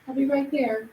I'll be right there.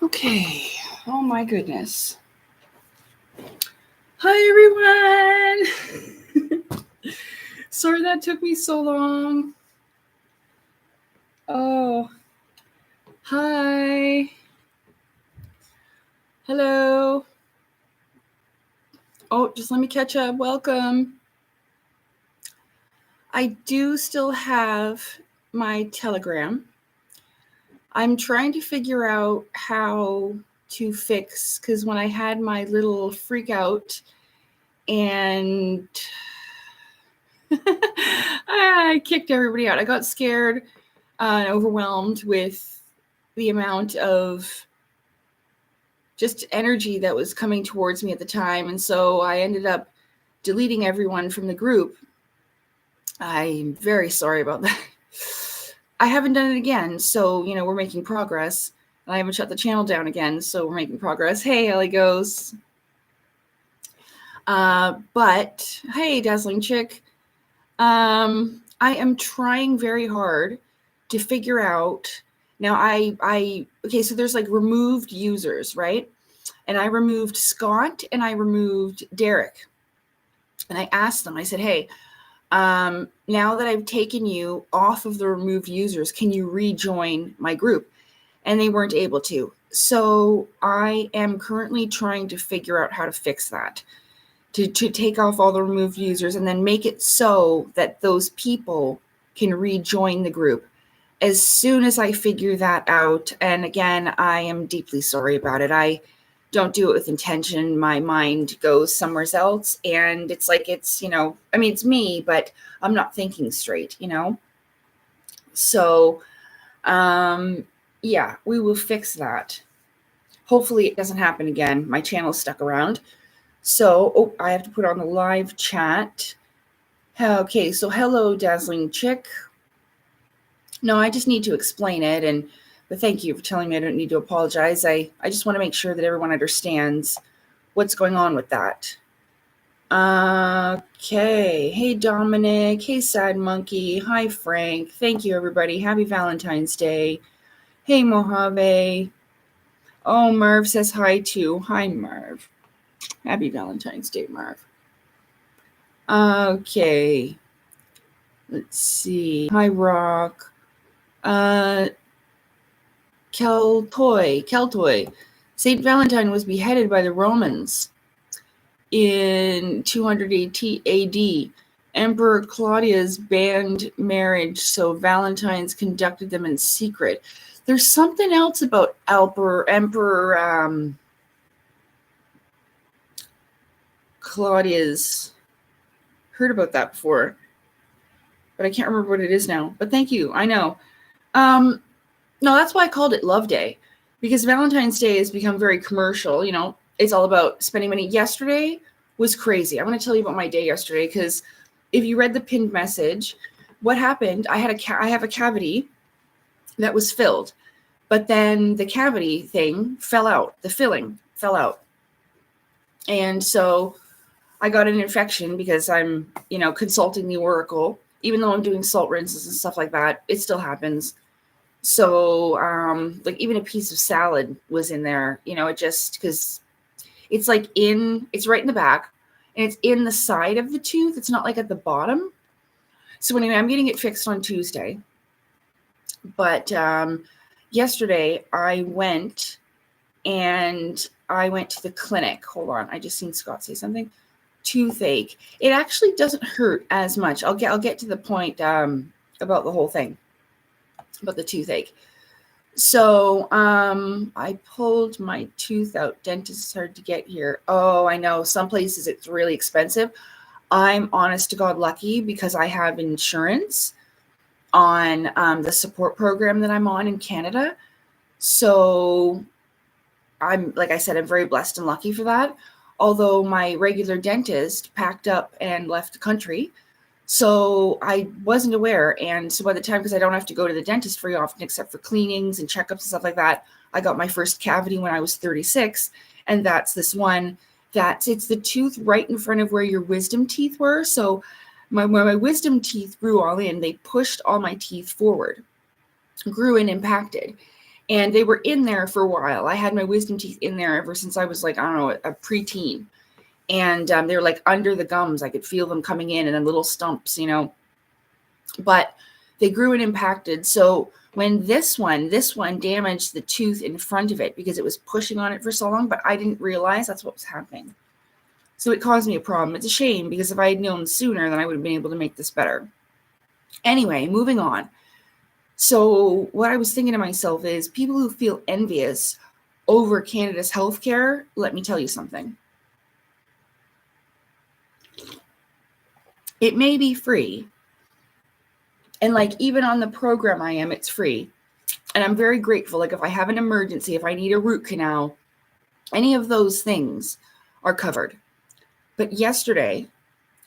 Okay. Oh my goodness. Hi everyone. Sorry that took me so long. Oh. Hi. Hello. Oh, just let me catch up. Welcome. I do still have my Telegram. I'm trying to figure out how to fix, because when I had my little freak out and I kicked everybody out. I got scared and overwhelmed with the amount of just energy that was coming towards me at the time. And so I ended up deleting everyone from the group. I'm very sorry about that. I haven't done it again. So, we're making progress. And I haven't shut the channel down again. So we're making progress. Hey, Ellie Goes. But hey, Dazzling Chick. I am trying very hard to figure out. Now okay, so there's like removed users, right? And I removed Scott and I removed Derek. And I asked them, I said, hey, now that I've taken you off of the removed users, can you rejoin my group? And they weren't able to. So I am currently trying to figure out how to fix that. To take off all the removed users and then make it so that those people can rejoin the group. As soon as I figure that out, and again, I am deeply sorry about it. I don't do it with intention. My mind goes somewhere else. And it's like, it's me, but I'm not thinking straight, So, yeah, we will fix that. Hopefully it doesn't happen again. My channel's stuck around. So, I have to put on the live chat. Okay, so hello, Dazzling Chick. No, I just need to explain it, but thank you for telling me I don't need to apologize. I just want to make sure that everyone understands what's going on with that. Okay. Hey, Dominic. Hey, Sad Monkey. Hi, Frank. Thank you, everybody. Happy Valentine's Day. Hey, Mojave. Oh, Marv says hi, too. Hi, Marv. Happy Valentine's Day, Marv. Okay. Let's see. Hi, Rock. Keltoy. Saint Valentine was beheaded by the Romans in 200 AD. Emperor Claudius banned marriage, so Valentines conducted them in secret. There's something else about Emperor Claudius. Heard about that before, but I can't remember what it is now. But thank you. I know. No, that's why I called it Love Day, because Valentine's Day has become very commercial. You know, it's all about spending money. Yesterday was crazy. I'm going to tell you about my day yesterday, because if you read the pinned message, what happened, I have a cavity that was filled, but then the cavity thing fell out. The filling fell out. And so I got an infection because I'm, consulting the Oracle. Even though I'm doing salt rinses and stuff like that, it still happens. So, like even a piece of salad was in there, it just, because it's it's right in the back and it's in the side of the tooth. It's not like at the bottom. So anyway, I'm getting it fixed on Tuesday. But yesterday I went to the clinic. Hold on. I just seen Scott say something. Toothache. It actually doesn't hurt as much. I'll get to the point about the whole thing. About the toothache. So I pulled my tooth out. Dentist is hard to get here. Oh, I know. Some places it's really expensive. I'm honest to God lucky because I have insurance on the support program that I'm on in Canada. So I'm, like I said, I'm very blessed and lucky for that. Although my regular dentist packed up and left the country. So I wasn't aware. And so by the time, because I don't have to go to the dentist very often, except for cleanings and checkups and stuff like that, I got my first cavity when I was 36. And that's this one it's the tooth right in front of where your wisdom teeth were. So when my wisdom teeth grew all in, they pushed all my teeth forward, grew and impacted. And they were in there for a while. I had my wisdom teeth in there ever since I was a preteen. And they were like under the gums. I could feel them coming in and then little stumps, but they grew and impacted. So when this one damaged the tooth in front of it because it was pushing on it for so long, but I didn't realize that's what was happening. So it caused me a problem. It's a shame because if I had known sooner, then I would have been able to make this better. Anyway, moving on. So what I was thinking to myself is people who feel envious over Canada's healthcare, let me tell you something. It may be free. And even on the program I am, it's free. And I'm very grateful. If I have an emergency, if I need a root canal, any of those things are covered. But yesterday,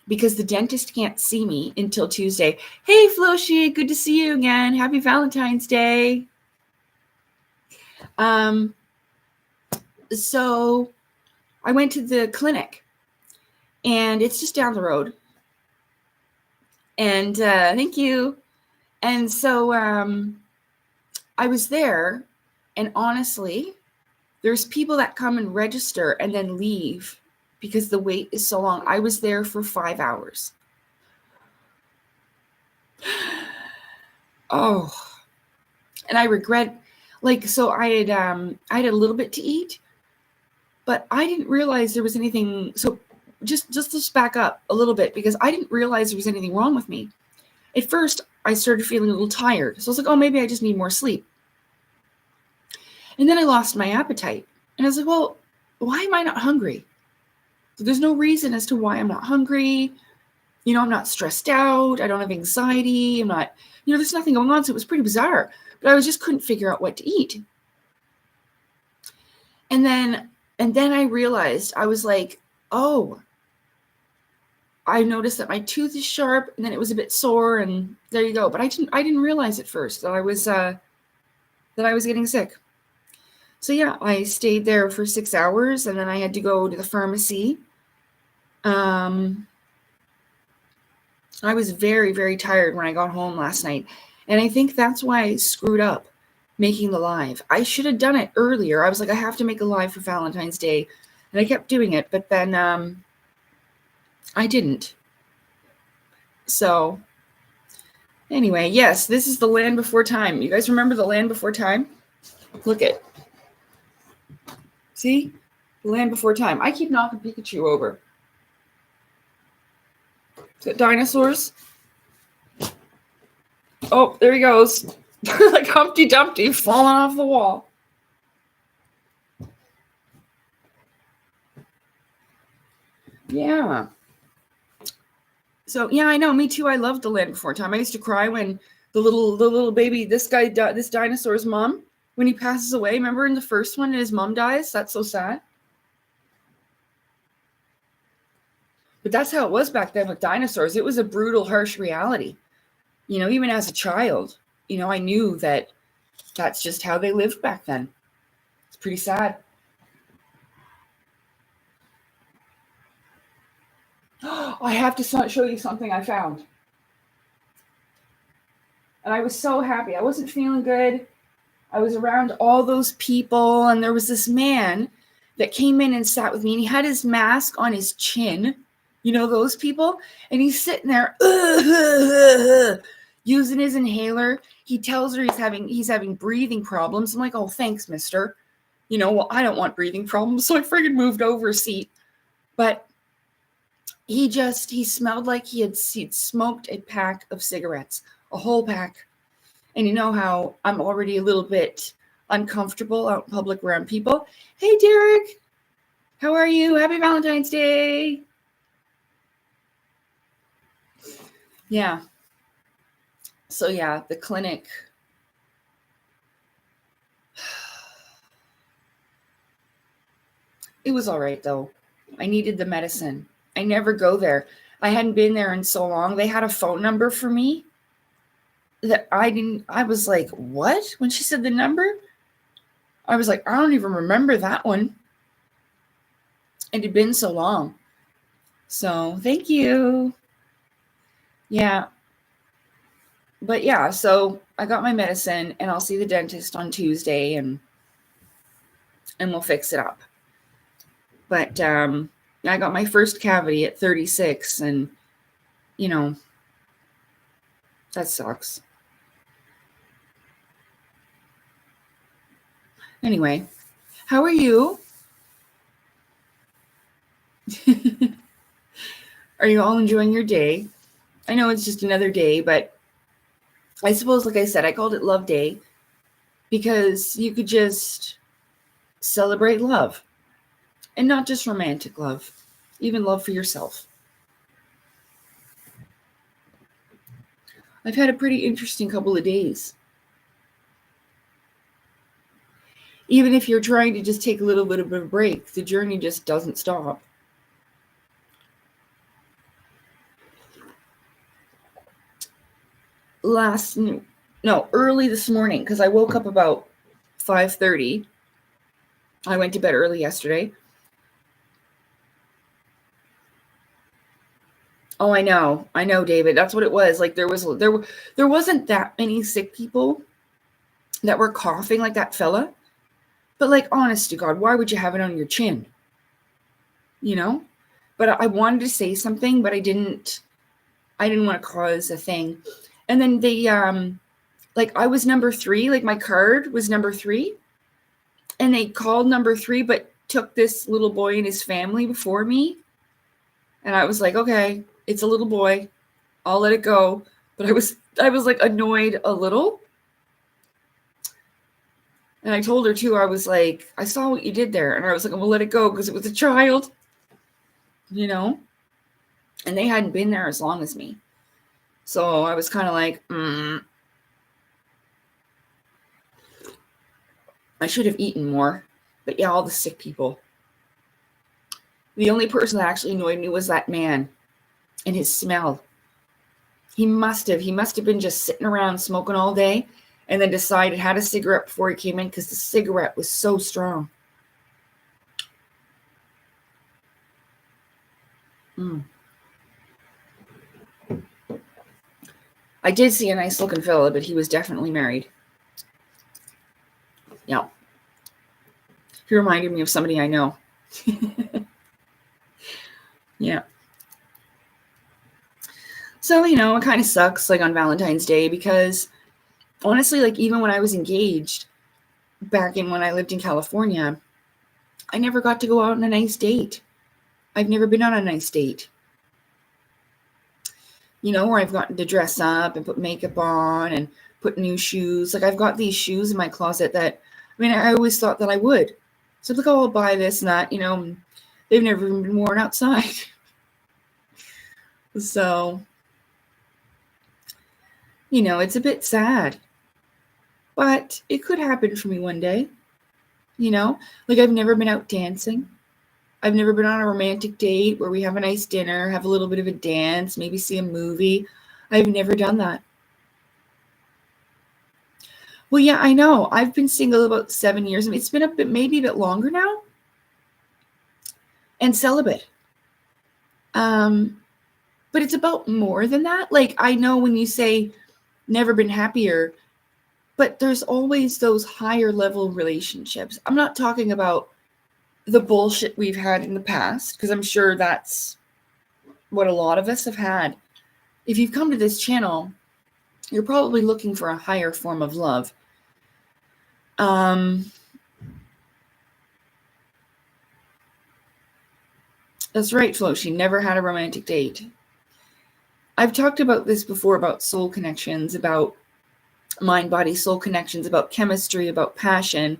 because the dentist can't see me until Tuesday. Hey, Floshi, good to see you again. Happy Valentine's Day. So I went to the clinic and it's just down the road. And thank you. And so I was there, and honestly, there's people that come and register and then leave because the wait is so long. I was there for 5 hours. Oh, and I regret, so I had a little bit to eat, but I didn't realize there was anything. So just back up a little bit, because I didn't realize there was anything wrong with me. At first, I started feeling a little tired. So I was like, oh, maybe I just need more sleep. And then I lost my appetite. And I was like, well, why am I not hungry? So there's no reason as to why I'm not hungry. I'm not stressed out. I don't have anxiety. I'm not, there's nothing going on. So it was pretty bizarre. But I just couldn't figure out what to eat. And then I realized, I was like, oh, I noticed that my tooth is sharp, and then it was a bit sore, and there you go. But I didn't realize at first that I was getting sick. So yeah, I stayed there for 6 hours, and then I had to go to the pharmacy. I was very, very tired when I got home last night, and I think that's why I screwed up making the live. I should have done it earlier. I was like, I have to make a live for Valentine's Day, and I kept doing it, but then I didn't. So anyway, yes, this is the Land Before Time. You guys remember the Land Before Time? Look it. See? The Land Before Time. I keep knocking Pikachu over. Is it dinosaurs? Oh, there he goes. Like Humpty Dumpty falling off the wall. Yeah. So yeah, I know. Me too. I loved the Land Before Time. I used to cry when the little baby, this dinosaur's mom, when he passes away. Remember in the first one, his mom dies. That's so sad. But that's how it was back then with dinosaurs. It was a brutal, harsh reality. You know, even as a child, you know, I knew that that's just how they lived back then. It's pretty sad. I have to show you something I found. And I was so happy. I wasn't feeling good. I was around all those people, and there was this man that came in and sat with me, and he had his mask on his chin. You know those people? And he's sitting there using his inhaler. He tells her he's having breathing problems. I'm like, oh, thanks, mister. You know, well, I don't want breathing problems, so I friggin' moved over a seat. But he smelled like he'd smoked a pack of cigarettes, a whole pack. And you know how I'm already a little bit uncomfortable out in public around people. Hey, Derek, how are you? Happy Valentine's Day. Yeah. So yeah, the clinic. It was all right, though. I needed the medicine. I never go there. I hadn't been there in so long. They had a phone number for me that I was like, what? When she said the number, I was like, I don't even remember that one. It had been so long. So thank you. Yeah. But yeah, so I got my medicine, and I'll see the dentist on Tuesday, and we'll fix it up. But I got my first cavity at 36, and you know, that sucks. Anyway, how are you? Are you all enjoying your day? I know it's just another day, but I suppose, like I said, I called it Love Day because you could just celebrate love, and not just romantic love, even love for yourself. I've had a pretty interesting couple of days. Even if you're trying to just take a little bit of a break, the journey just doesn't stop. Early this morning, because I woke up about 5:30. I went to bed early yesterday. Oh, I know, David. That's what it was. Like there wasn't that many sick people that were coughing like that fella. But like, honest to God, why would you have it on your chin? You know? But I wanted to say something, but I didn't want to cause a thing. And then they, I was number 3, like my card was number 3. And they called number 3, but took this little boy and his family before me. And I was like, okay, it's a little boy. I'll let it go. But I was like annoyed a little. And I told her too, I was like, I saw what you did there. And I was like, I'm going to let it go because it was a child, you know? And they hadn't been there as long as me. So I was kind of like, I should have eaten more. But yeah, all the sick people. The only person that actually annoyed me was that man and his smell. He must have been just sitting around smoking all day and then decided had a cigarette before he came in because the cigarette was so strong. I did see a nice looking fella, but he was definitely married. Yeah. He reminded me of somebody I know. Yeah. So, it kind of sucks, like, on Valentine's Day, because honestly, like, even when I was engaged back in when I lived in California, I never got to go out on a nice date. I've never been on a nice date. Where I've gotten to dress up and put makeup on and put new shoes. Like, I've got these shoes in my closet that, I always thought that I would. So, like, I'll buy this and that, they've never even been worn outside. So, it's a bit sad. But it could happen for me one day. Like, I've never been out dancing. I've never been on a romantic date where we have a nice dinner, have a little bit of a dance, maybe see a movie. I've never done that. Well, yeah, I know. I've been single about 7 years. It's been maybe a bit longer now. And celibate. But it's about more than that. Like, I know when you say never been happier, but there's always those higher level relationships. I'm not talking about the bullshit we've had in the past, because I'm sure that's what a lot of us have had. If you've come to this channel, you're probably looking for a higher form of love. That's right, Flo. She never had a romantic date. I've talked about this before, about soul connections, about mind, body, soul connections, about chemistry, about passion,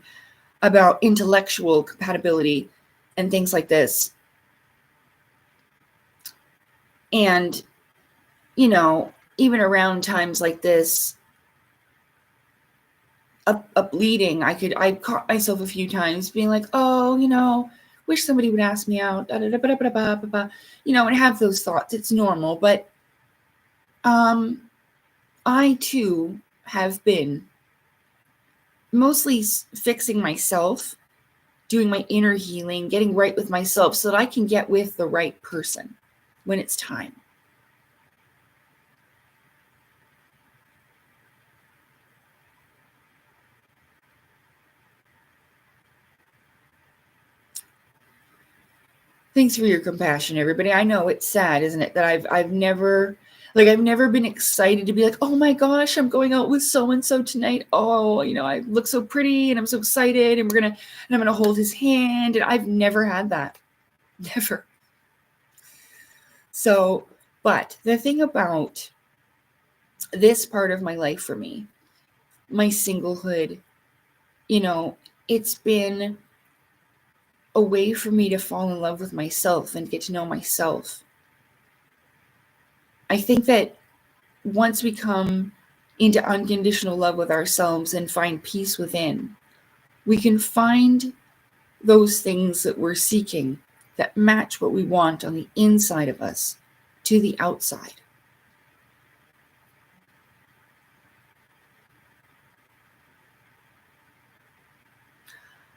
about intellectual compatibility, and things like this. And, even around times like this, up bleeding, I caught myself a few times being like, oh, wish somebody would ask me out, and have those thoughts. It's normal. But I too have been mostly fixing myself, doing my inner healing, getting right with myself so that I can get with the right person when it's time. Thanks for your compassion, everybody. I know it's sad, isn't it, that I've never been excited to be like, oh my gosh, I'm going out with so-and-so tonight. Oh, I look so pretty and I'm so excited and I'm gonna hold his hand. And I've never had that. Never. So, but the thing about this part of my life for me, my singlehood, it's been a way for me to fall in love with myself and get to know myself. I think that once we come into unconditional love with ourselves and find peace within, we can find those things that we're seeking that match what we want on the inside of us to the outside.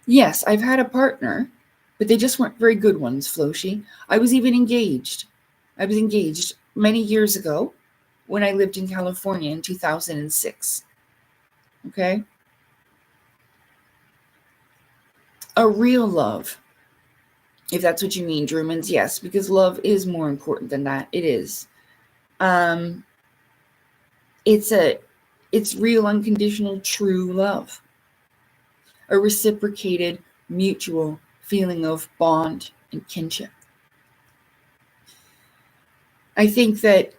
Yes, I've had a partner, but they just weren't very good ones, Floshi. I was even engaged. I was engaged many years ago when I lived in California in 2006. Okay? A real love, if that's what you mean, Drumans, yes, because love is more important than that. It is. It's real, unconditional, true love. A reciprocated, mutual feeling of bond and kinship. I think that,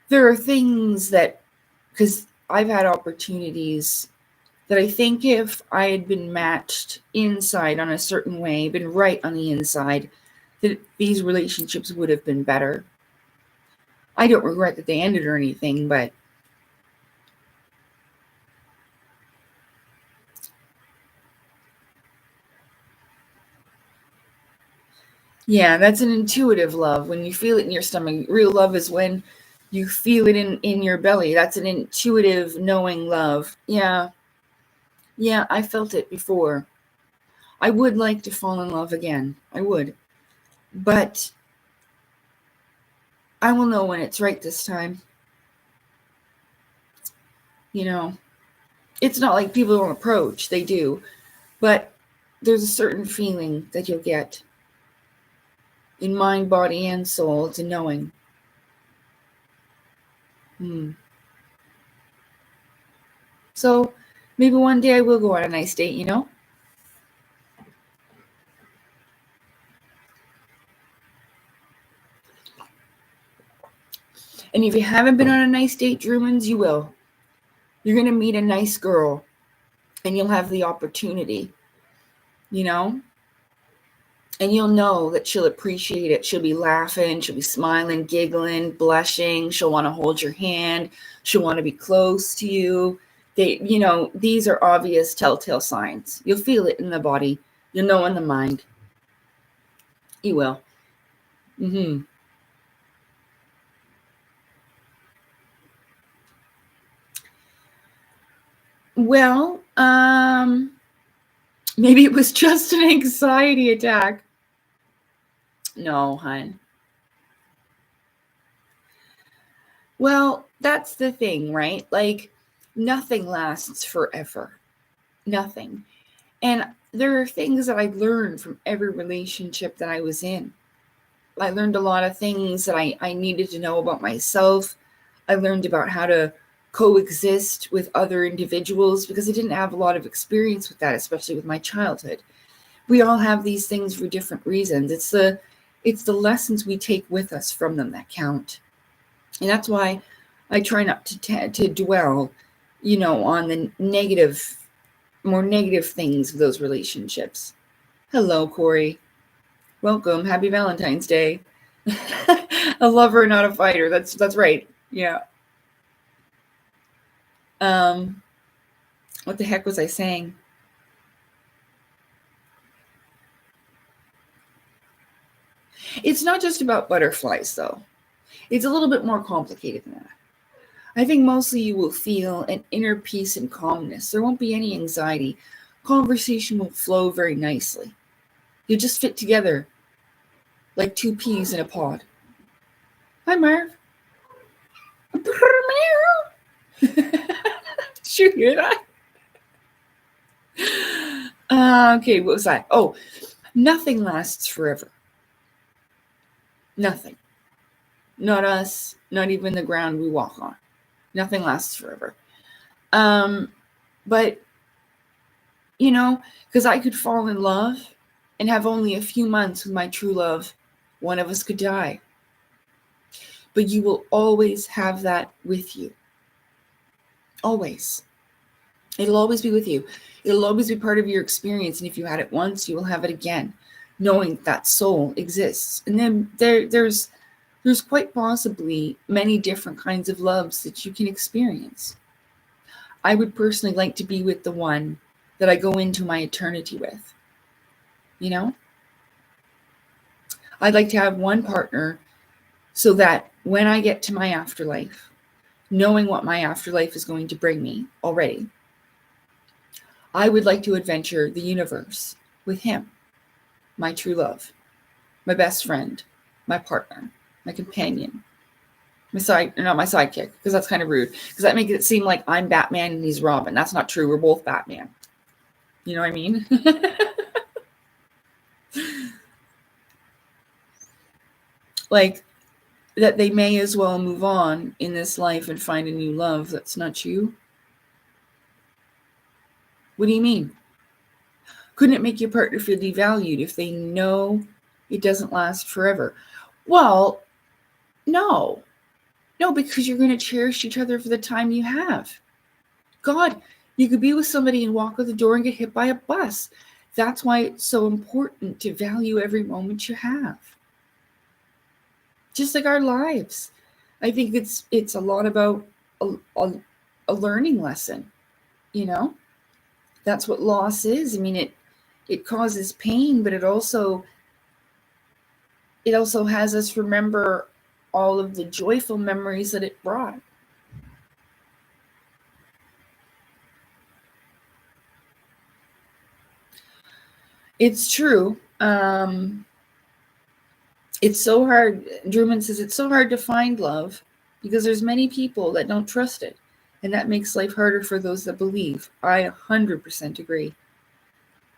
there are things that, because I've had opportunities that I think if I had been matched inside on a certain way, been right on the inside, that these relationships would have been better. I don't regret that they ended or anything, but Yeah, that's an intuitive love. When you feel it in your stomach. Real love is when you feel it in your belly. That's an intuitive, knowing love. Yeah. Yeah, I felt it before. I would like to fall in love again. I would. But I will know when it's right this time. You know, it's not like people don't approach, they do. But there's a certain feeling that you'll get in mind, body, and soul. It's a knowing. So maybe one day I will go on a nice date, you know? And if you haven't been on a nice date, Drumans, you will. You're going to meet a nice girl and you'll have the opportunity, you know? And you'll know that she'll appreciate it. She'll be laughing, she'll be smiling, giggling, blushing. She'll want to hold your hand. She'll want to be close to you. These are obvious telltale signs. You'll feel it in the body. You'll know in the mind. You will. Well, maybe it was just an anxiety attack. No, hun. Well, that's the thing, right? Like, nothing lasts forever. Nothing. And there are things that I learned from every relationship that I was in. I learned a lot of things that I needed to know about myself. I learned about how to coexist with other individuals because I didn't have a lot of experience with that, especially with my childhood. We all have these things for different reasons. It's the lessons we take with us from them that count. And that's why I try not to dwell, on the more negative things of those relationships. Hello, Corey. Welcome. Happy Valentine's Day. A lover, not a fighter. That's right. Yeah. What the heck was I saying? It's not just about butterflies, though. It's a little bit more complicated than that. I think mostly you will feel an inner peace and calmness. There won't be any anxiety. Conversation will flow very nicely. You'll just fit together like two peas in a pod. Hi, Marv. Did you hear that? Okay, what was that? Oh, nothing lasts forever. Nothing. Not us, not even the ground we walk on. Nothing lasts forever. But, because I could fall in love and have only a few months with my true love, one of us could die. But you will always have that with you. Always. It'll always be with you. It'll always be part of your experience. And if you had it once, you will have it again, knowing that soul exists. And then there's quite possibly many different kinds of loves that you can experience. I would personally like to be with the one that I go into my eternity with. I'd like to have one partner so that when I get to my afterlife, knowing what my afterlife is going to bring me already, I would like to adventure the universe with him, my true love, my best friend, my partner, my companion, not my sidekick, because that's kind of rude, because that makes it seem like I'm Batman and he's Robin. That's not true. We're both Batman. You know what I mean? Like, that they may as well move on in this life and find a new love that's not you. What do you mean? Couldn't it make your partner feel devalued if they know it doesn't last forever? Well, no. No, because you're going to cherish each other for the time you have. God, you could be with somebody and walk out the door and get hit by a bus. That's why it's so important to value every moment you have. Just like our lives. I think it's a lot about a learning lesson, That's what loss is. I mean, it causes pain, but it also it also has us remember all of the joyful memories that it brought. It's true. It's so hard. Druman says it's so hard to find love because there's many people that don't trust it. And that makes life harder for those that believe. I 100% agree.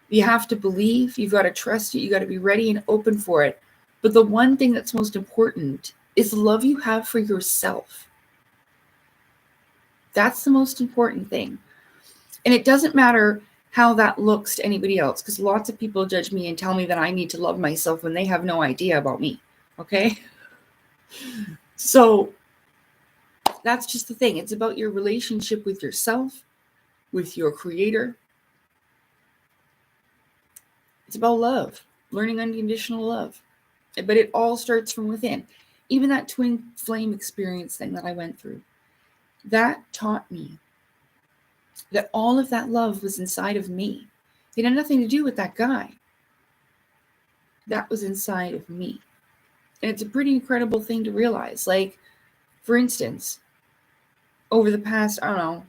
You have to believe, you've got to trust it, you got to be ready and open for it. But the one thing that's most important is the love you have for yourself. That's the most important thing. And it doesn't matter how that looks to anybody else, because lots of people judge me and tell me that I need to love myself when they have no idea about me. Okay? So that's just the thing. It's about your relationship with yourself, with your creator. It's about love, learning unconditional love. But it all starts from within. Even that twin flame experience thing that I went through, that taught me that all of that love was inside of me. It had nothing to do with that guy. That was inside of me. And it's a pretty incredible thing to realize. Like, for instance, over the past, I don't know,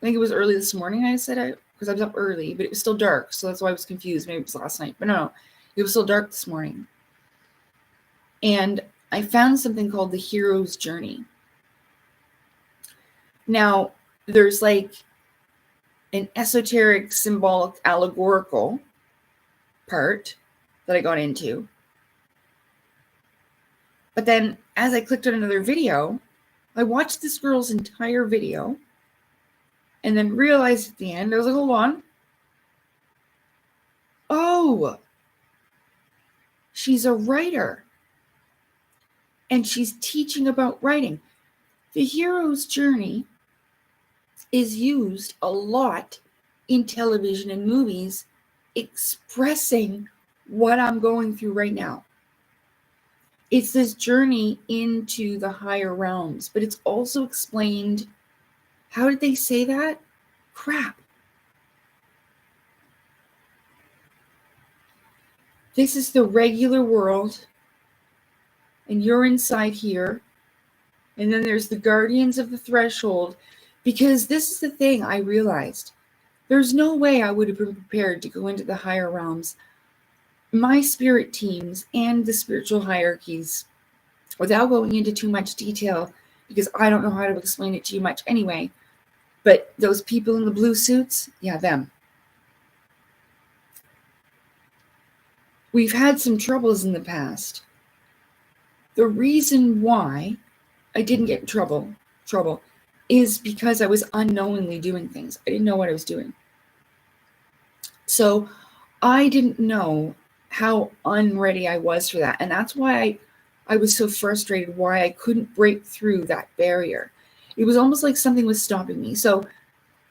I think it was early this morning I said, because I was up early, but it was still dark. So that's why I was confused. Maybe it was last night. But no, it was still dark this morning. And I found something called the hero's journey. Now, there's like an esoteric, symbolic, allegorical part that I got into. But then as I clicked on another video, I watched this girl's entire video and then realized at the end, I was like, hold on. Oh, she's a writer. And she's teaching about writing. The hero's journey is used a lot in television and movies, expressing what I'm going through right now. It's this journey into the higher realms, but it's also explained. How did they say that? Crap. This is the regular world, and you're inside here. And then there's the guardians of the threshold, because this is the thing I realized. There's no way I would have been prepared to go into the higher realms. My spirit teams and the spiritual hierarchies, without going into too much detail, because I don't know how to explain it to you much anyway, but those people in the blue suits, yeah, them. We've had some troubles in the past. The reason why I didn't get in trouble is because I was unknowingly doing things. I didn't know what I was doing. So I didn't know how unready I was for that. And that's why I was so frustrated, why I couldn't break through that barrier. It was almost like something was stopping me. So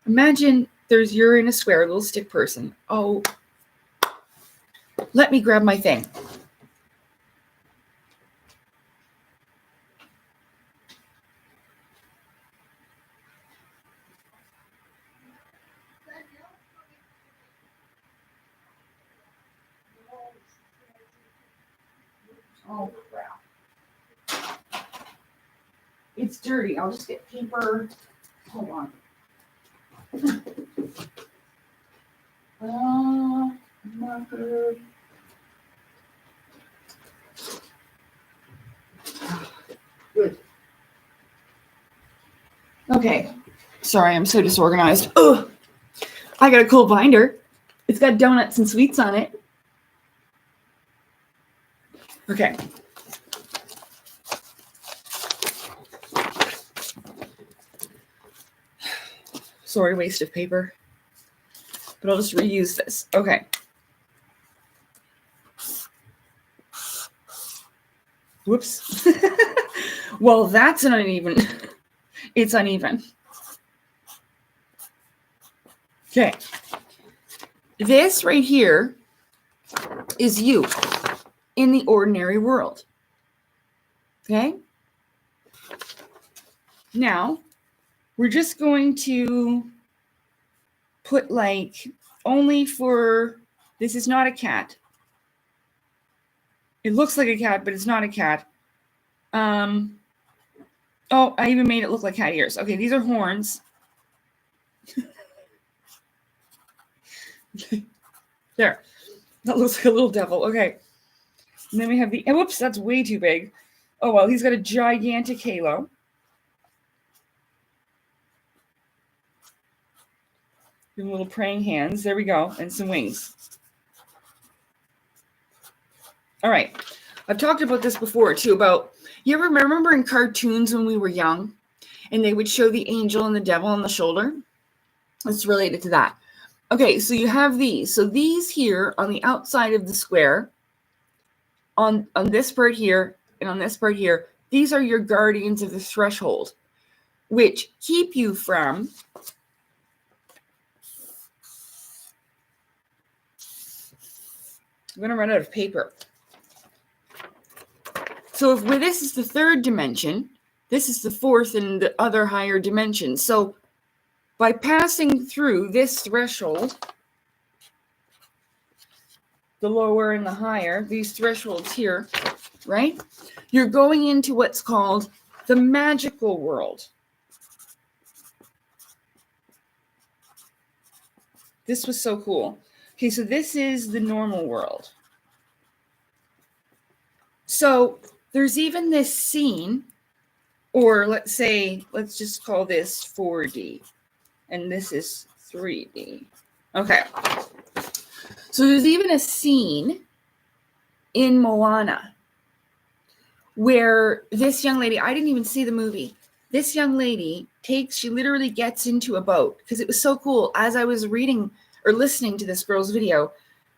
imagine you're in a square, a little stick person. Oh, let me grab my thing. Oh, crap. It's dirty. I'll just get paper. Hold on. Marker. Good. Okay. Sorry, I'm so disorganized. Ugh. I got a cool binder. It's got donuts and sweets on it. Okay. Sorry, waste of paper. But I'll just reuse this. Okay. Whoops. Well, that's an uneven. It's uneven. Okay. This right here is you in the ordinary world. Okay? Now, we're just going to put like only for, this is not a cat. It looks like a cat, but it's not a cat. Oh, I even made it look like cat ears. Okay, these are horns. There. That looks like a little devil. Okay. And then we have the... Oh, whoops, that's way too big. Oh, well, he's got a gigantic halo. And little praying hands. There we go. And some wings. All right. I've talked about this before, too, about... You ever remember in cartoons when we were young? And they would show the angel and the devil on the shoulder? It's related to that. Okay, so you have these. So these here on the outside of the square, on this part here and on this part here, these are your guardians of the threshold, which keep you from I'm going to run out of paper. So if this is the third dimension, this is the fourth and the other higher dimension. So by passing through this threshold, the lower and the higher, these thresholds here, right? You're going into what's called the magical world. This was so cool. Okay, so this is the normal world. So there's even this scene, or let's just call this 4D, and this is 3D. Okay. So there's even a scene in Moana where this young lady, I didn't even see the movie. This young lady she literally gets into a boat, because it was so cool. As I was reading or listening to this girl's video,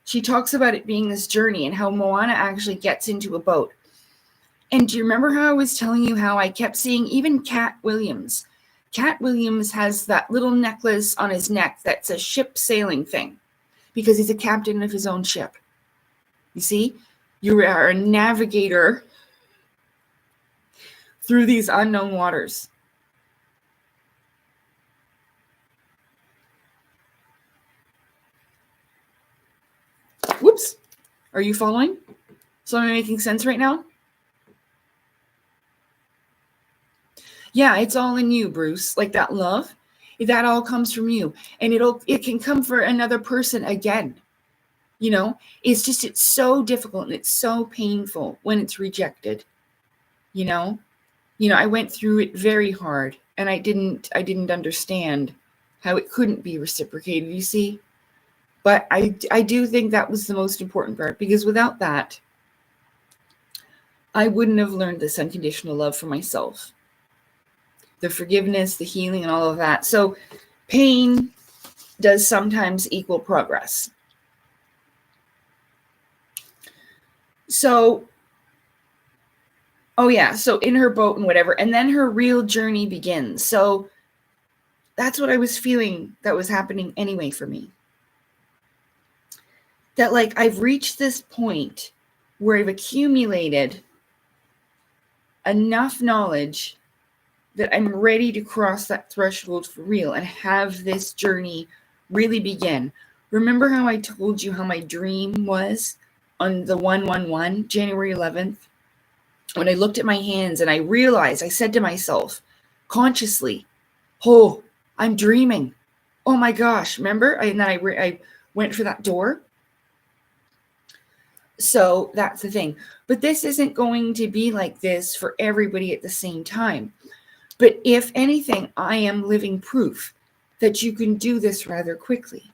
she talks about it being this journey and how Moana actually gets into a boat. And do you remember how I was telling you how I kept seeing even Cat Williams? Cat Williams has that little necklace on his neck that's a ship sailing thing, because he's a captain of his own ship. You see, you are a navigator through these unknown waters. Whoops. Are you following? So am I making sense right now? Yeah, it's all in you, Bruce. Like that love, that all comes from you. And it can come for another person again. You know, it's so difficult and it's so painful when it's rejected. You know, I went through it very hard, and I didn't understand how it couldn't be reciprocated, you see. But I do think that was the most important part, because without that, I wouldn't have learned this unconditional love for myself. The forgiveness, the healing, and all of that. So pain does sometimes equal progress. So, oh yeah, so in her boat and whatever, and then her real journey begins. So that's what I was feeling that was happening anyway for me. That like I've reached this point where I've accumulated enough knowledge that I'm ready to cross that threshold for real and have this journey really begin. Remember how I told you how my dream was on the 111, January 11th? When I looked at my hands and I realized, I said to myself consciously, oh, I'm dreaming. Oh my gosh, remember? And then I went for that door. So that's the thing. But this isn't going to be like this for everybody at the same time. But if anything, I am living proof that you can do this rather quickly.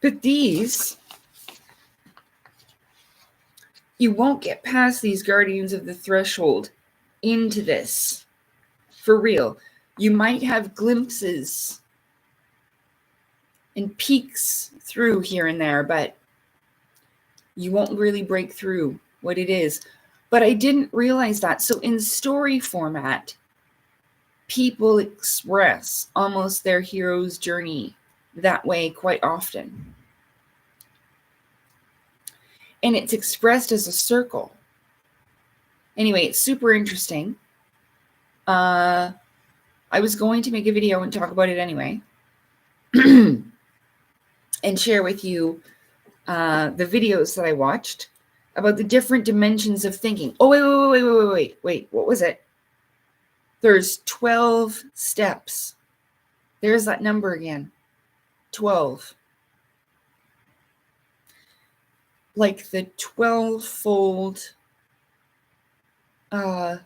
But these, you won't get past these guardians of the threshold into this for real. You might have glimpses and peeks through here and there, but you won't really break through what it is. But I didn't realize that. So in story format, people express almost their hero's journey that way quite often. And it's expressed as a circle. Anyway, it's super interesting. I was going to make a video and talk about it anyway. And share with you the videos that I watched about the different dimensions of thinking. Oh, wait. What was it? There's 12 steps. There's that number again. 12. Like the 12-fold what's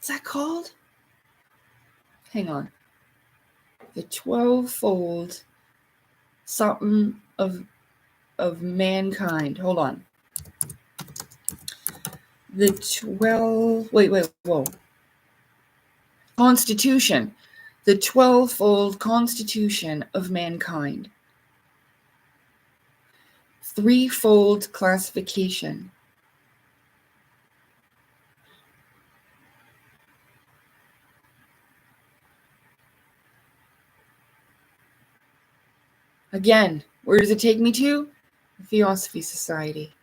that called? Hang on. The 12-fold something of mankind. Hold on. The 12, whoa. Constitution. The 12-fold constitution of mankind. Threefold classification. Again, where does it take me to? The Theosophy Society.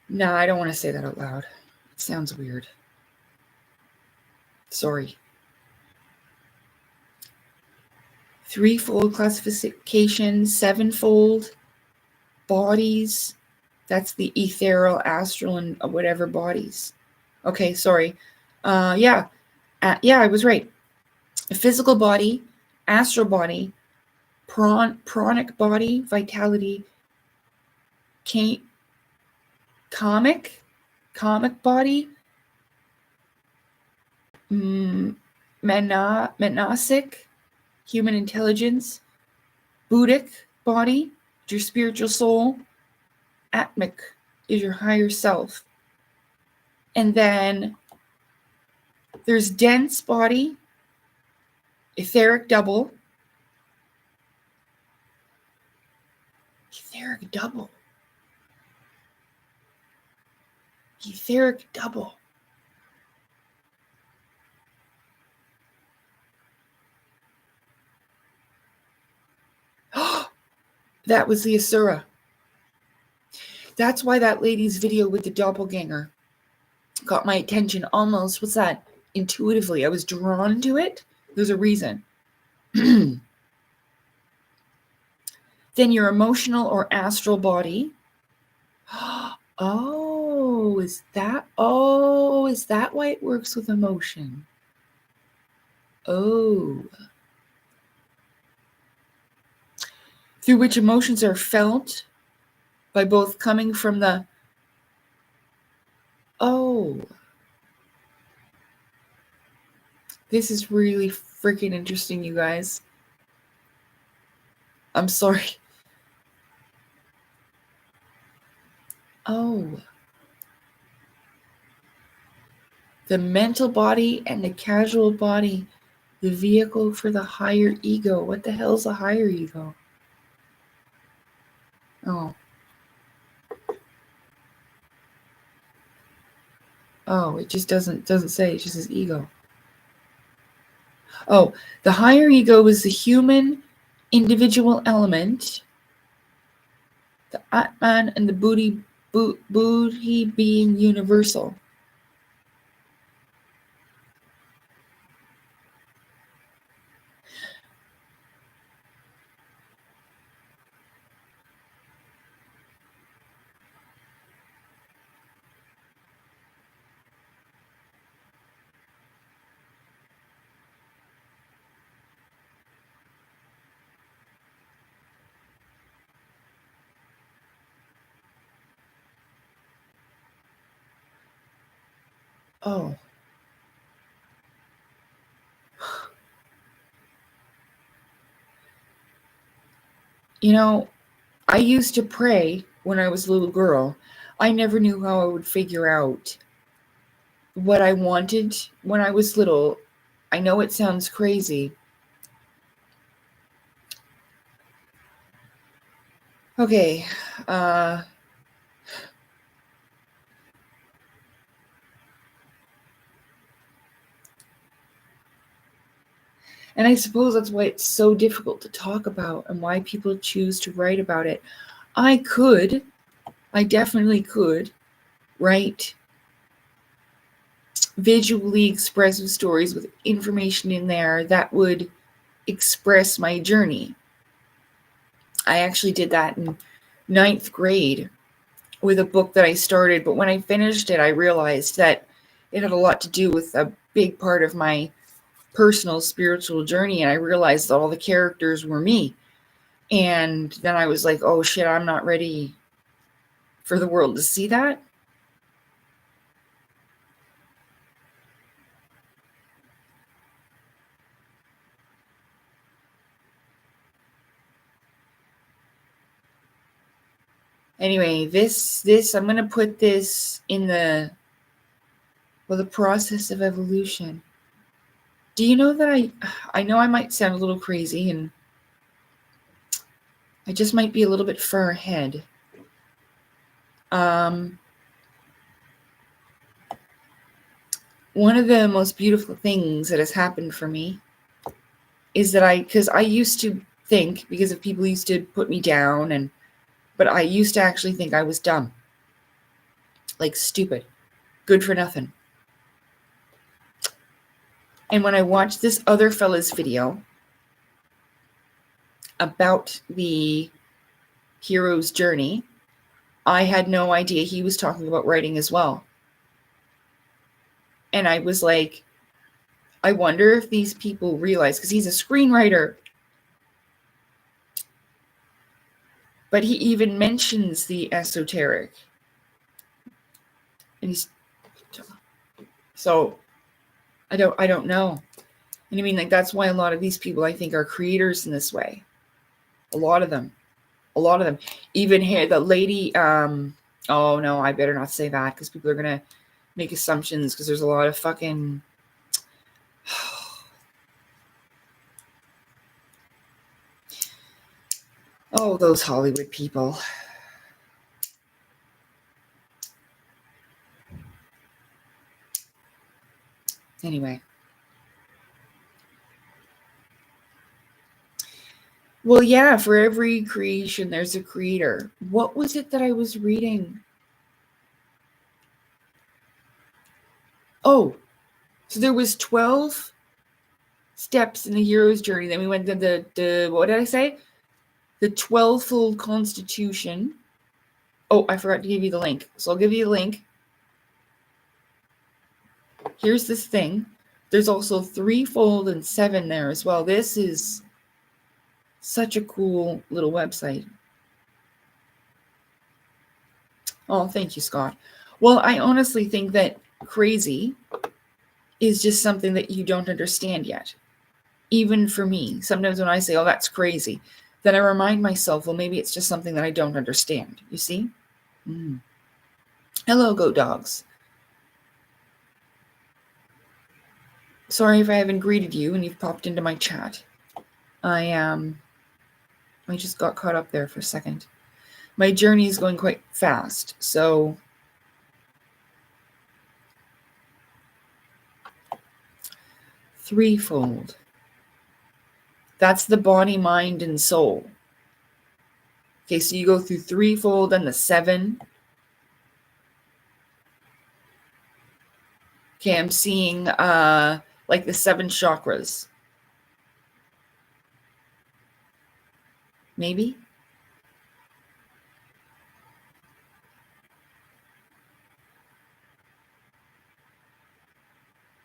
No, I don't want to say that out loud. It sounds weird. Sorry. Threefold classification, sevenfold bodies. That's the ethereal, astral, and whatever bodies. Okay, sorry. Yeah, I was right. A physical body, astral body, pranic body, vitality, comic body, menasic, human intelligence, Buddhic body, your spiritual soul, Atmic is your higher self. And then there's dense body, etheric double. Etheric double. That was the Asura. That's why that lady's video with the doppelganger got my attention almost, what's that? Intuitively. I was drawn to it. There's a reason. Then your emotional or astral body. Oh, is that why it works with emotion? Oh. Through which emotions are felt by both coming from the... Oh. This is really freaking interesting, you guys. I'm sorry. Oh. The mental body and the casual body, the vehicle for the higher ego. What the hell's a higher ego? Oh, it just doesn't say. It just says ego. Oh, the higher ego is the human individual element, the Atman and the Buddhi being universal. Oh. You know, I used to pray when I was a little girl. I never knew how I would figure out what I wanted when I was little. I know it sounds crazy. Okay. And I suppose that's why it's so difficult to talk about and why people choose to write about it. I definitely could write visually expressive stories with information in there that would express my journey. I actually did that in 9th grade with a book that I started, but when I finished it, I realized that it had a lot to do with a big part of my personal spiritual journey, and I realized that all the characters were me. And then I was like, oh shit, I'm not ready for the world to see that. Anyway, this I'm going to put this in the process of evolution. Do you know that I know I might sound a little crazy, and I just might be a little bit far ahead. One of the most beautiful things that has happened for me is that because I used to think, because of people used to put me down, but I used to actually think I was dumb, like stupid, good for nothing. And when I watched this other fella's video about the hero's journey, I had no idea he was talking about writing as well. And I was like, I wonder if these people realize, because he's a screenwriter. But he even mentions the esoteric. And so I don't know. And I mean, like, that's why a lot of these people, I think, are creators in this way. A lot of them. Even here, the lady, oh no, I better not say that, because people are going to make assumptions, because there's a lot of fucking... Oh, those Hollywood people. Anyway. Well, yeah, for every creation, there's a creator. What was it that I was reading? Oh, so there was 12 steps in the hero's journey. Then we went to the what did I say? The 12-fold constitution. Oh, I forgot to give you the link. So I'll give you a link. Here's this thing. There's also 3-fold and 7 there as well. This is such a cool little website. Oh, thank you, Scott. Well, I honestly think that crazy is just something that you don't understand yet. Even for me, sometimes when I say, oh, that's crazy, then I remind myself, well, maybe it's just something that I don't understand. You see? Hello, goat dogs. Sorry if I haven't greeted you and you've popped into my chat. I just got caught up there for a second. My journey is going quite fast, so... Threefold. That's the body, mind, and soul. Okay, so you go through threefold and the 7. Okay, I'm seeing like the 7 chakras. Maybe?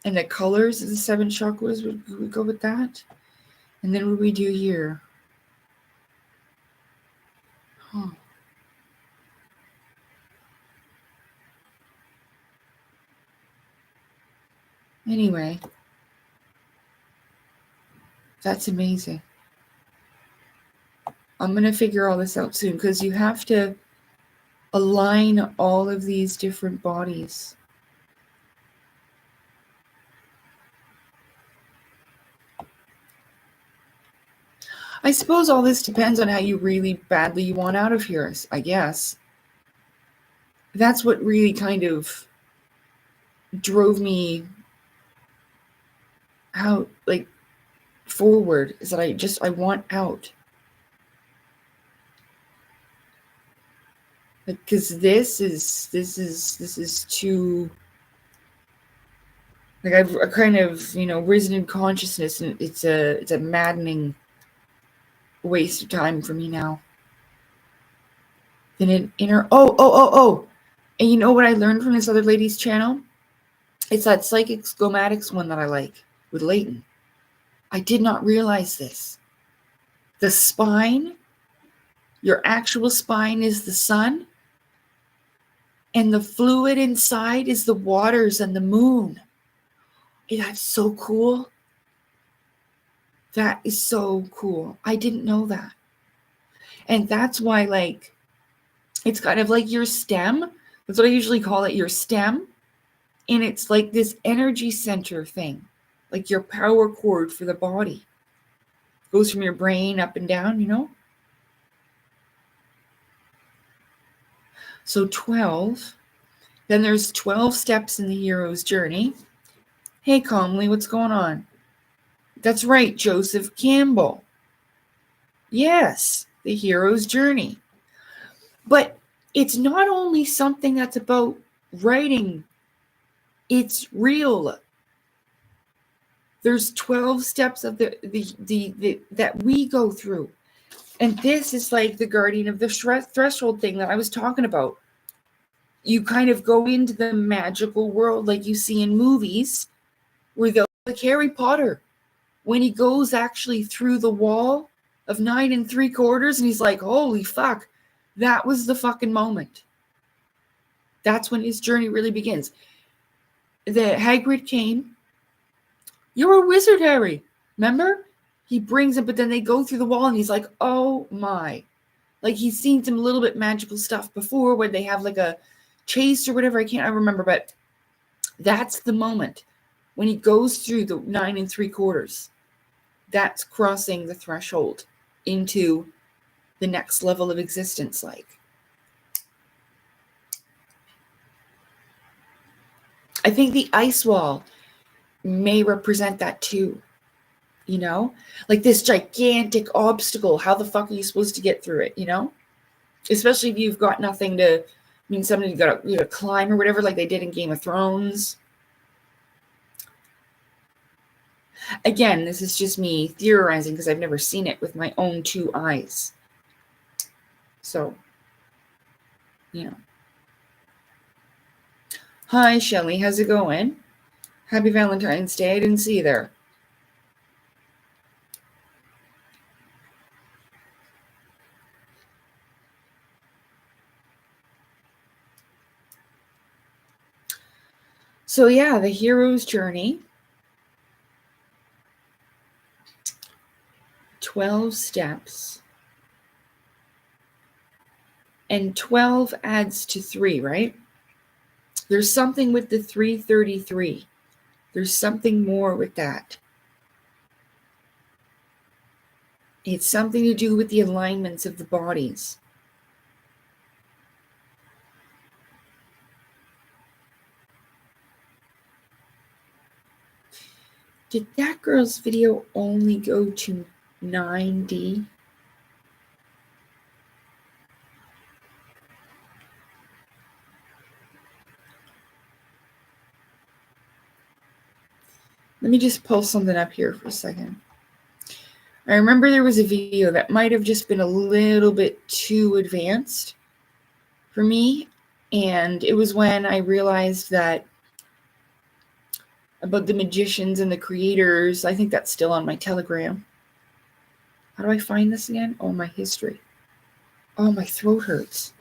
And the colors of the 7 chakras, would we go with that? And then what do we do here? Huh. Anyway, that's amazing. I'm going to figure all this out soon, because you have to align all of these different bodies. I suppose all this depends on how you really badly you want out of here, I guess. That's what really kind of drove me out, like, forward, is that I want out. because this is too, like, I've kind of, risen in consciousness, and it's a maddening waste of time for me now. Then an inner, and you know what I learned from this other lady's channel? It's that psychic schematics one that I like with Leighton. I did not realize this. The spine, your actual spine, is the sun, and the fluid inside is the waters and the moon. That's so cool. That is so cool. I didn't know that. And that's why, like, it's kind of like your stem. That's what I usually call it, your stem. And it's like this energy center thing, like your power cord for the body. It goes from your brain up and down, So 12. Then there's 12 steps in the hero's journey. Hey, Calmly, what's going on? That's right, Joseph Campbell. Yes, the hero's journey. But it's not only something that's about writing, it's real. There's 12 steps of the that we go through. And this is like the guardian of the threshold thing that I was talking about. You kind of go into the magical world like you see in movies, where they'll, like Harry Potter, when he goes actually through the wall of 9 3/4, and he's like, holy fuck, that was the fucking moment. That's when his journey really begins. The Hagrid came. You're a wizard, Harry. Remember? He brings him, but then they go through the wall, and he's like, oh my. Like, he's seen some little bit magical stuff before where they have like a chase or whatever. I remember, but that's the moment when he goes through the 9 3/4. That's crossing the threshold into the next level of existence. Like, I think the ice wall may represent that too. Like this gigantic obstacle. How the fuck are you supposed to get through it? Especially if you've got nothing to, somebody you got to climb or whatever, like they did in Game of Thrones. Again, this is just me theorizing because I've never seen it with my own 2 eyes. So, Hi, Shelly. How's it going? Happy Valentine's Day. I didn't see you there. So, yeah, the hero's journey. 12 steps. And 12 adds to 3, right? There's something with the 333. There's something more with that. It's something to do with the alignments of the bodies. Did that girl's video only go to 9D? Let me just pull something up here for a second. I remember there was a video that might have just been a little bit too advanced for me. And it was when I realized that about the magicians and the creators. I think that's still on my Telegram. How do I find this again? Oh, my history. Oh, my throat hurts.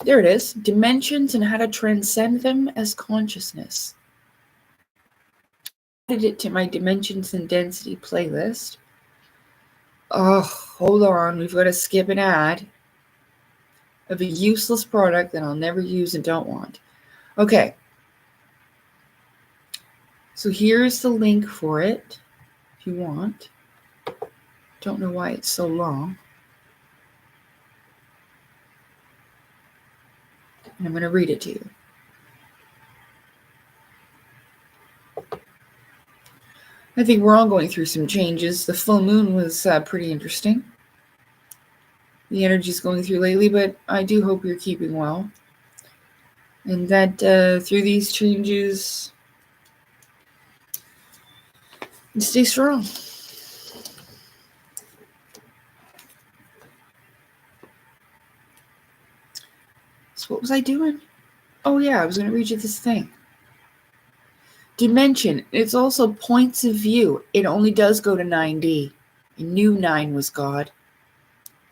There it is. Dimensions and how to transcend them as consciousness. I added it to my dimensions and density playlist. Oh, hold on. We've got to skip an ad of a useless product that I'll never use and don't want. Okay. So here's the link for it if you want. Don't know why it's so long. And I'm going to read it to you. I think we're all going through some changes. The full moon was pretty interesting. The energy's going through lately, but I do hope you're keeping well. And that through these changes, you stay strong. So what was I doing? Oh yeah, I was going to read you this thing. Dimension. It's also points of view. It only does go to 9D. I knew 9 was God.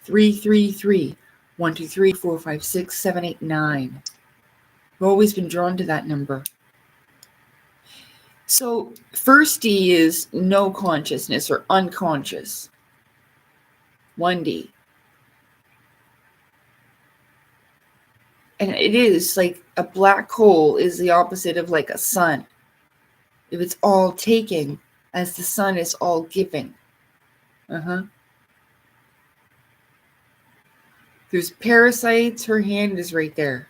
333. 1, 2, 3, 4, 5, 6, 7, 8, 9. I've always been drawn to that number. So first D is no consciousness or unconscious. 1D. And it is like a black hole is the opposite of like a sun. If it's all taking, as the sun is all giving. There's parasites. Her hand is right there.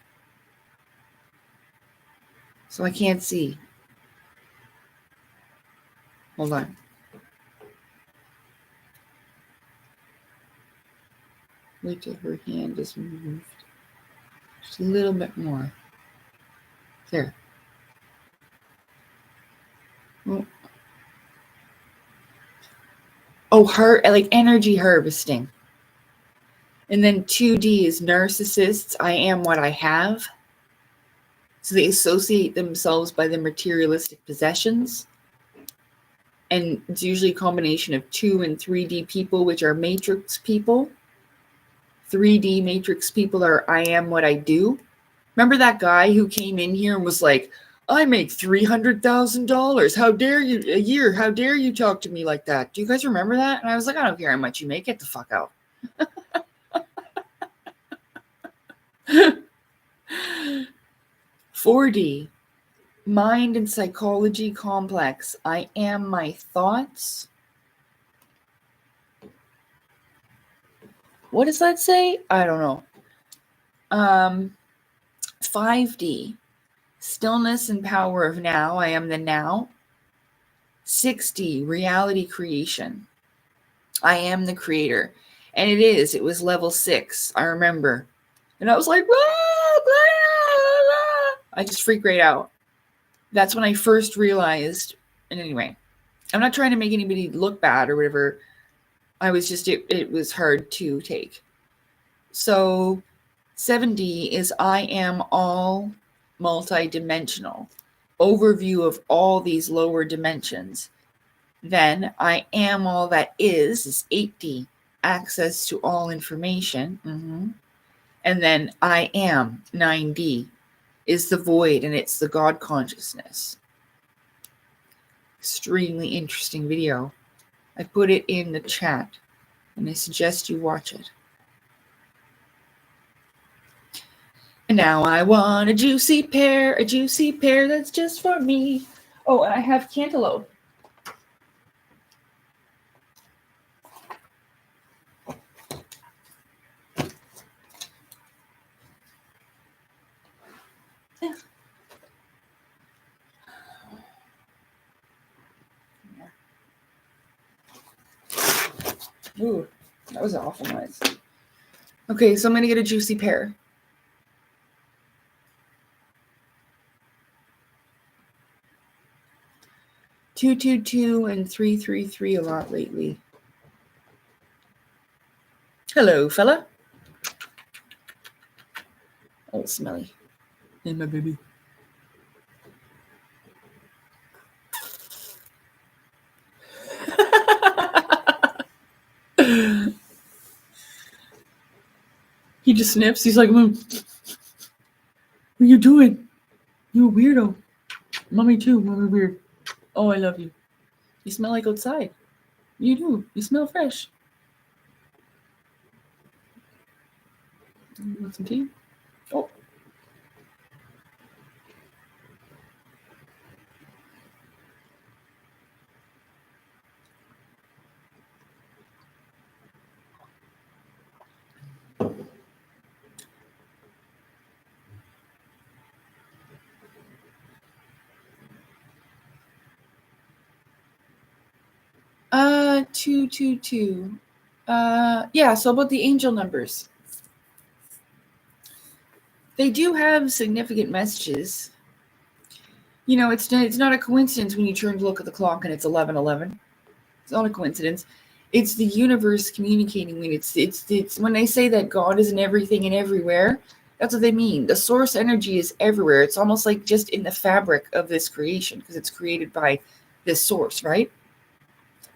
So I can't see. Hold on. Wait till her hand is moved. Just a little bit more. There. Oh, like energy harvesting. And then 2D is narcissists. I am what I have. So they associate themselves by their materialistic possessions. And it's usually a combination of 2 and 3D people, which are matrix people. 3D matrix people are I am what I do. Remember that guy who came in here and was like, I make $300,000. How dare you, a year? How dare you talk to me like that? Do you guys remember that? And I was like, I don't care how much you make. Get the fuck out. 4D, mind and psychology complex. I am my thoughts. What does that say? I don't know. 5D, stillness and power of now. I am the now. 6D, reality creation. I am the creator. And it was level 6. I remember. And I was like, blah, blah, blah. I just freaked right out. That's when I first realized. And anyway, I'm not trying to make anybody look bad or whatever. I was just, it was hard to take. So 7D is I am all multidimensional. Overview of all these lower dimensions. Then I am all that is 8D. Access to all information. And then I am 9D is the void, and it's the God consciousness. Extremely interesting video. I put it in the chat, and I suggest you watch it. And now I want a juicy pear that's just for me. Oh, and I have cantaloupe. Yeah. Ooh, that was awful nice. Okay, so I'm going to get a juicy pear. Two, 2, 2, and 3, 3, 3 a lot lately. Hello, fella. Oh, smelly. Hey, my baby. He just sniffs. He's like, what are you doing? You a weirdo. Mommy too. Mommy weird. Oh, I love you. You smell like outside. You do. You smell fresh. You want some tea? Oh. 222. Yeah, so about the angel numbers. They do have significant messages. You know, it's not a coincidence when you turn to look at the clock and it's 11:11. It's not a coincidence. It's the universe communicating. When it's when they say that God is in everything and everywhere, that's what they mean. The source energy is everywhere. It's almost like just in the fabric of this creation because it's created by this source, right?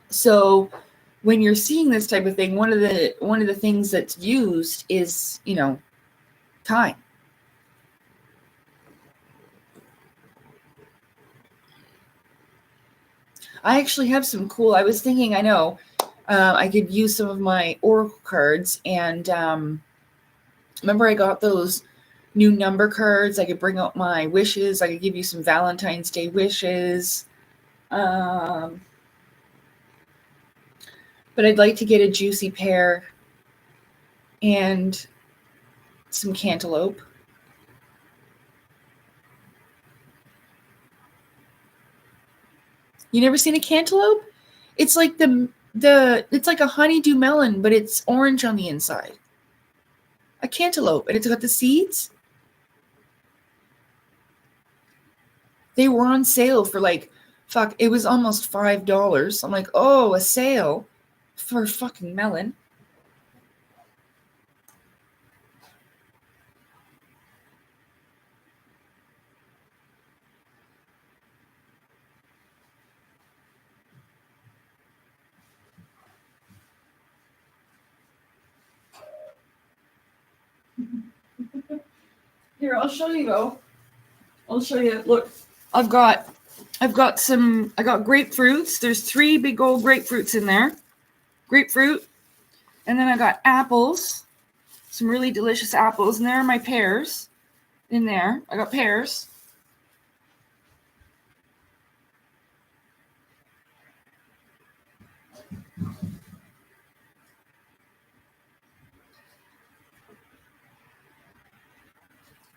So when you're seeing this type of thing, one of the things that's used is, time. I actually have some cool. I was thinking, I know, I could use some of my oracle cards, and remember I got those new number cards. I could bring out my wishes. I could give you some Valentine's Day wishes. But I'd like to get a juicy pear and some cantaloupe. You never seen a cantaloupe? It's like it's like a honeydew melon, but it's orange on the inside. A cantaloupe, and it's got the seeds. They were on sale for it was almost $5. I'm like, oh, a sale for a fucking melon. Here, I'll show you though. I'll show you. Look, I got grapefruits. There's 3 big old grapefruits in there. Grapefruit. And then I got apples. Some really delicious apples. And there are my pears in there. I got pears.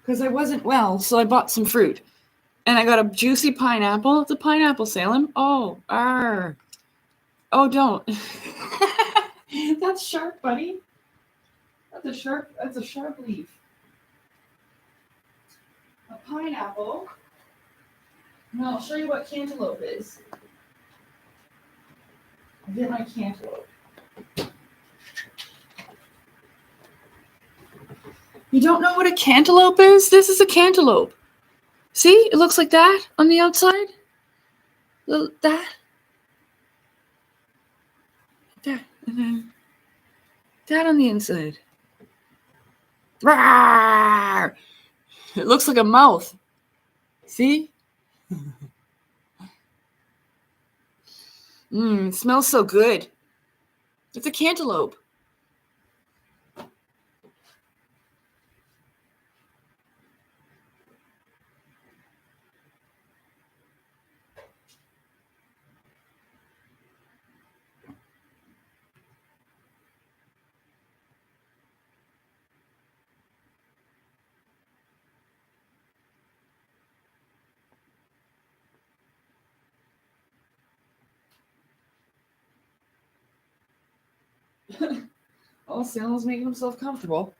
Because I wasn't well, so I bought some fruit. And I got a juicy pineapple. It's a pineapple, Salem. Oh, oh, don't. That's sharp, buddy. That's a sharp leaf. A pineapple. Now I'll show you what cantaloupe is. I'll get my cantaloupe. You don't know what a cantaloupe is? This is a cantaloupe. See? It looks like that on the outside. That. And then that on the inside. Rawr! It looks like a mouth. See? It smells so good. It's a cantaloupe. Oh, Salem's making himself comfortable.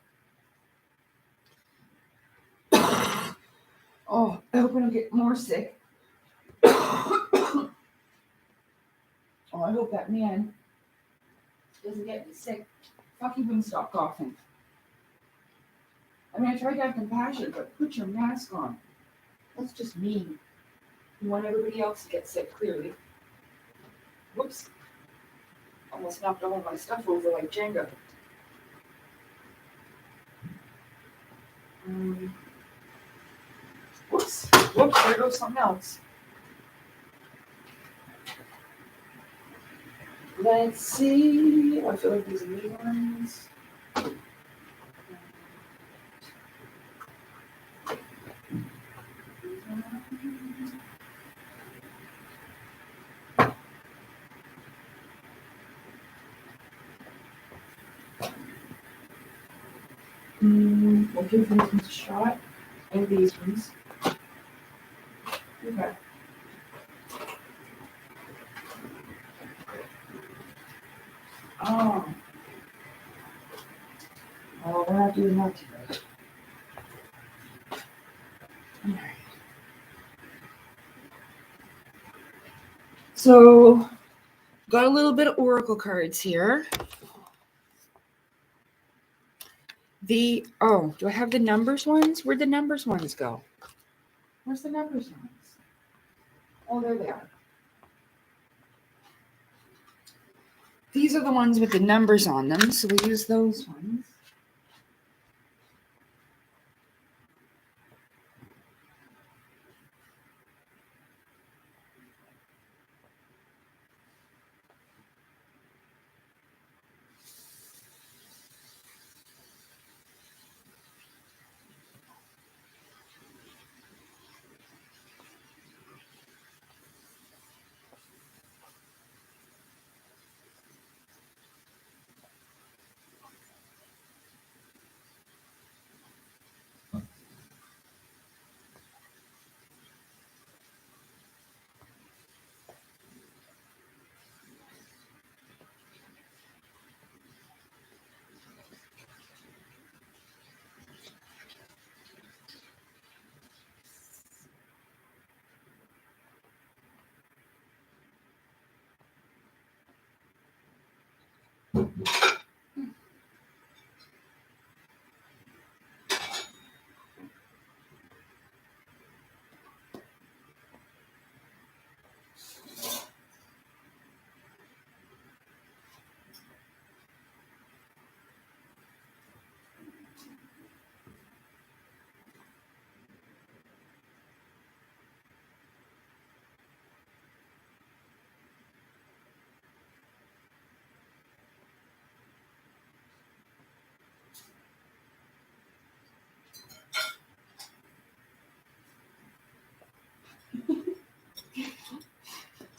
Oh, I hope I don't get more sick. Oh, I hope that man doesn't get me sick. Fucking him, stop coughing. I mean, I tried to have compassion, but put your mask on. That's just mean. You want everybody else to get sick, clearly. Whoops. Almost knocked all of my stuff over like Jenga. Whoops, there goes something else. Let's see. I feel like these are new ones. We'll give these ones a shot. And these ones. Okay. Oh. Oh, we're not doing that today. All right. So, got a little bit of oracle cards here. Do I have the numbers ones? Where'd the numbers ones go? Where's the numbers ones? Oh, there they are. These are the ones with the numbers on them, so we use those ones.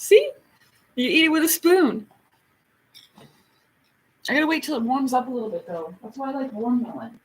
See? You eat it with a spoon. I gotta wait till it warms up a little bit, though. That's why I like warm melon.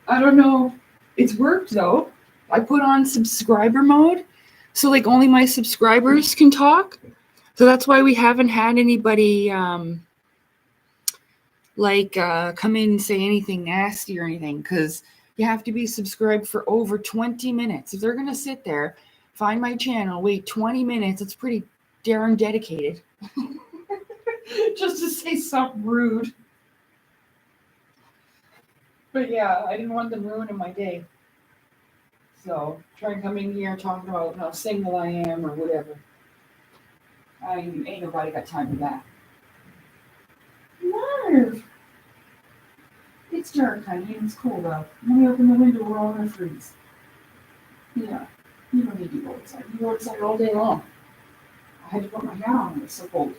I don't know. It's worked though. I put on subscriber mode, so like only my subscribers can talk. So that's why we haven't had anybody come in and say anything nasty or anything, because you have to be subscribed for over 20 minutes. If they're gonna sit there, find my channel, wait 20 minutes, it's pretty darn dedicated. Just to say something rude. But yeah, I didn't want them ruining my day. So try and come in here talking about how single I am or whatever. Ain't nobody got time for that. Marv! It's dark, honey, and it's cold out. When we open the window, we're all gonna freeze. Yeah, you don't need to go outside. You go outside all day long. I had to put my hat on, it's so cold.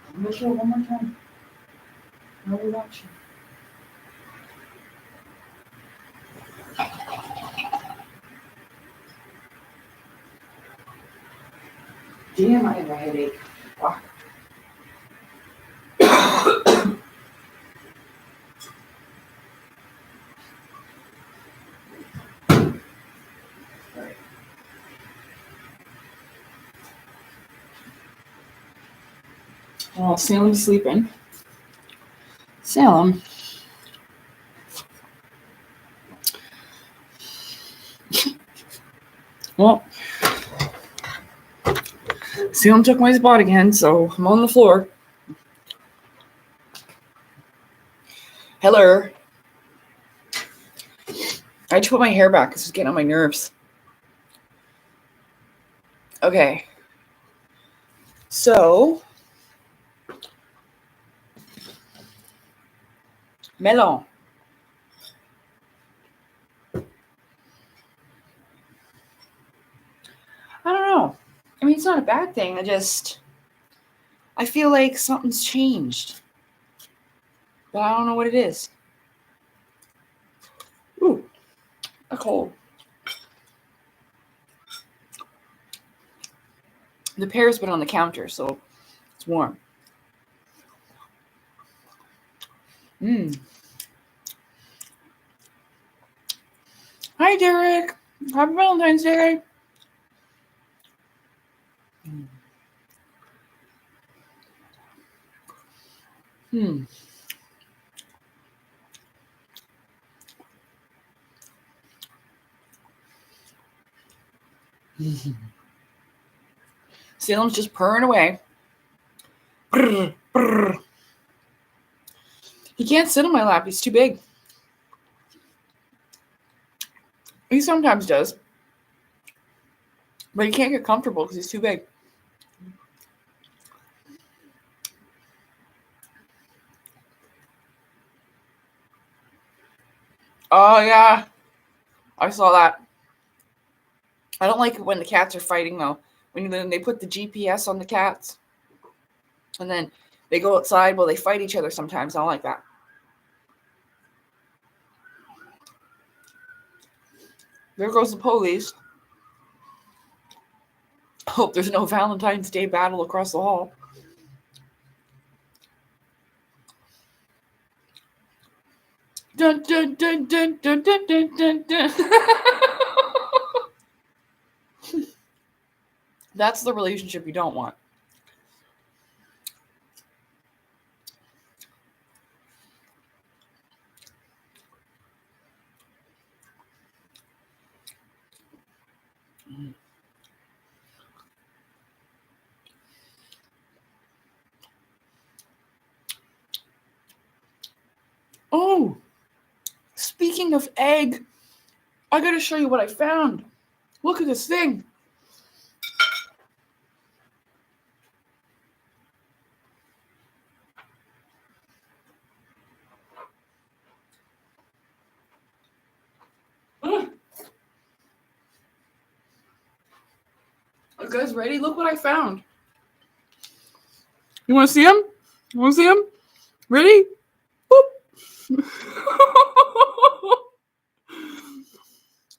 I'm gonna show it one more time. No reaction. Damn, I have a headache. Wow. Well, Salem's sleeping. Salem. Well, Salem took my spot again, so I'm on the floor. Hello. I had to put my hair back because it's getting on my nerves. Okay. So, melon. I don't know. I mean, it's not a bad thing. I feel like something's changed. But I don't know what it is. Ooh, a cold. The pear's been on the counter, so it's warm. Hi, Derek. Happy Valentine's Day. Salem's just purring away. Brr, brr. He can't sit on my lap. He's too big. He sometimes does. But he can't get comfortable because he's too big. Oh, yeah. I saw that. I don't like it when the cats are fighting, though. When they put the GPS on the cats. And then they go outside while they fight each other sometimes. I don't like that. There goes the police. Hope there's no Valentine's Day battle across the hall. Dun, dun, dun, dun, dun, dun, dun, dun, dun. That's the relationship you don't want. Oh, speaking of egg, I gotta show you what I found. Look at this thing. You guys ready? Look what I found. You want to see him? You want to see him? Ready? Boop.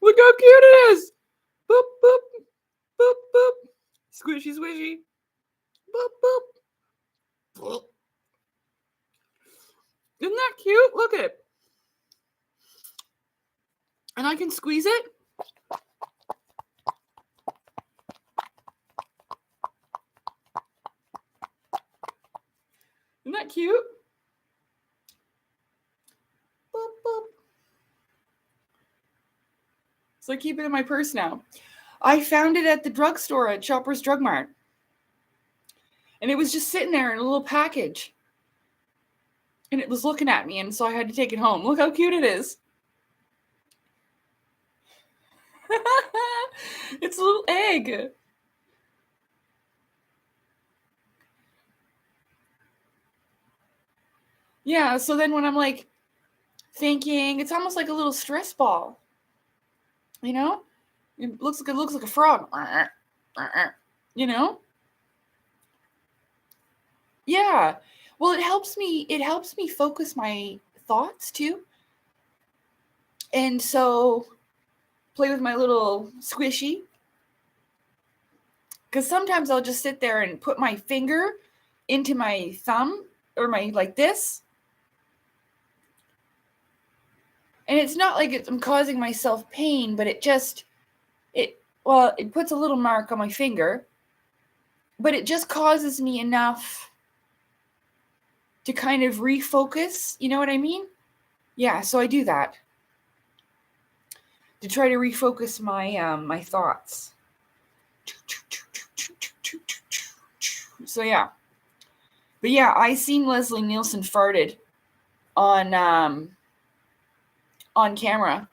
Look how cute it is. Boop, boop, boop, boop. Squishy, squishy. Boop, boop. Boop. Isn't that cute? Look at it. And I can squeeze it. Isn't that cute? Boop, boop. So I keep it in my purse now. I found it at the drugstore at Shoppers Drug Mart. And it was just sitting there in a little package. And it was looking at me, and so I had to take it home. Look how cute it is. It's a little egg. Yeah, so then when I'm like thinking, it's almost like a little stress ball. You know? It looks like a frog. You know? Yeah. Well, it helps me focus my thoughts too. And so play with my little squishy. Because sometimes I'll just sit there and put my finger into my thumb or my like this. And it's not like I'm causing myself pain, but it puts a little mark on my finger. But it just causes me enough to kind of refocus. You know what I mean? Yeah, so I do that to try to refocus my thoughts. So yeah. But yeah, I seen Leslie Nielsen farted on camera.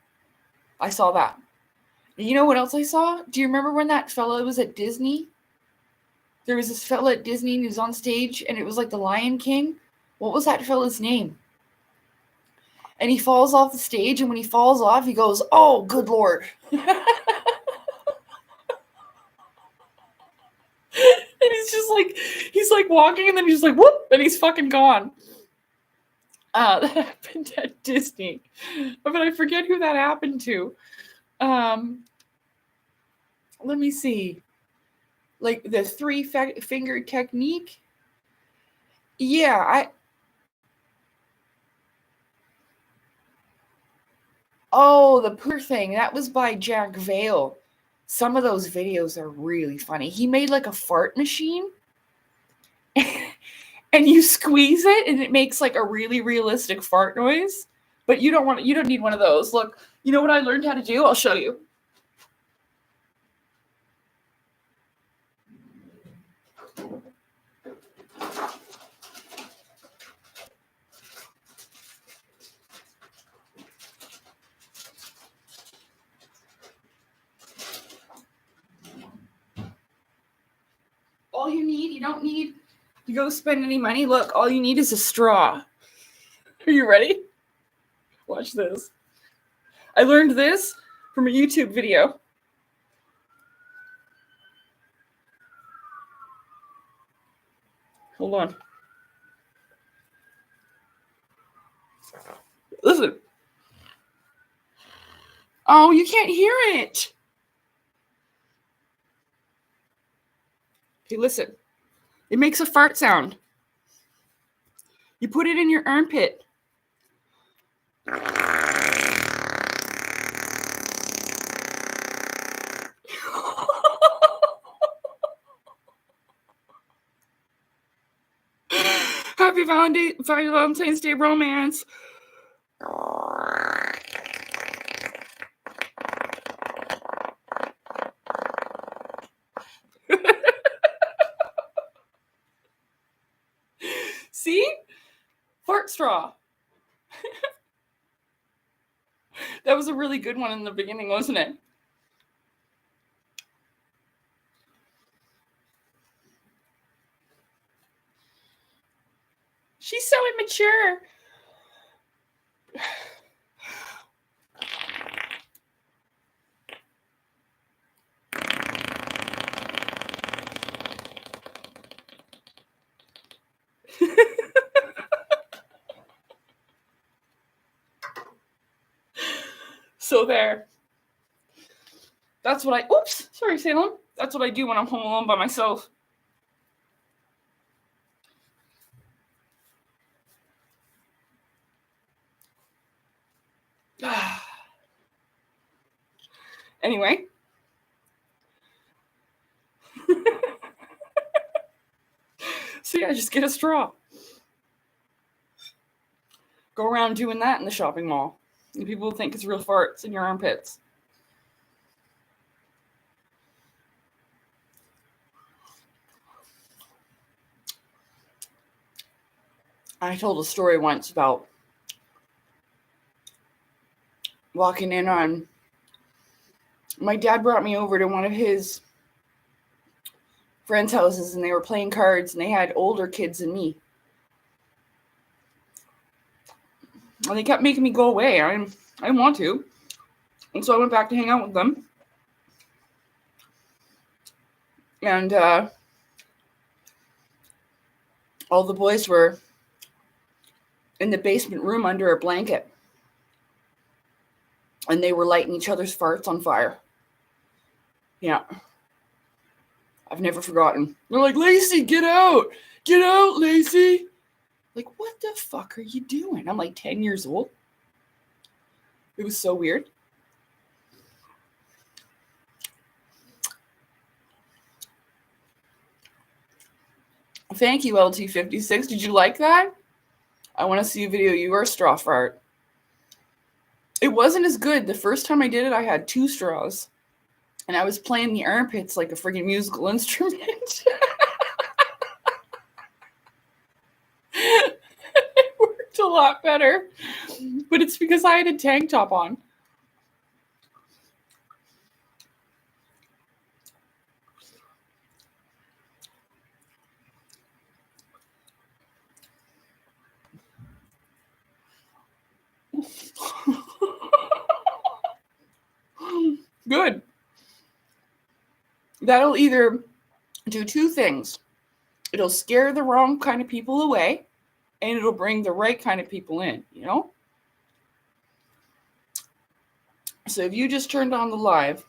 I saw that. You know what else I saw? Do you remember when that fella was at Disney? There was this fella at Disney and he was on stage and it was like the Lion King. What was that fella's name? And he falls off the stage, and when he falls off, he goes, "Oh, good Lord." And he's like walking, and then he's like, whoop, and he's fucking gone. That happened at Disney. But I forget who that happened to. Let me see. Like the three-finger technique. Yeah, Oh, the poor thing. That was by Jack Vale. Some of those videos are really funny. He made like a fart machine. And you squeeze it and it makes like a really realistic fart noise. But you don't need one of those. Look, you know what I learned how to do? I'll show you. All you don't need to go spend any money. Look, all you need is a straw. Are you ready? Watch this. I learned this from a YouTube video. Hold on. Listen. Oh, you can't hear it. Okay, listen. It makes a fart sound. You put it in your armpit. Happy Valentine's Day romance. See? Fart straw. That was a really good one in the beginning, wasn't it? She's so immature. So there. That's what oops, sorry, Salem. That's what I do when I'm home alone by myself. Anyway. So yeah, just get a straw. Go around doing that in the shopping mall. And people will think it's real farts in your armpits. I told a story once about walking in on... My dad brought me over to one of his friends' houses, and they were playing cards, and they had older kids than me. And they kept making me go away. I didn't want to. And so I went back to hang out with them. And all the boys were in the basement room under a blanket. And they were lighting each other's farts on fire. Yeah. I've never forgotten. They're like, Lacey, get out. Get out, Lacey. Like, what the fuck are you doing? I'm like 10 years old. It was so weird. Thank you, LT56. Did you like that? I want to see a video. You are a straw fart. It wasn't as good. The first time I did it, I had 2 straws. And I was playing the armpits like a freaking musical instrument. It worked a lot better. But it's because I had a tank top on. Good. That'll either do 2 things. It'll scare the wrong kind of people away, and it'll bring the right kind of people in, you know? So if you just turned on the live,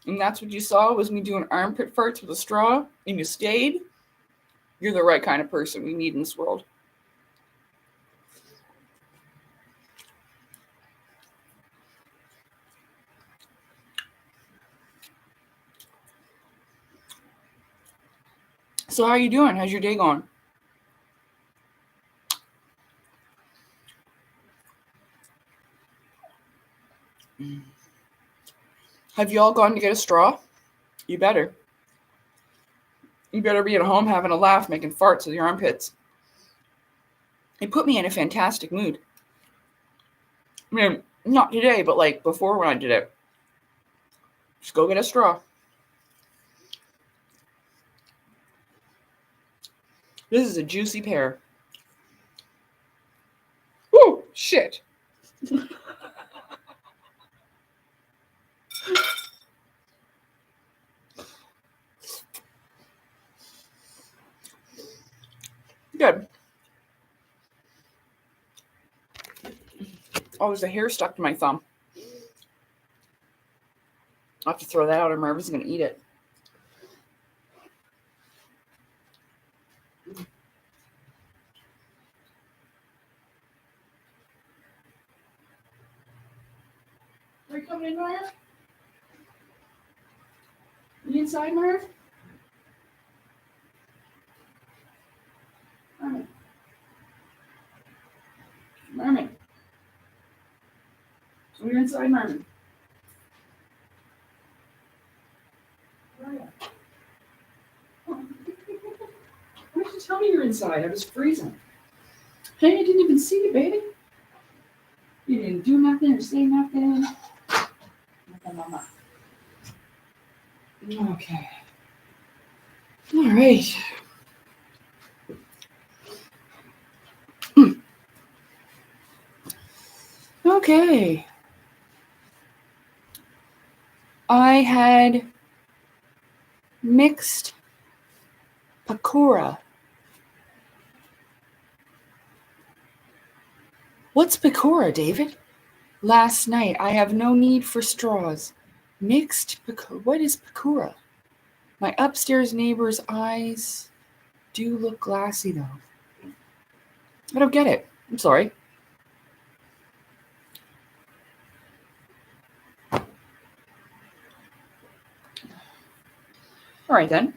and that's what you saw was me doing armpit farts with a straw, and you stayed, you're the right kind of person we need in this world. So how are you doing? How's your day going? Have you all gone to get a straw? You better. You better be at home having a laugh, making farts with your armpits. It put me in a fantastic mood. I mean, not today, but like before when I did it. Just go get a straw. This is a juicy pear. Woo! Shit. Good. Oh, there's a hair stuck to my thumb. I'll have to throw that out or Marvin's going to eat it. Are you coming in, Marv? You inside, Marv? Marvin. Marvin. So you're inside, Marvin. Where are you? Why didn't you tell me you're inside? I was freezing. Hey, I didn't even see you, baby. You didn't do nothing or say nothing. Nothing, mama. Okay. All right. Okay. I had mixed pakora. What's pakora, David? Last night. I have no need for straws. Mixed pakora. What is pakora? My upstairs neighbor's eyes do look glassy, though. I don't get it. I'm sorry. All right, then.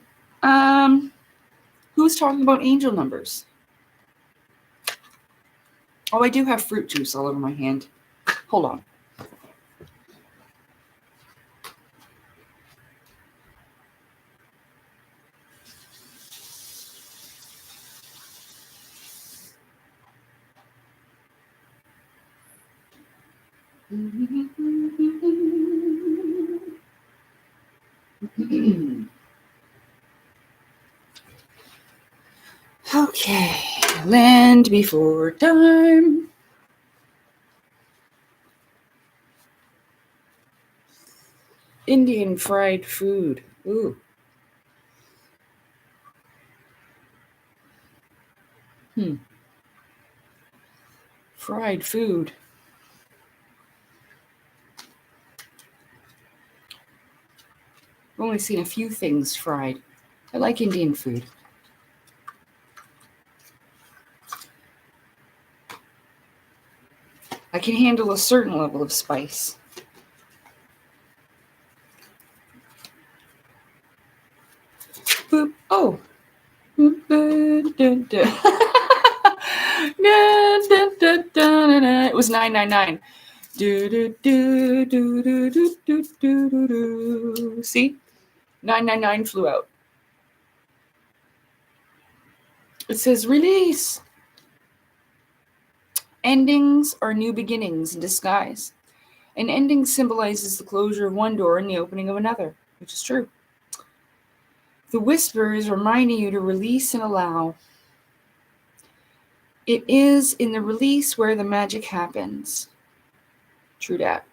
Who's talking about angel numbers? Oh, I do have fruit juice all over my hand. Hold on. Okay, land before time. Indian fried food. Ooh. Fried food. I've only seen a few things fried. I like Indian food. I can handle a certain level of spice. Boop. Oh. It was 999. See? 999 flew out. It says release. Endings are new beginnings in disguise. An ending symbolizes the closure of one door and the opening of another, which is true. The whisper is reminding you to release and allow. It is in the release where the magic happens. True dat.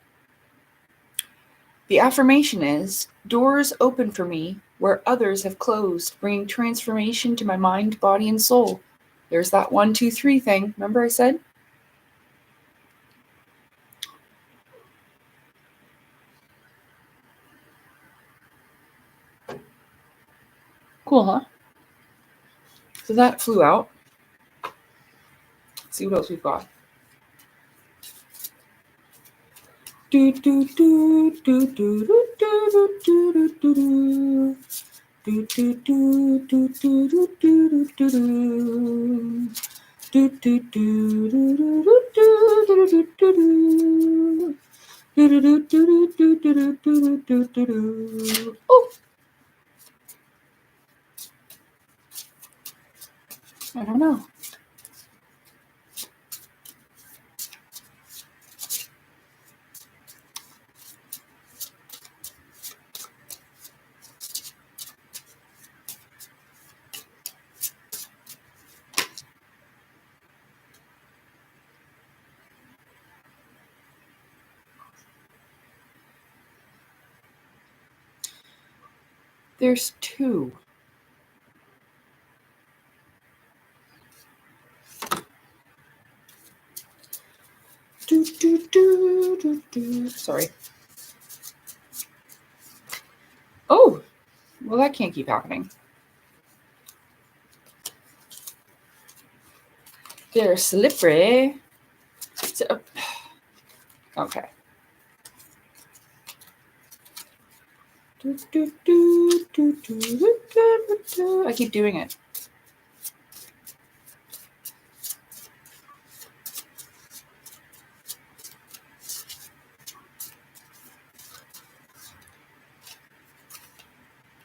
The affirmation is, doors open for me where others have closed, bringing transformation to my mind, body, and soul. There's that 1, 2, 3 thing. Remember I said? Cool, huh? So that flew out. Let's see what else we've got. Do do do do do do do do do do. Do do do do do do do do do. Do do do do do do do do do do. Do do do do do do do do do do. Oh, I don't know. There's 2. Do do do do do. Sorry. Oh, well, that can't keep happening. They're slippery. Okay. Do, do, do, do, do, do, do, do. I keep doing it.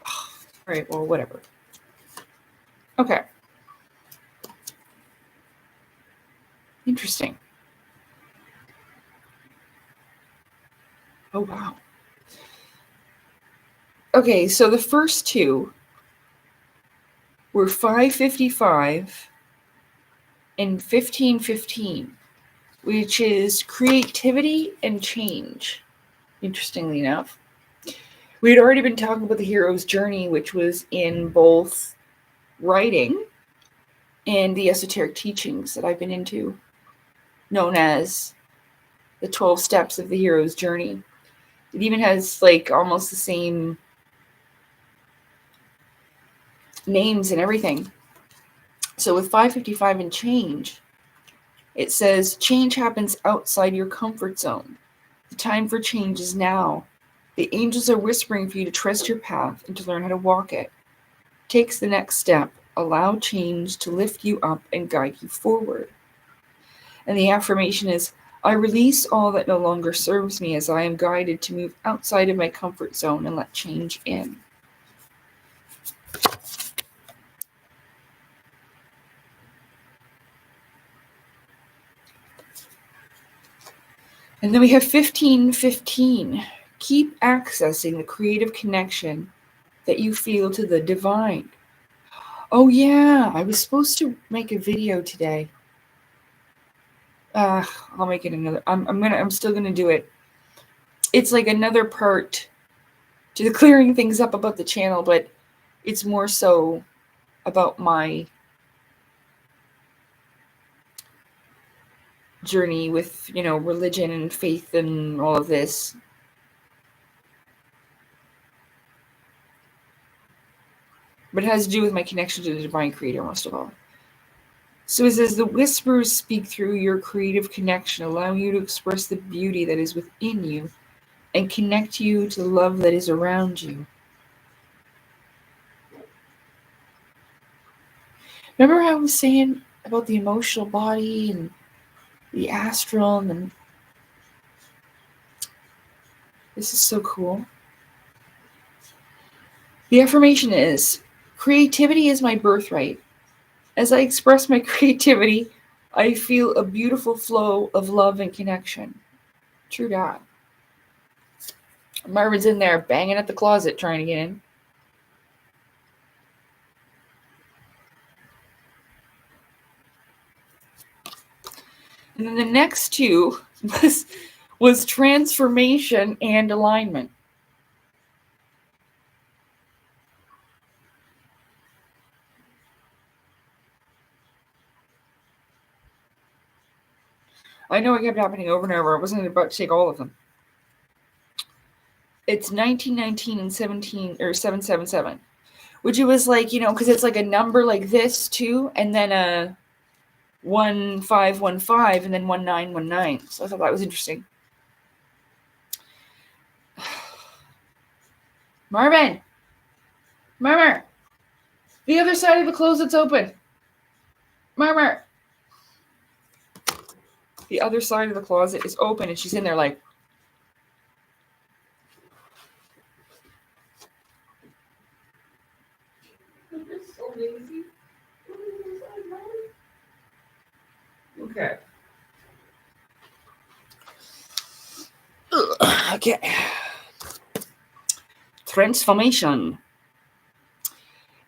All right, well, whatever. Okay. Interesting. Oh, wow. Okay, so the first 2 were 555 and 1515, which is creativity and change, interestingly enough. We had already been talking about the hero's journey, which was in both writing and the esoteric teachings that I've been into, known as the 12 steps of the hero's journey. It even has like almost the same names and everything. So with 555 and change, it says change happens outside your comfort zone. The time for change is now. The angels are whispering for you to trust your path and to learn how to walk it. Take the next step. Allow change to lift you up and guide you forward. And the affirmation is, I release all that no longer serves me as I am guided to move outside of my comfort zone and let change in. And then we have 1515. Keep accessing the creative connection that you feel to the divine. Oh yeah, I was supposed to make a video today. I'll make it another. I'm still gonna do it. It's like another part to the clearing things up about the channel, but it's more so about my journey with, religion and faith and all of this. but it has to do with my connection to the divine creator most of all. So it says, the whispers speak through your creative connection, allowing you to express the beauty that is within you and connect you to the love that is around you. Remember how I was saying about the emotional body and the astral, and then this is so cool. The affirmation is, creativity is my birthright. As I express my creativity, I feel a beautiful flow of love and connection. True that. Marvin's in there banging at the closet trying to get in. And then the next two was transformation and alignment. I know it kept happening over and over. I wasn't about to take all of them. It's 1919 and 777, which it was like, because it's like a number like this too, and then a 1515 and then 1919. So I thought that was interesting. Marvin, the other side of the closet's open. Marmar. The other side of the closet is open, and she's in there like. So lazy. Okay. Okay. Transformation.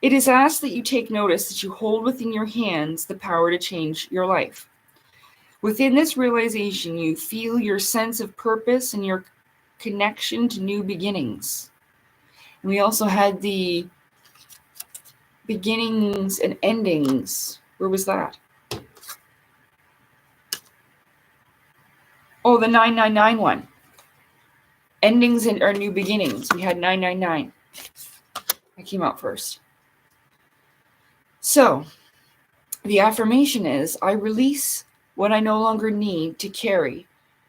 It is asked that you take notice that you hold within your hands the power to change your life. Within this realization, you feel your sense of purpose and your connection to new beginnings. And we also had the beginnings and endings. Where was that? Oh, the 999 one. Endings and our new beginnings. We had 999. I came out first. So, the affirmation is, I release what I no longer need to carry,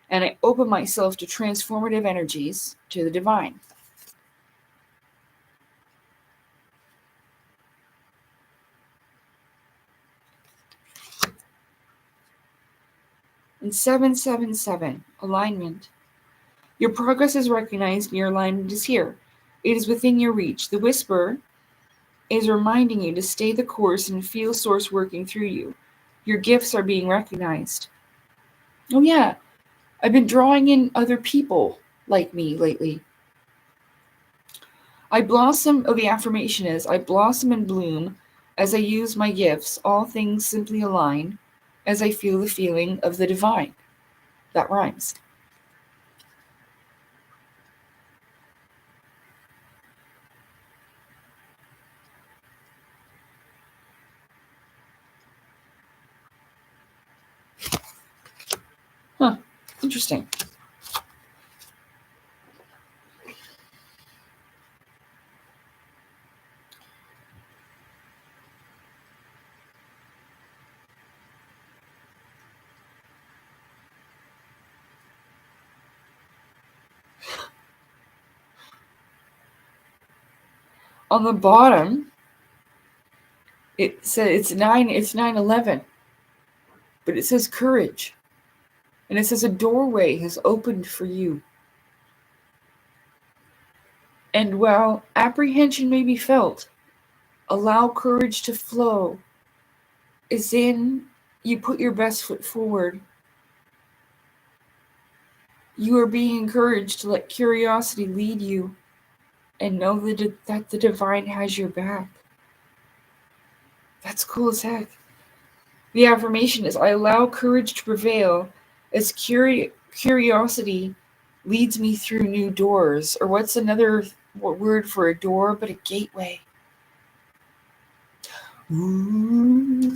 and I open myself to transformative energies, to the divine. And 777, alignment. Your progress is recognized and your alignment is here. It is within your reach. The whisper is reminding you to stay the course and feel source working through you. Your gifts are being recognized. Oh yeah, I've been drawing in other people like me lately. The affirmation is, I blossom and bloom as I use my gifts. All things simply align as I feel the feeling of the divine. That rhymes. Huh, interesting. On the bottom, it says it's 911, but it says courage. And it says a doorway has opened for you. And while apprehension may be felt, allow courage to flow. As in, you put your best foot forward. You are being encouraged to let curiosity lead you and know that the divine has your back. That's cool as heck. The affirmation is, I allow courage to prevail as curiosity leads me through new doors. Or what's another word for a door but a gateway? Ooh.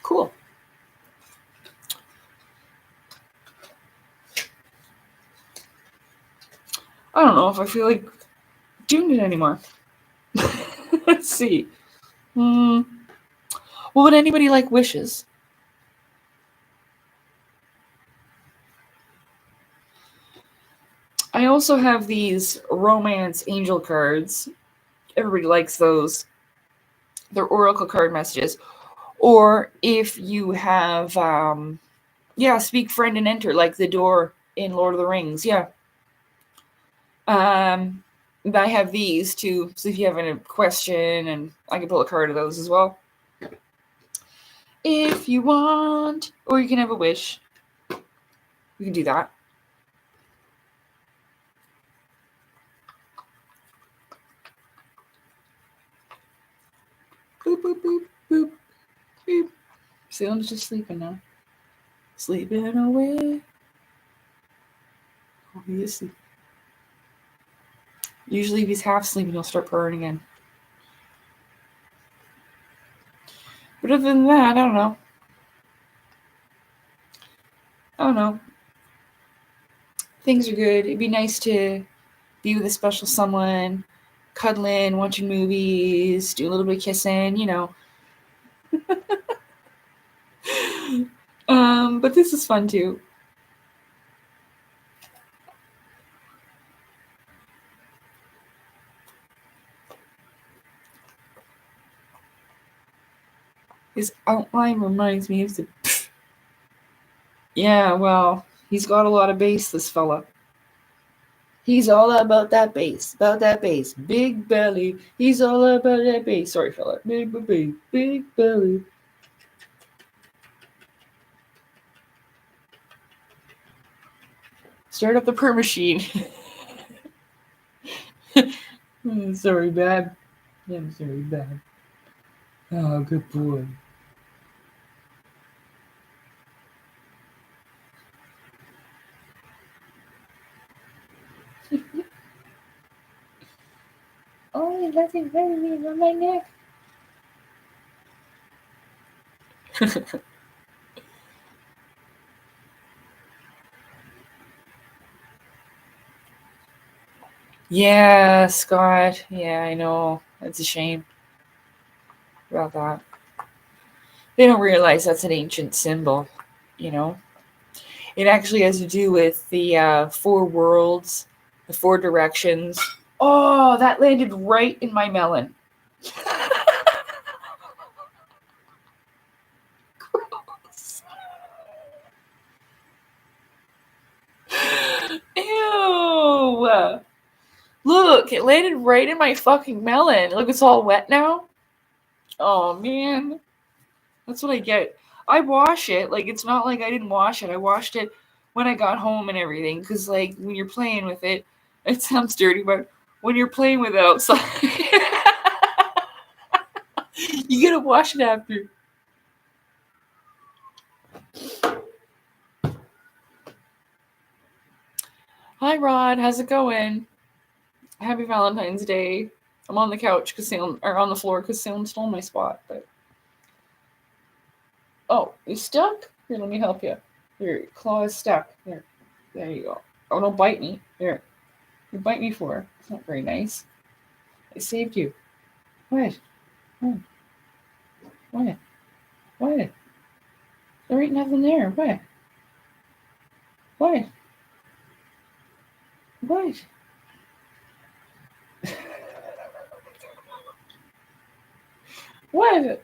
Cool. I don't know if I feel like doing it anymore. Let's see. What would anybody like wishes? I also have these romance angel cards. Everybody likes those. They're oracle card messages. Or if you have, speak, friend, and enter, like the door in Lord of the Rings. Yeah. I have these too. So if you have a question, and I can pull a card of those as well. If you want. Or you can have a wish. You can do that. Boop, boop, boop, boop, boop. Salem's just sleeping now. Sleeping away. Oh, he is sleeping. Usually if he's half sleeping, he'll start purring again. But other than that, I don't know. Things are good. It'd be nice to be with a special someone, cuddling, watching movies, do a little bit of kissing, you know. But this is fun too. His outline reminds me of the... Yeah, well, he's got a lot of bass, this fella. He's all about that bass, Big belly. He's all about that bass. Sorry, fella. Big belly. Start up the purr machine. Sorry, bad. I'm sorry, bad. Oh, good boy. Oh, that's incredible on my neck. Yeah, Scott. Yeah, I know. That's a shame about that. They don't realize that's an ancient symbol, you know? It actually has to do with the 4 worlds, the 4 directions. Oh, that landed right in my melon. Gross. Ew. Look, it landed right in my fucking melon. Look, it's all wet now. Oh, man. That's what I get. I wash it. Like, it's not like I didn't wash it. I washed it when I got home and everything. Because, like, when you're playing with it, it sounds dirty, but when you're playing with it outside, you gotta wash it after. Hi, Rod. How's it going? Happy Valentine's Day. I'm on the couch because Salem, or on the floor because Salem stole my spot. But oh, you stuck? Here, let me help you. Your claw is stuck. Here, there you go. Oh, don't bite me. Here, you bite me for. It's not very nice. I saved you. What? What? What? What? There ain't nothing there. What? What? What? What?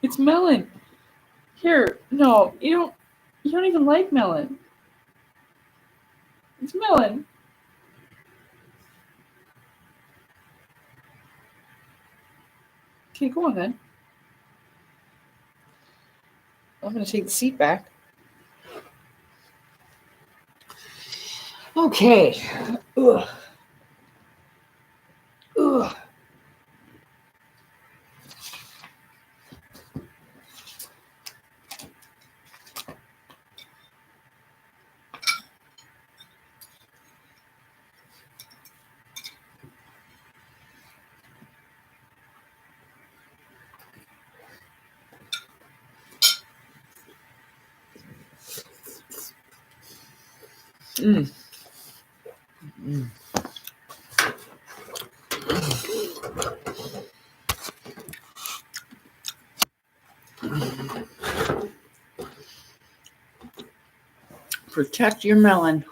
It's melon. Here, no, you don't. You don't even like melon. It's melon. Okay, go on then. I'm gonna take the seat back. Okay. Ugh. Ugh. Mm. Protect your melon.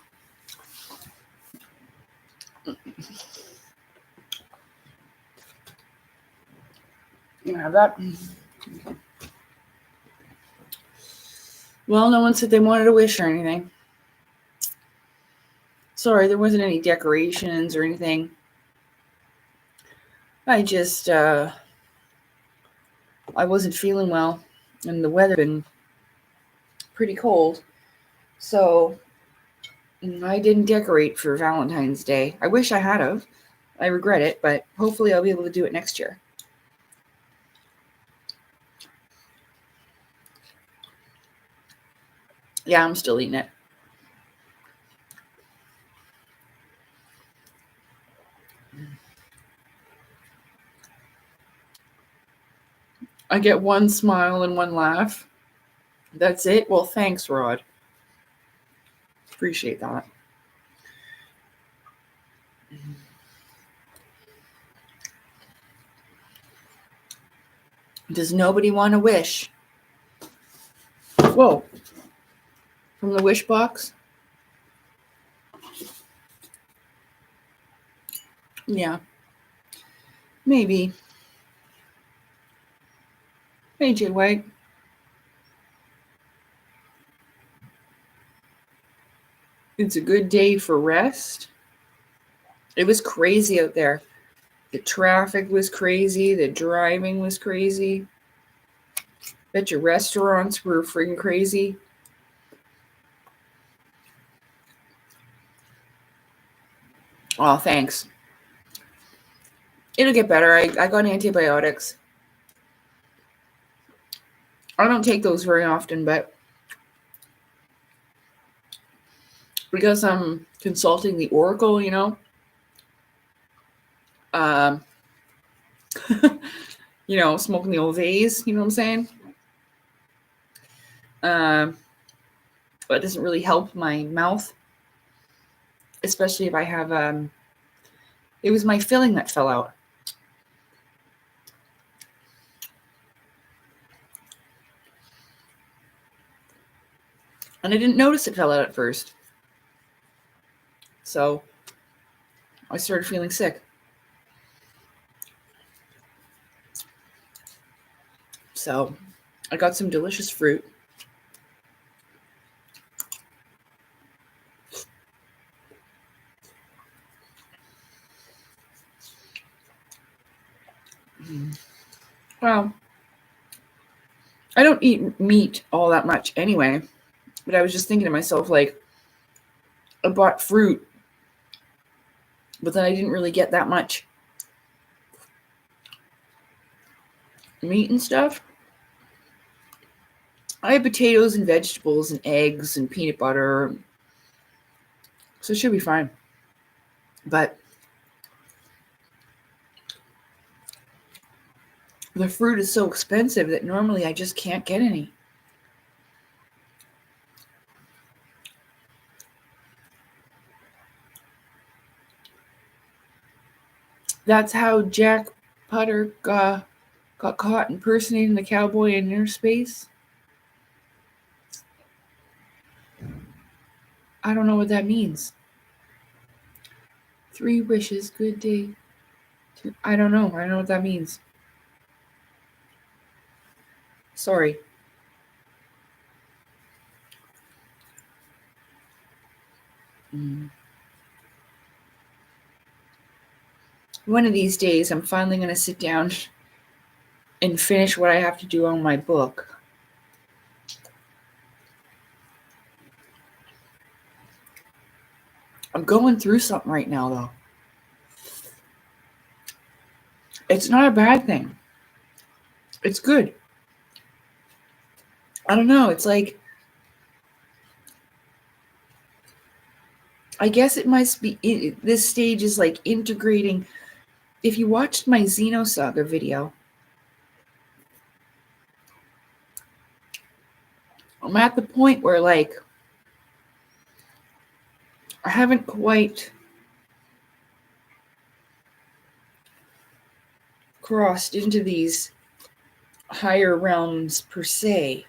You have that? Well, no one said they wanted a wish or anything. Sorry, there wasn't any decorations or anything. I just, I wasn't feeling well, and the weather been pretty cold, so I didn't decorate for Valentine's Day. I wish I had of. I regret it, but hopefully I'll be able to do it next year. Yeah, I'm still eating it. I get one smile and one laugh. That's it? Well, thanks, Rod. Appreciate that. Does nobody want a wish? Whoa. From the wish box? Yeah. Maybe. Hey, J. White. It's a good day for rest. It was crazy out there. The traffic was crazy. The driving was crazy. Bet your restaurants were freaking crazy. Oh, thanks. It'll get better. I got antibiotics. I don't take those very often, but because I'm consulting the Oracle, smoking the old vase, you know what I'm saying? But it doesn't really help my mouth, especially if I have, it was my filling that fell out. And I didn't notice it fell out at first. So I started feeling sick. So I got some delicious fruit. Well, I don't eat meat all that much anyway, but I was just thinking to myself, like, I bought fruit, but then I didn't really get that much meat and stuff. I had potatoes and vegetables and eggs and peanut butter, so it should be fine. But the fruit is so expensive that normally I just can't get any. That's how Jack Putter got caught impersonating the cowboy in inner space. I don't know what that means. 3 wishes, good day. I don't know. I don't know what that means. Sorry. One of these days, I'm finally going to sit down and finish what I have to do on my book. I'm going through something right now, though. It's not a bad thing. It's good. I don't know. It's like, I guess it must be, this stage is like integrating. If you watched my Xenosaga video, I'm at the point where, like, I haven't quite crossed into these higher realms per se,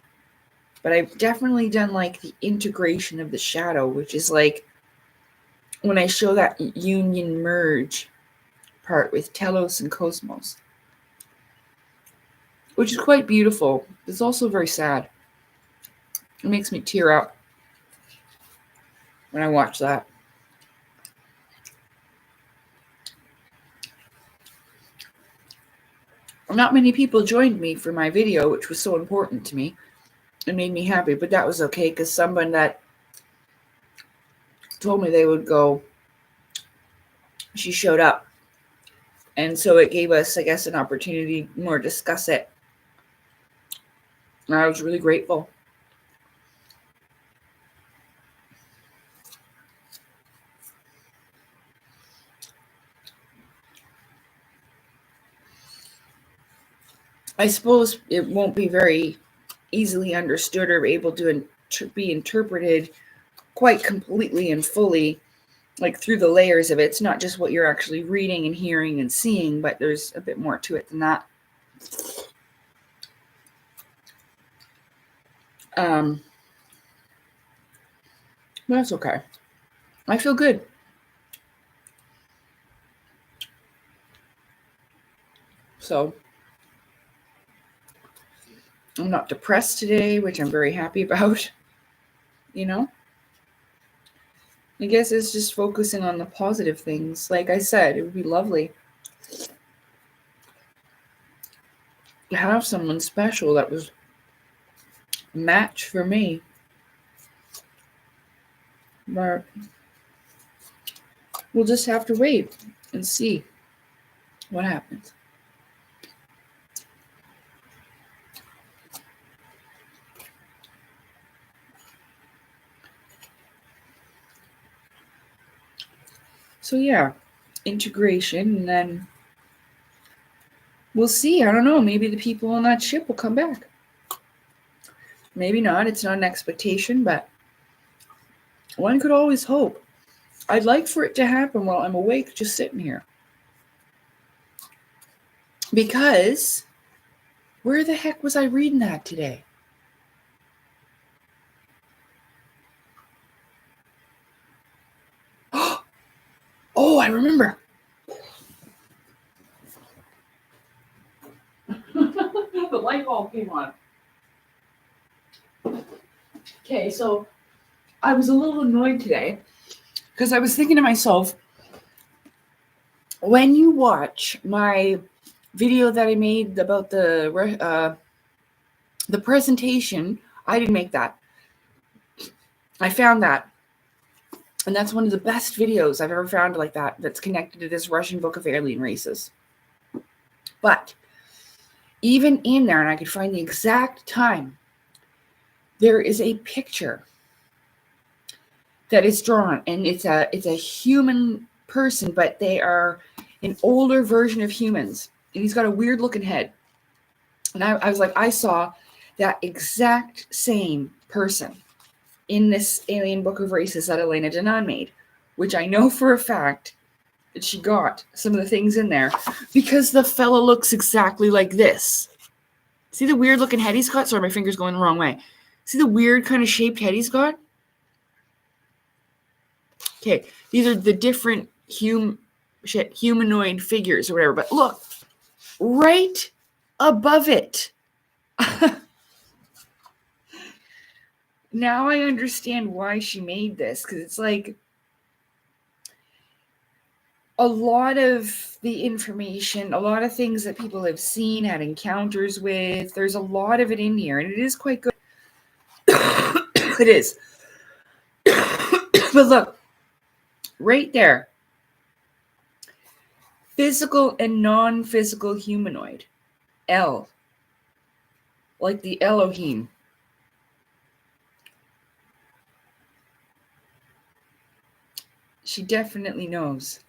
but I've definitely done like the integration of the shadow, which is like when I show that union merge part with telos and cosmos, which is quite beautiful. It's also very sad. It makes me tear up when I watch that. Not many people joined me for my video, which was so important to me. It made me happy, but that was okay because someone that told me they would go, she showed up. And so it gave us, I guess, an opportunity to more discuss it. And I was really grateful. I suppose it won't be very easily understood or able to be interpreted quite completely and fully, like through the layers of it. It's not just what you're actually reading and hearing and seeing, but there's a bit more to it than that. That's okay. I feel good. So I'm not depressed today, which I'm very happy about. You know? I guess it's just focusing on the positive things. Like I said, it would be lovely to have someone special that was a match for me. But we'll just have to wait and see what happens. So yeah, integration, and then we'll see. I don't know. Maybe the people on that ship will come back. Maybe not. It's not an expectation, but one could always hope. I'd like for it to happen while I'm awake, just sitting here. Because where the heck was I reading that today? Oh, I remember. The light bulb came on. Okay, so I was a little annoyed today because I was thinking to myself, when you watch my video that I made about the presentation, I didn't make that. I found that. And that's one of the best videos I've ever found like that, that's connected to this Russian book of alien races. But even in there, and I could find the exact time, there is a picture that is drawn, and it's a human person, but they are an older version of humans, and he's got a weird looking head. And I was like, I saw that exact same person in this alien book of races that Elena Denon made, which I know for a fact that she got some of the things in there because the fella looks exactly like this. See the weird looking head he's got? Sorry, my finger's going the wrong way. See the weird kind of shaped head he's got? Okay, these are the different humanoid figures or whatever, but look, right above it. Now I understand why she made this, because it's like a lot of the information, a lot of things that people have seen, had encounters with, there's a lot of it in here, and it is quite good. It is. But look, right there, physical and non-physical humanoid, El, like the Elohim. She definitely knows.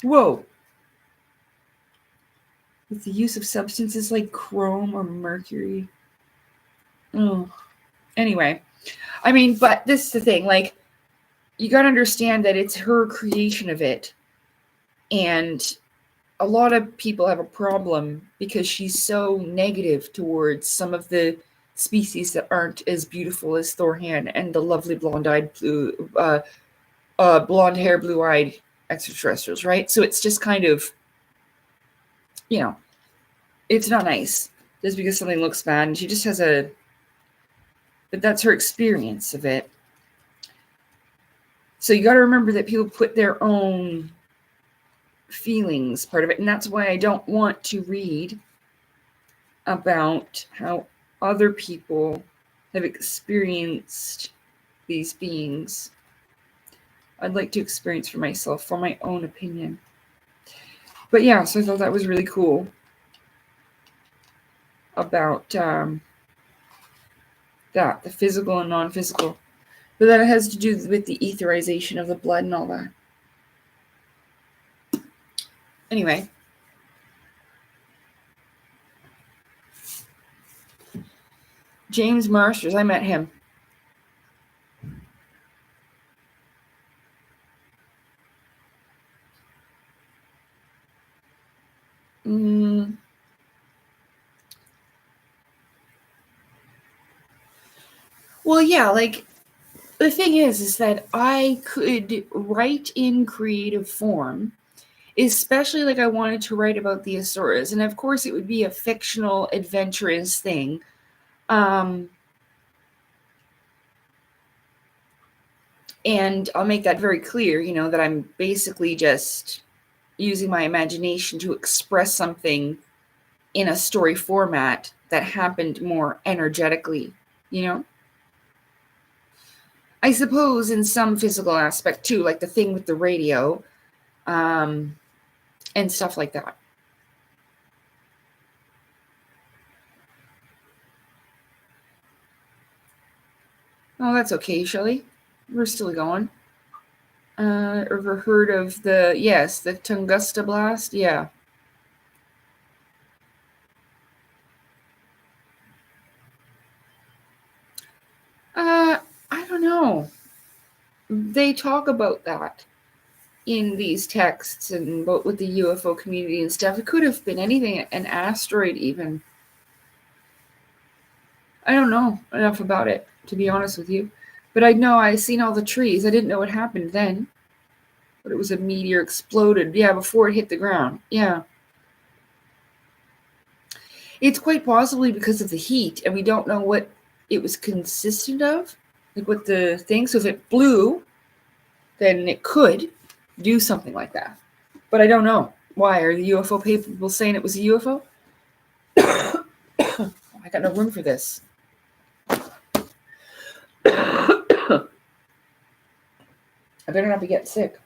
Whoa. With the use of substances like chrome or mercury. Oh. Anyway. I mean, but this is the thing. Like, you got to understand that it's her creation of it. And a lot of people have a problem because she's so negative towards some of the species that aren't as beautiful as Thorhan and the lovely blonde-eyed blonde hair, blue-eyed extraterrestrials, right? So it's just kind of, it's not nice just because something looks bad. And she just has but that's her experience of it. So you got to remember that people put their own feelings part of it. And that's why I don't want to read about how other people have experienced these beings. I'd like to experience for myself, for my own opinion. But yeah, so I thought that was really cool about that, the physical and non-physical. But that it has to do with the etherization of the blood and all that. Anyway. James Marsters, I met him. Well, yeah, like, the thing is that I could write in creative form, especially like I wanted to write about the Azoras. And of course, it would be a fictional, adventurous thing. And I'll make that very clear, that I'm basically just using my imagination to express something in a story format that happened more energetically, I suppose in some physical aspect too, like the thing with the radio, and stuff like that. Oh, that's okay, Shelley. We're still going. Ever heard of the Tunguska blast? Yeah. I don't know. They talk about that in these texts and about with the UFO community and stuff. It could have been anything, an asteroid even. I don't know enough about it, to be honest with you. But I know I seen all the trees. I didn't know what happened then. But it was a meteor exploded. Yeah, before it hit the ground. Yeah. It's quite possibly because of the heat, and we don't know what it was consistent of, like what the thing. So if it blew, then it could do something like that. But I don't know. Why? Are the UFO people saying it was a UFO? I got no room for this. I better not be getting sick.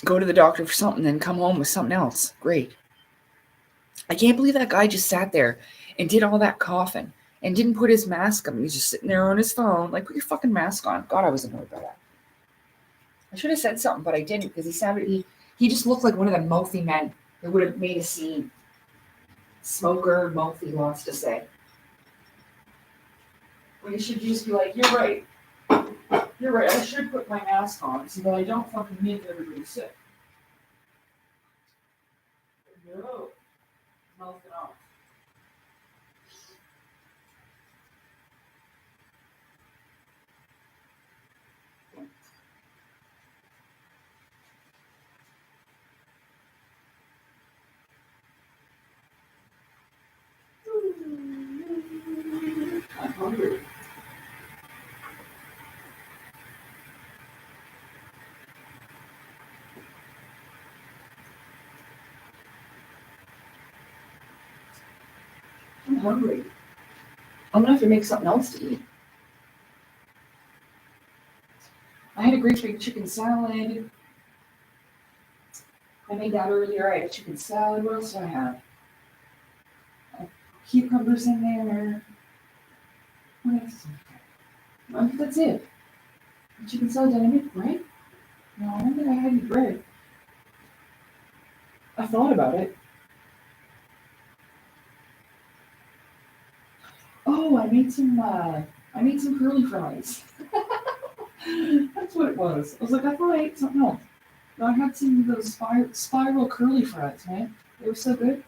Go to the doctor for something, then come home with something else. Great. I can't believe that guy just sat there and did all that coughing and didn't put his mask on. He was just sitting there on his phone. Like, put your fucking mask on. God, I was annoyed by that. I should have said something, but I didn't because he just looked like one of the mouthy men that would have made a scene. Smoker, mouthy, wants to say. When you should just be like, you're right. You're right. I should put my mask on so that I don't fucking make everybody sick. No. Mouthing off. I'm hungry. I'm hungry. I'm gonna have to make something else to eat. I had a great big chicken salad. I made that earlier. I had a chicken salad. What else do I have? Cucumbers in there. What else? I think that's it. Chicken salad, did I make bread? No, I don't think I had any bread. I thought about it. Oh, I made some curly fries. That's what it was. I was like, I thought I ate something else. No, I had some of those spiral curly fries, man. They were so good.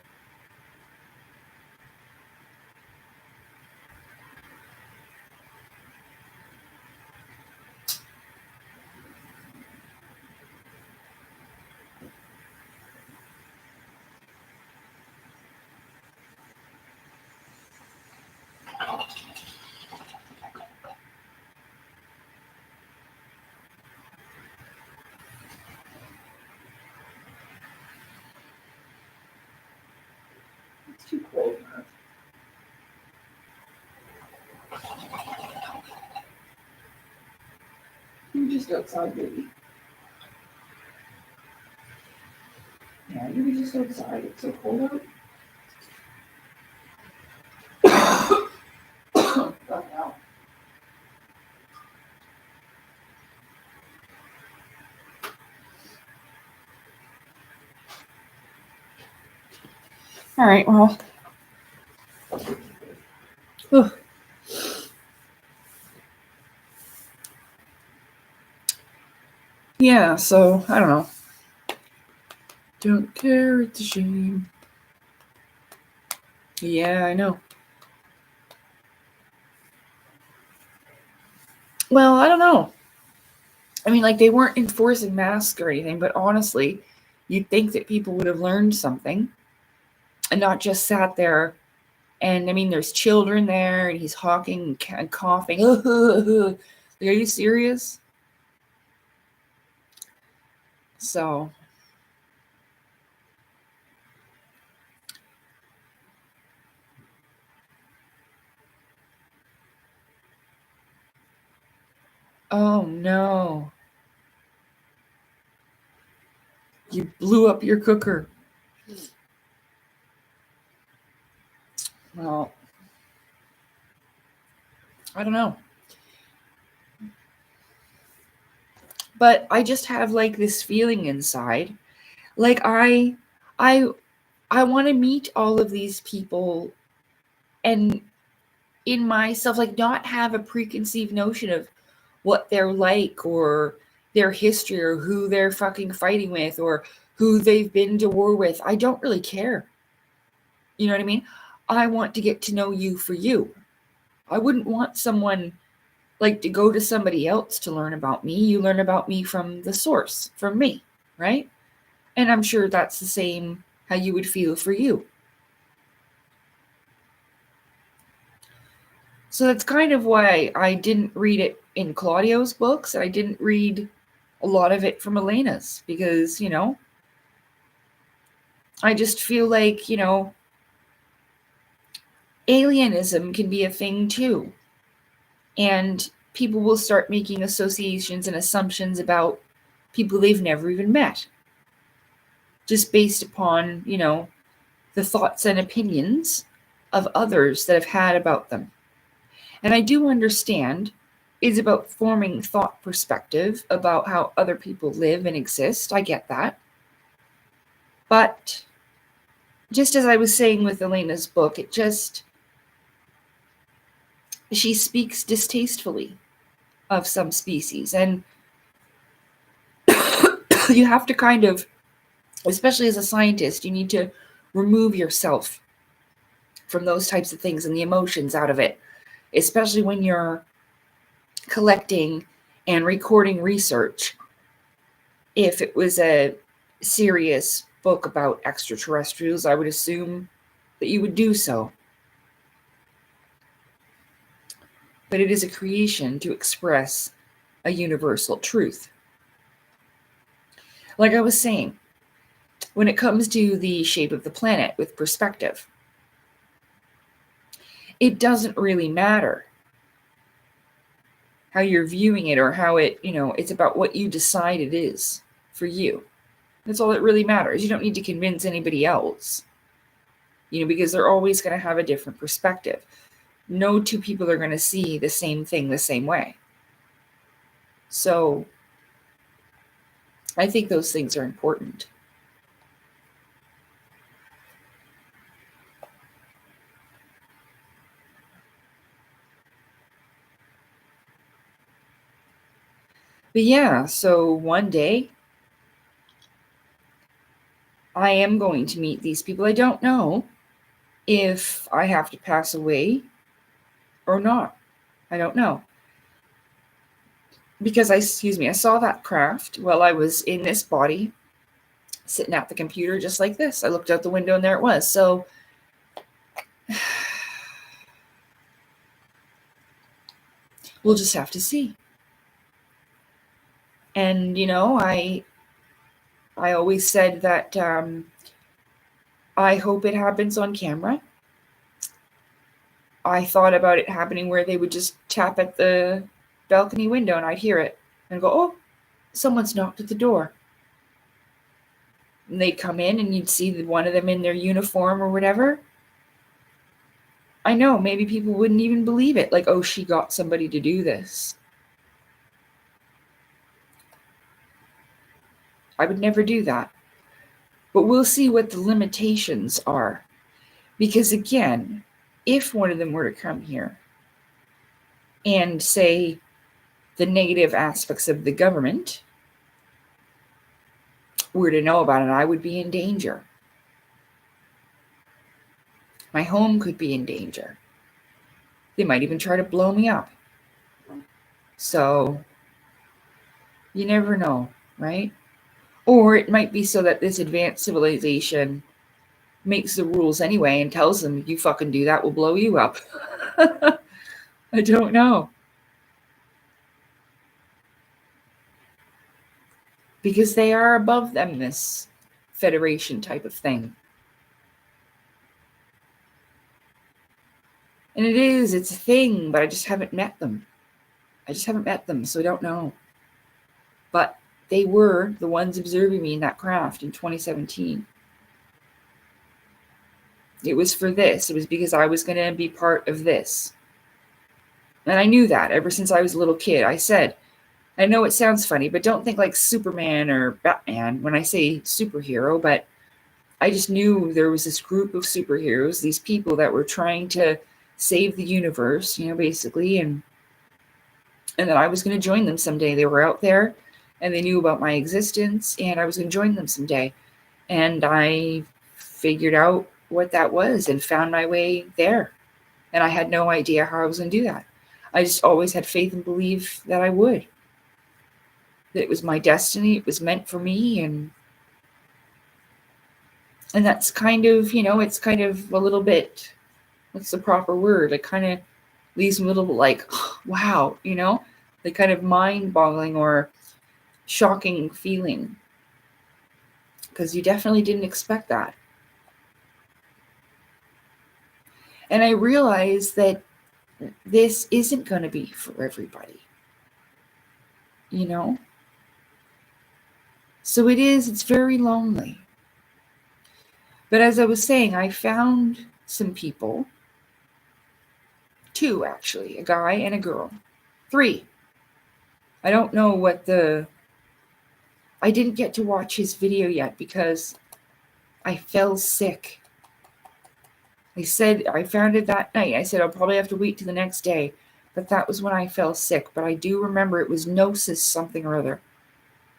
It's too cold, man. You just outside, baby. Yeah, you were just outside. It's so cold out. God, now. All right, well. Ugh. Yeah, so, I don't know. Don't care, it's a shame. Yeah, I know. Well, I don't know. I mean, like, they weren't enforcing masks or anything, but honestly, you'd think that people would have learned something and not just sat there. And I mean, there's children there, and he's hawking and coughing. Are you serious? So, oh no. You blew up your cooker. Well, I don't know. But I just have like this feeling inside. Like I I want to meet all of these people and in myself like not have a preconceived notion of what they're like or their history or who they're fucking fighting with or who they've been to war with. I don't really care. You know what I mean? I want to get to know you for you. I wouldn't want someone like to go to somebody else to learn about me. You learn about me from the source, from me, right? And I'm sure that's the same how you would feel for you. So that's kind of why I didn't read it in Claudio's books. I didn't read a lot of it from Elena's because, I just feel like, alienism can be a thing too. And people will start making associations and assumptions about people they've never even met, just based upon, the thoughts and opinions of others that have had about them. And I do understand it's about forming thought perspective about how other people live and exist. I get that. But just as I was saying with Elena's book, she speaks distastefully of some species. And you have to kind of, especially as a scientist, you need to remove yourself from those types of things and the emotions out of it, especially when you're collecting and recording research. If it was a serious book about extraterrestrials, I would assume that you would do so. But it is a creation to express a universal truth. Like I was saying, when it comes to the shape of the planet with perspective, it doesn't really matter how you're viewing it or how it's about what you decide it is for you. That's all that really matters. You don't need to convince anybody else, because they're always going to have a different perspective. No two people are going to see the same thing the same way. So I think those things are important. But yeah, so one day I am going to meet these people. I don't know if I have to pass away or not. I don't know. Because I saw that craft while I was in this body, sitting at the computer just like this. I looked out the window and there it was. So we'll just have to see. And I always said that I hope it happens on camera. I thought about it happening where they would just tap at the balcony window and I'd hear it and go, oh, someone's knocked at the door. And they'd come in and you'd see one of them in their uniform or whatever. I know, maybe people wouldn't even believe it. Like, oh, she got somebody to do this. I would never do that. But we'll see what the limitations are. Because again, if one of them were to come here and say the negative aspects of the government were to know about it, I would be in danger. My home could be in danger. They might even try to blow me up. So, you never know, right? Or it might be so that this advanced civilization makes the rules anyway and tells them, you fucking do that, we'll blow you up. I don't know. Because they are above them, this federation type of thing. And it's a thing, but I just haven't met them. So I don't know. But they were the ones observing me in that craft in 2017. It was for this. It was because I was going to be part of this. And I knew that ever since I was a little kid. I said, I know it sounds funny, but don't think like Superman or Batman when I say superhero, but I just knew there was this group of superheroes, these people that were trying to save the universe, basically, and that I was going to join them someday. They were out there and they knew about my existence and I was going to join them someday. And I figured out what that was and found my way there. And I had no idea how I was going to do that. I just always had faith and belief that I would. That it was my destiny, it was meant for me, and that's kind of, it's kind of a little bit, what's the proper word? It kind of leaves me a little bit like, wow, the kind of mind-boggling or shocking feeling. Because you definitely didn't expect that. And I realized that this isn't going to be for everybody. So it's very lonely. But as I was saying, I found some people, 2 actually, a guy and a girl, 3. I don't know I didn't get to watch his video yet because I fell sick. I said, I found it that night. I said, I'll probably have to wait till the next day. But that was when I fell sick. But I do remember it was Gnosis something or other.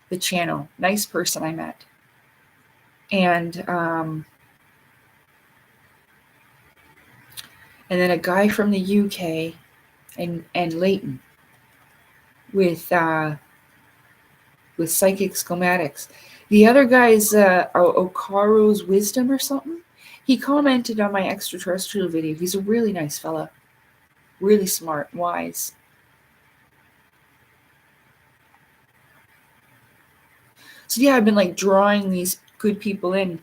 The channel. Nice person I met. And then a guy from the UK and Leighton with psychic schematics. The other guy's Okaro's Wisdom or something. He commented on my extraterrestrial video. He's a really nice fella. Really smart, wise. So yeah, I've been like drawing these good people in.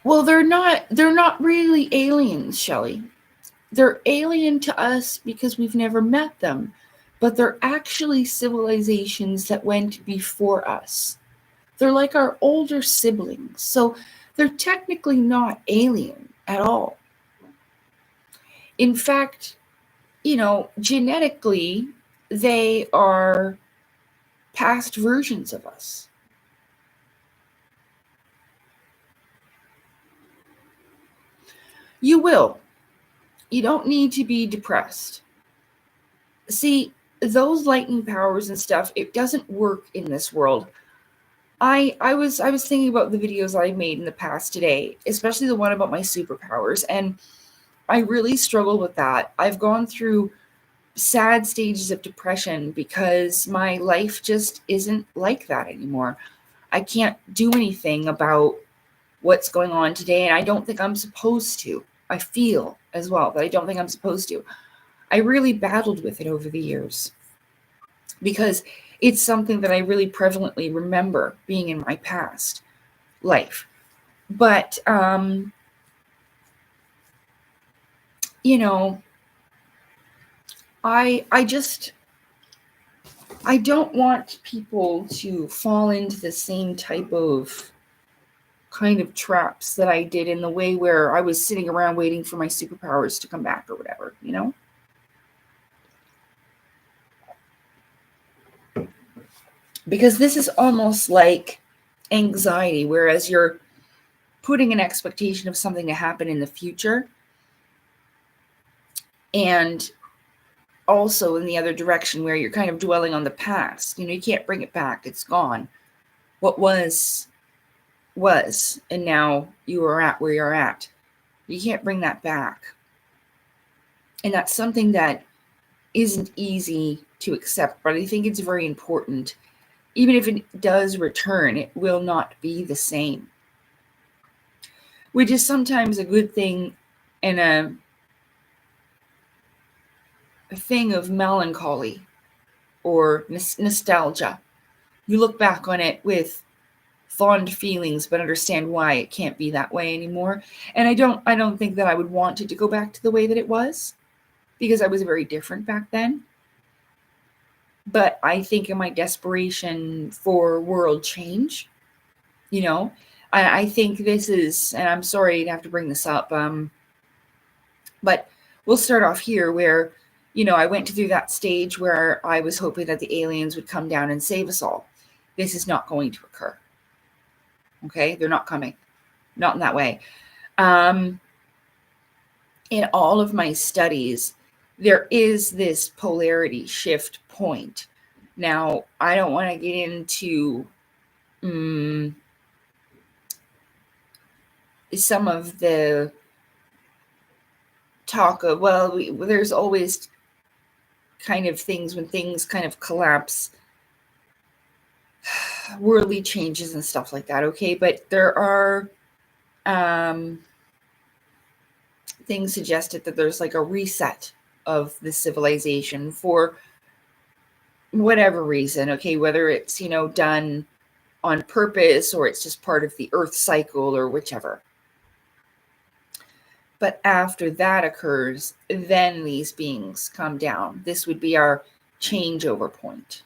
Well, they're not really aliens, Shelley. They're alien to us because we've never met them. But they're actually civilizations that went before us. They're like our older siblings. So they're technically not alien at all. In fact, genetically, they are past versions of us. You will. you don't need to be depressed. See, those lightning powers and stuff, it doesn't work in this world. I was thinking about the videos I made in the past today, especially the one about my superpowers, and I really struggle with that. I've gone through sad stages of depression because my life just isn't like that anymore. I can't do anything about what's going on today, and I don't think I'm supposed to. I feel as well that I don't think I'm supposed to. I really battled with it over the years because it's something that I really prevalently remember being in my past life. But, you know, I just, I don't want people to fall into the same type of kind of traps that I did in the way where I was sitting around waiting for my superpowers to come back or whatever, you know? Because this is almost like anxiety, whereas you're putting an expectation of something to happen in the future, and also in the other direction where you're kind of dwelling on the past. You know, you can't bring it back. It's gone. What was, and now you are at where you're at. You can't bring that back. And that's something that isn't easy to accept, but I think it's very important. Even if it does return, it will not be the same. Which is sometimes a good thing and a thing of melancholy or nostalgia. You look back on it with fond feelings, but understand why it can't be that way anymore. And I don't think that I would want it to go back to the way that it was, because I was very different back then. But I think in my desperation for world change, you know, I think this is, and I'm sorry to have to bring this up, but we'll start off here where, you know, I went through that stage where I was hoping that the aliens would come down and save us all. This is not going to occur. Okay? They're not coming. Not in that way. In all of my studies, there is this polarity shift point. Now, I don't want to get into some of the talk of, well, there's always kind of things when things kind of collapse, worldly changes and stuff like that, okay? But there are things suggested that there's like a reset of the civilization for whatever reason, okay? Whether it's, you know, done on purpose or it's just part of the Earth cycle or whichever. But after that occurs, then these beings come down. This would be our changeover point.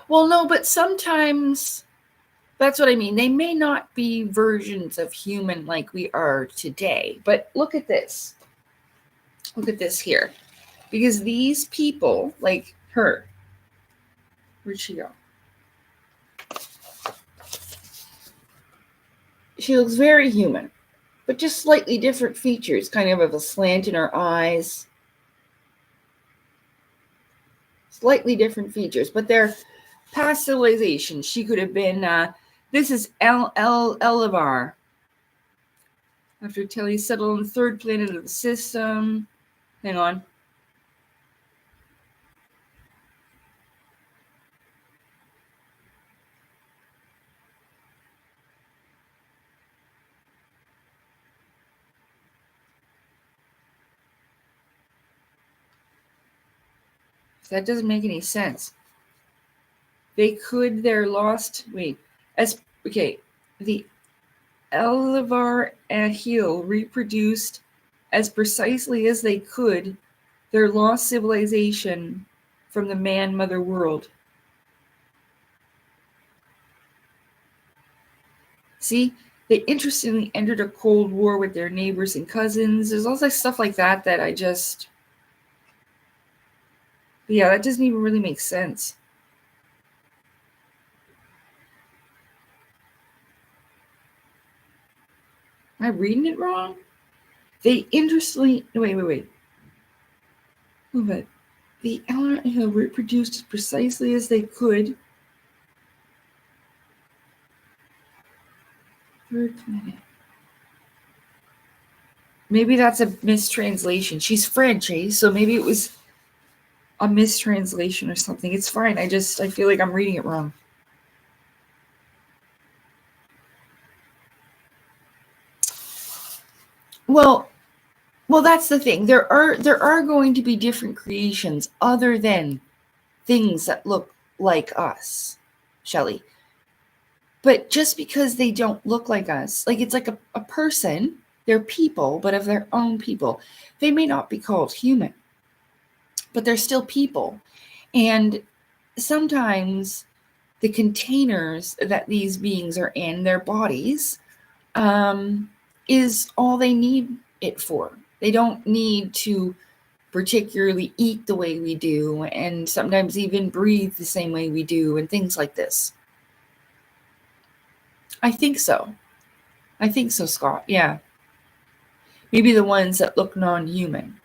Well, no, but sometimes that's what I mean. They may not be versions of human like we are today. But look at this. Look at this here. Because these people, like her, where'd she go? She looks very human, but just slightly different features, kind of a slant in her eyes. Slightly different features, but they're past civilization. She could have been, this is Elivar. After Tilly settled on the third planet of the system. Hang on. That doesn't make any sense. They're lost, the Elivar Ahil reproduced as precisely as they could their lost civilization from the man-mother world. See, they interestingly entered a cold war with their neighbors and cousins. There's all this stuff like that that I just... Yeah, that doesn't even really make sense. Am I reading it wrong? They interestingly, wait. But the element who reproduced as precisely as they could. Third planet. Maybe that's a mistranslation. She's French, eh? So maybe it was a mistranslation or something. It's fine. I feel like I'm reading it wrong. Well, that's the thing. There are going to be different creations other than things that look like us, Shelley. But just because they don't look like us, like it's like a person, they're people, but of their own people. They may not be called human, but they're still people. And sometimes the containers that these beings are in, their bodies, is all they need it for. They don't need to particularly eat the way we do, and sometimes even breathe the same way we do, and things like this. I think so, Scott. Yeah. Maybe the ones that look non-human.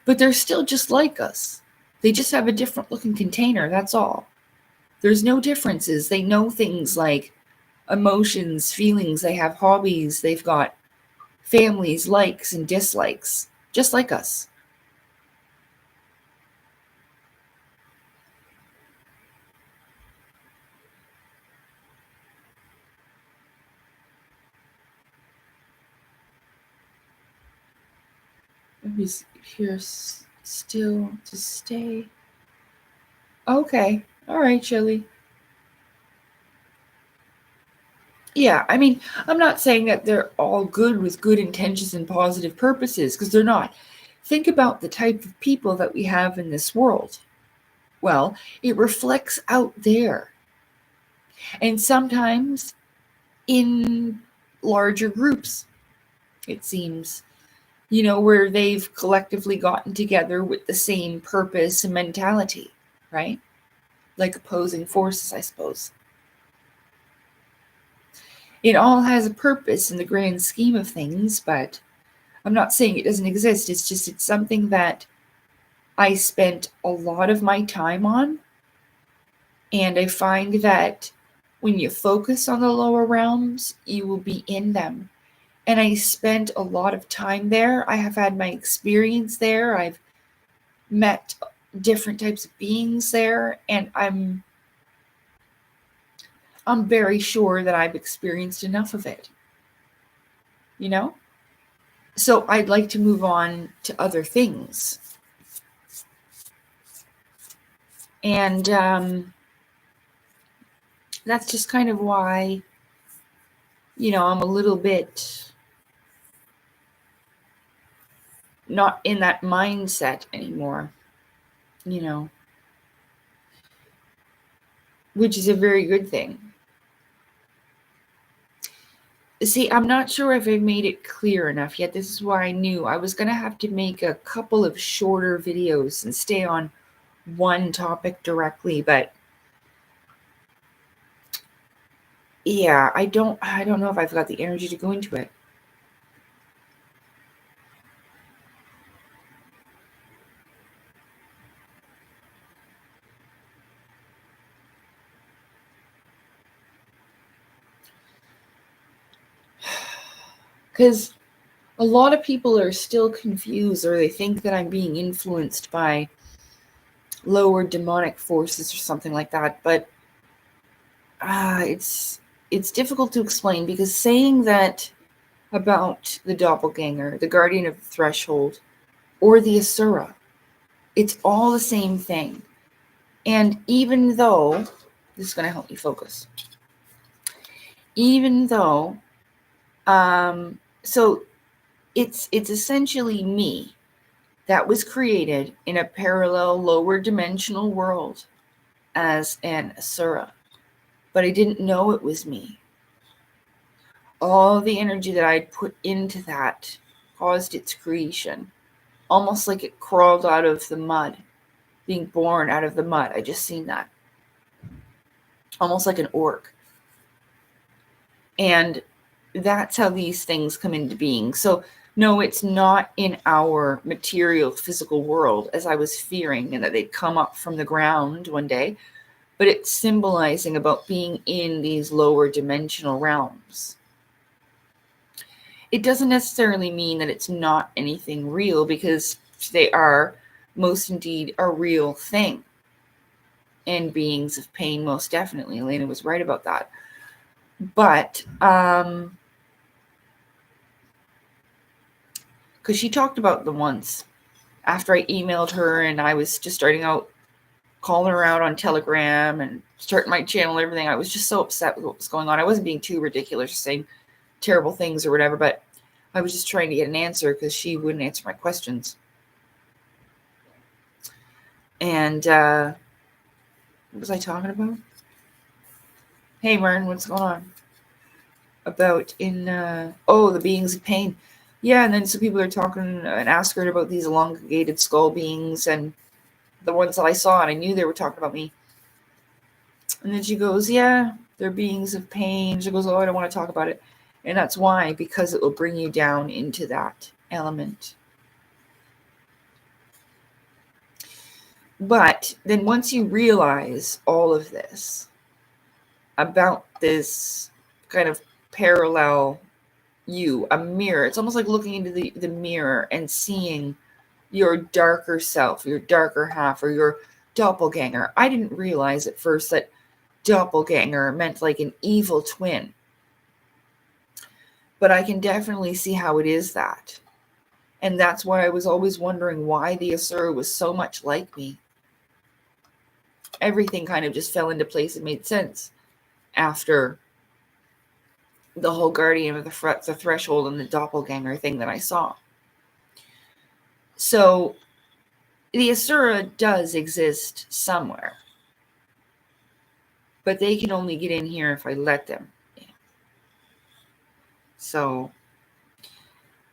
But they're still just like us. They just have a different looking container, that's all. There's no differences. They know things like emotions, feelings, they have hobbies, they've got families, likes and dislikes, just like us. He's here still to stay. Okay. All right, Shelley. Yeah, I mean, I'm not saying that they're all good with good intentions and positive purposes, because they're not. Think about the type of people that we have in this world. Well, it reflects out there. And sometimes in larger groups, it seems, where they've collectively gotten together with the same purpose and mentality, right? Like opposing forces, I suppose. It all has a purpose in the grand scheme of things, but I'm not saying it doesn't exist. It's something that I spent a lot of my time on. And I find that when you focus on the lower realms, you will be in them. And I spent a lot of time there. I have had my experience there. I've met different types of beings there, and I'm very sure that I've experienced enough of it. So I'd like to move on to other things. And that's just kind of why, I'm a little bit not in that mindset anymore, which is a very good thing. See, I'm not sure if I made it clear enough yet. This is why I knew I was going to have to make a couple of shorter videos and stay on one topic directly, but yeah, I don't know if I've got the energy to go into it. Because a lot of people are still confused, or they think that I'm being influenced by lower demonic forces or something like that. But it's difficult to explain, because saying that about the doppelganger, the guardian of the threshold, or the Asura, it's all the same thing. And even though, this is going to help me focus, even though, so it's essentially me that was created in a parallel lower dimensional world as an Asura, but I didn't know it was me. All the energy that I'd put into that caused its creation, almost like it crawled out of the mud, being born out of the mud. I just seen that, almost like an orc. And that's how these things come into being. So no, it's not in our material physical world as I was fearing, and that they'd come up from the ground one day, but it's symbolizing about being in these lower dimensional realms. It doesn't necessarily mean that it's not anything real, because they are most indeed a real thing, and beings of pain, most definitely. Elena was right about that. But because she talked about them once after I emailed her, and I was just starting out calling her out on Telegram and starting my channel and everything. I was just so upset with what was going on. I wasn't being too ridiculous, saying terrible things or whatever, but I was just trying to get an answer because she wouldn't answer my questions. And what was I talking about? Hey, Mern, what's going on? About the beings of pain. Yeah, and then some people are talking and asking her about these elongated skull beings, and the ones that I saw, and I knew they were talking about me. And then she goes, yeah, they're beings of pain. She goes, oh, I don't want to talk about it. And that's why, because it will bring you down into that element. But then once you realize all of this about this kind of parallel you, a mirror, it's almost like looking into the mirror and seeing your darker self, your darker half, or your doppelganger. I didn't realize at first that doppelganger meant like an evil twin. But I can definitely see how it is that. And that's why I was always wondering why the Asura was so much like me. Everything kind of just fell into place and made sense after the whole Guardian of the Threshold and the doppelganger thing that I saw. So the Asura does exist somewhere. But they can only get in here if I let them. So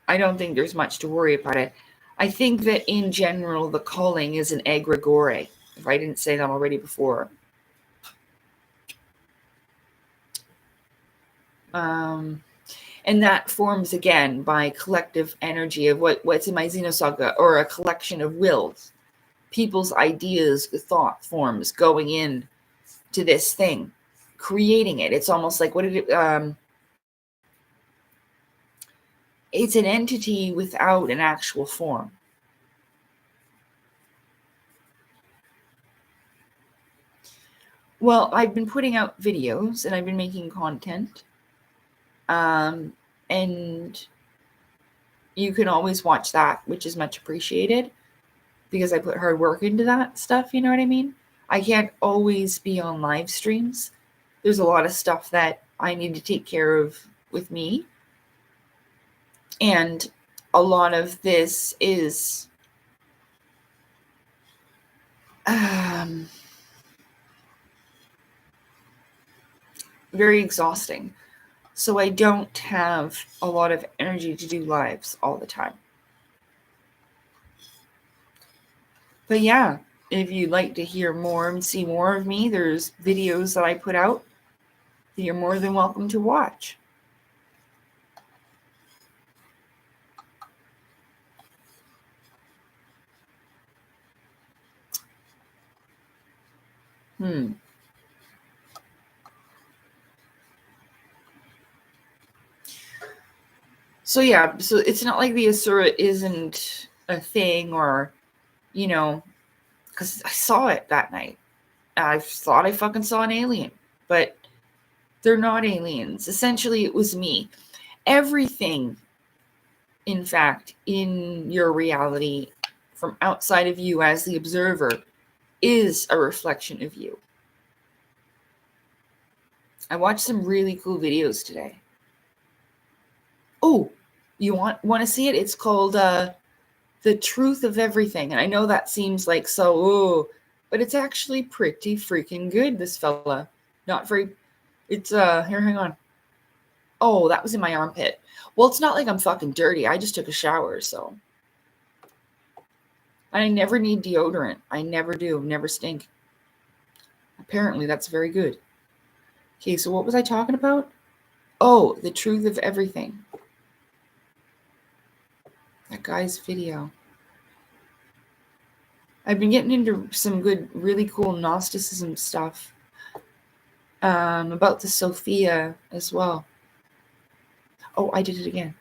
I don't think there's much to worry about it. I think that in general, the calling is an egregore, if I didn't say that already before. And that forms, again, by collective energy of what's in my Xenosaga, or a collection of wills. People's ideas, thought forms going in to this thing, creating it. It's almost like, it's an entity without an actual form. Well, I've been putting out videos and I've been making content. And you can always watch that, which is much appreciated because I put hard work into that stuff. You know what I mean? I can't always be on live streams. There's a lot of stuff that I need to take care of with me. And a lot of this is very exhausting. So I don't have a lot of energy to do lives all the time. But yeah, if you'd like to hear more and see more of me, there's videos that I put out that you're more than welcome to watch. So yeah, so it's not like the Asura isn't a thing, or, you know, because I saw it that night. I thought I fucking saw an alien, but they're not aliens. Essentially, it was me. Everything, in fact, in your reality from outside of you as the observer is a reflection of you. I watched some really cool videos today. Oh, you want to see it? It's called The Truth of Everything. And I know that seems like but it's actually pretty freaking good, this fella. Not very, it's, here, hang on. Oh, that was in my armpit. Well, it's not like I'm fucking dirty. I just took a shower, so. I never need deodorant. I never do. Never stink. Apparently, that's very good. Okay, so what was I talking about? Oh, The Truth of Everything. That guy's video. I've been getting into some good, really cool Gnosticism stuff about the Sophia as well. Oh, I did it again.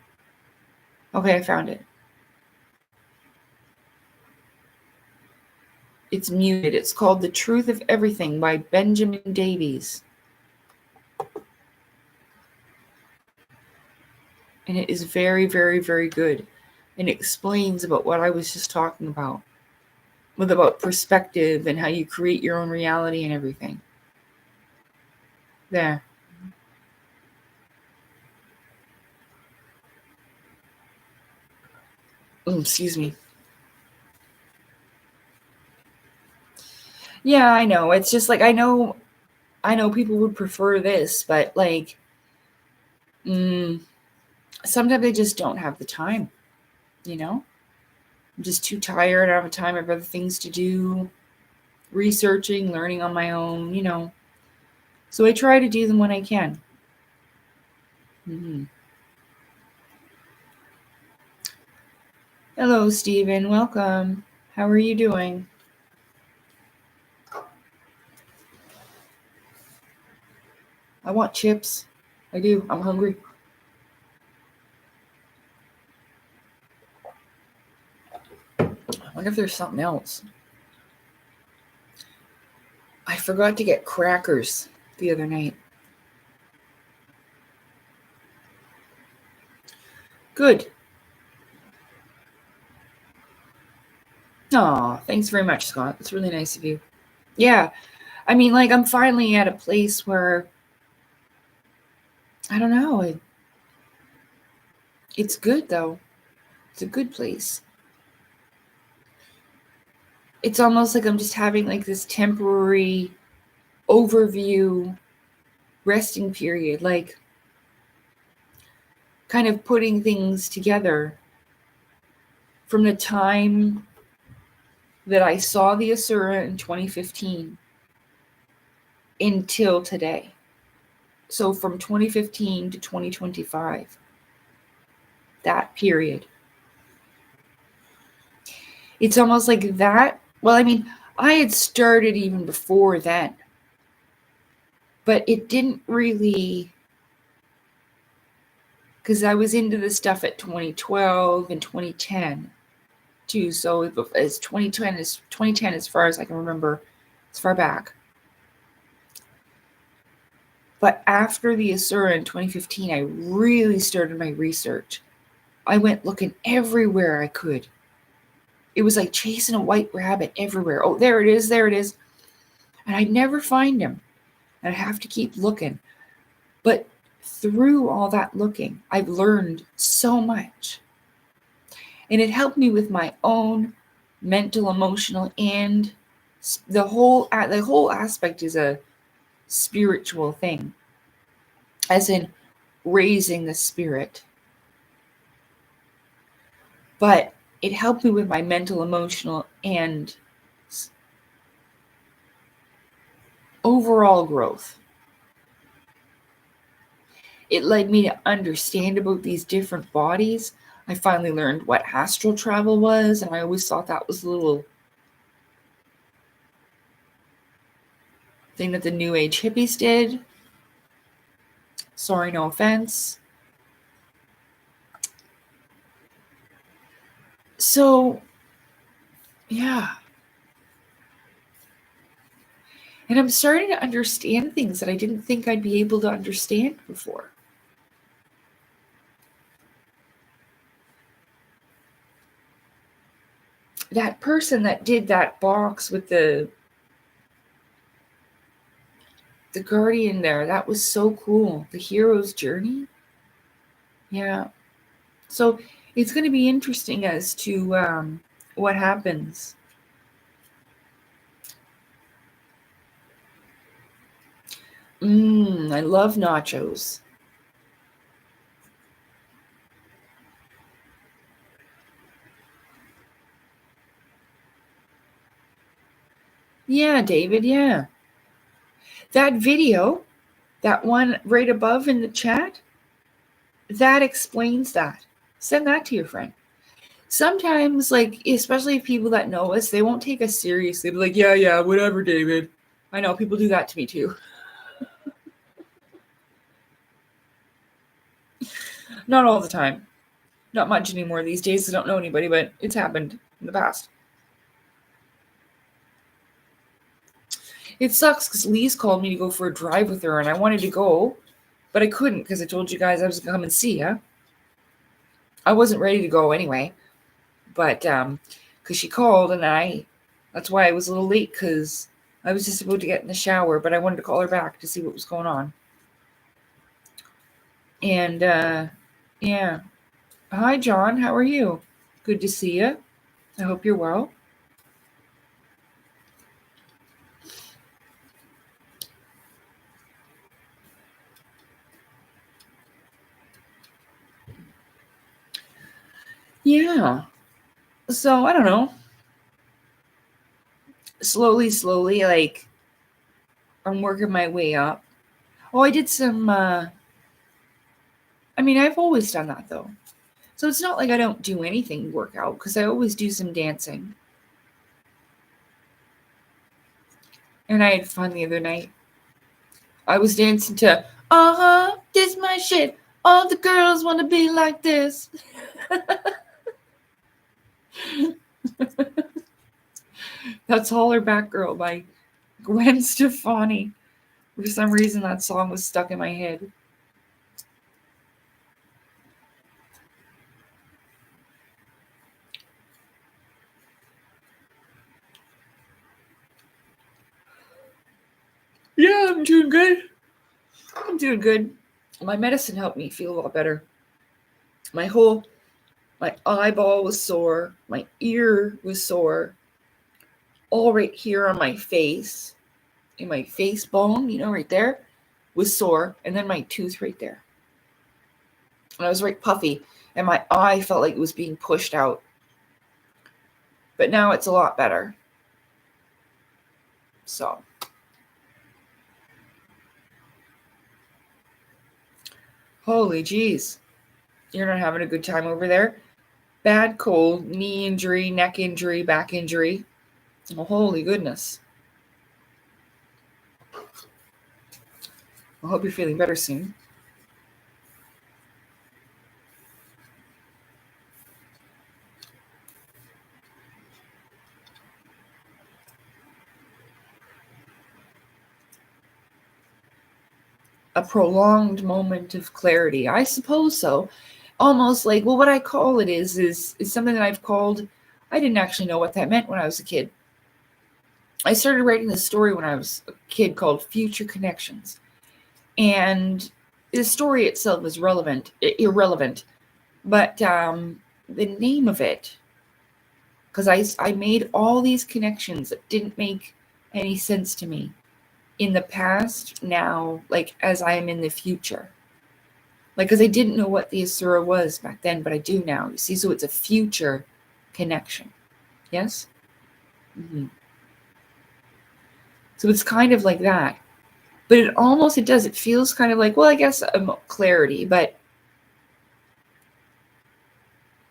Okay, I found it. It's muted. It's called The Truth of Everything by Benjamin Davies. And it is very, very, very good. And it explains about what I was just talking about. About perspective and how you create your own reality and everything. There. Oh, excuse me. Yeah, I know. It's just like I know people would prefer this, but like sometimes I just don't have the time, you know? I'm just too tired. I don't have time. I have other things to do, researching, learning on my own, you know. So I try to do them when I can. Mm-hmm. Hello, Stephen. Welcome. How are you doing? I want chips. I do. I'm hungry. I wonder if there's something else. I forgot to get crackers the other night. Good. Aw, thanks very much, Scott. It's really nice of you. Yeah. I mean, like, I'm finally at a place where, I don't know, it's good, though. It's a good place. It's almost like I'm just having, like, this temporary overview resting period, like, kind of putting things together from the time that I saw the Asura in 2015 until today. So from 2015 to 2025, that period. It's almost like that. Well, I mean, I had started even before then, but it didn't really, because I was into this stuff at 2012 and 2010 too. So as 2010 as far as I can remember, as far back. But after the Asura in 2015, I really started my research. I went looking everywhere I could. It was like chasing a white rabbit everywhere. Oh, there it is, there it is. And I'd never find him. And I'd have to keep looking. But through all that looking, I've learned so much. And it helped me with my own mental, emotional, and the whole aspect is a spiritual thing. As in raising the spirit. But it helped me with my mental, emotional, and overall growth. It led me to understand about these different bodies. I finally learned what astral travel was, and I always thought that was a little thing that the New Age hippies did. Sorry, no offense. So, yeah. And I'm starting to understand things that I didn't think I'd be able to understand before. That person that did that box with the guardian there, that was so cool. The hero's journey. Yeah. So it's going to be interesting as to what happens. I love nachos. Yeah, David, yeah. That video, that one right above in the chat, that explains that. Send that to your friend. Sometimes, like, especially people that know us, they won't take us seriously. They'll be like, yeah, whatever, David. I know, people do that to me too. Not all the time. Not much anymore these days. I don't know anybody, but it's happened in the past. It sucks because Lee's called me to go for a drive with her, and I wanted to go, but I couldn't because I told you guys I was going to come and see you. I wasn't ready to go anyway, but because she called, and that's why I was a little late, because I was just about to get in the shower, but I wanted to call her back to see what was going on. And yeah. Hi, John. How are you? Good to see you. I hope you're well. Yeah. So, I don't know. Slowly, like, I'm working my way up. Oh, I did some, I've always done that, though. So it's not like I don't do anything workout, because I always do some dancing. And I had fun the other night. I was dancing to, this my shit. All the girls want to be like this. That's Holler Back Girl by Gwen Stefani. For some reason, that song was stuck in my head. Yeah, I'm doing good. My medicine helped me feel a lot better. My eyeball was sore. My ear was sore. All right here on my face, in my face bone, right there, was sore. And then my tooth right there. And I was right puffy. And my eye felt like it was being pushed out. But now it's a lot better. So. Holy jeez. You're not having a good time over there? Bad cold, knee injury, neck injury, back injury. Oh, holy goodness. I hope you're feeling better soon. A prolonged moment of clarity. I suppose so. Almost like, well, what I call it is something that I've called, I didn't actually know what that meant when I was a kid. I started writing this story when I was a kid called Future Connections. And the story itself is irrelevant. But the name of it, because I made all these connections that didn't make any sense to me in the past, now, like, as I am in the future. Like, because I didn't know what the Asura was back then, but I do now. You see, so it's a future connection. Yes? Mm-hmm. So it's kind of like that. But it feels kind of like, well, I guess clarity, but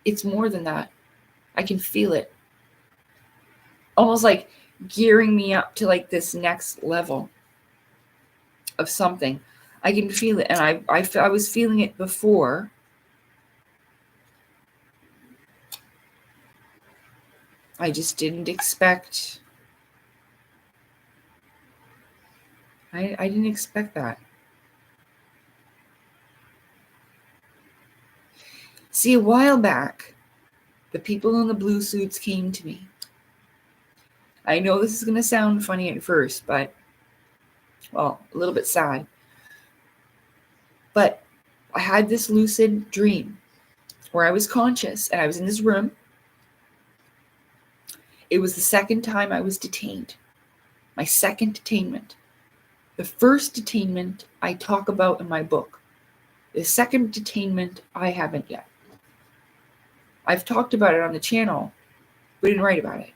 it's more than that. I can feel it. Almost like gearing me up to like this next level of something. I can feel it, and I was feeling it before. I just didn't expect. I didn't expect that. See, a while back, the people in the blue suits came to me. I know this is going to sound funny at first, but, well, a little bit sad. But I had this lucid dream where I was conscious and I was in this room. It was the second time I was detained. My second detainment. The first detainment I talk about in my book. The second detainment I haven't yet. I've talked about it on the channel, but didn't write about it.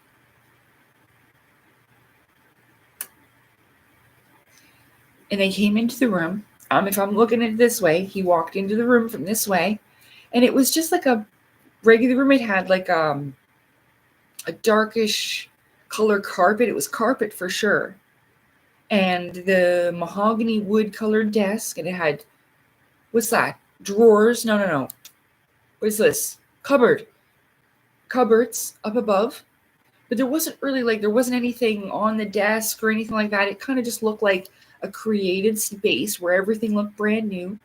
And I came into the room If I'm looking at it this way, he walked into the room from this way, and it was just like a regular room. It had like a darkish color carpet. It was carpet for sure. And the mahogany wood colored desk, and it had, what's that? Drawers? No. What is this? Cupboards up above. But there wasn't really there wasn't anything on the desk or anything like that. It kind of just looked like a created space where everything looked brand new.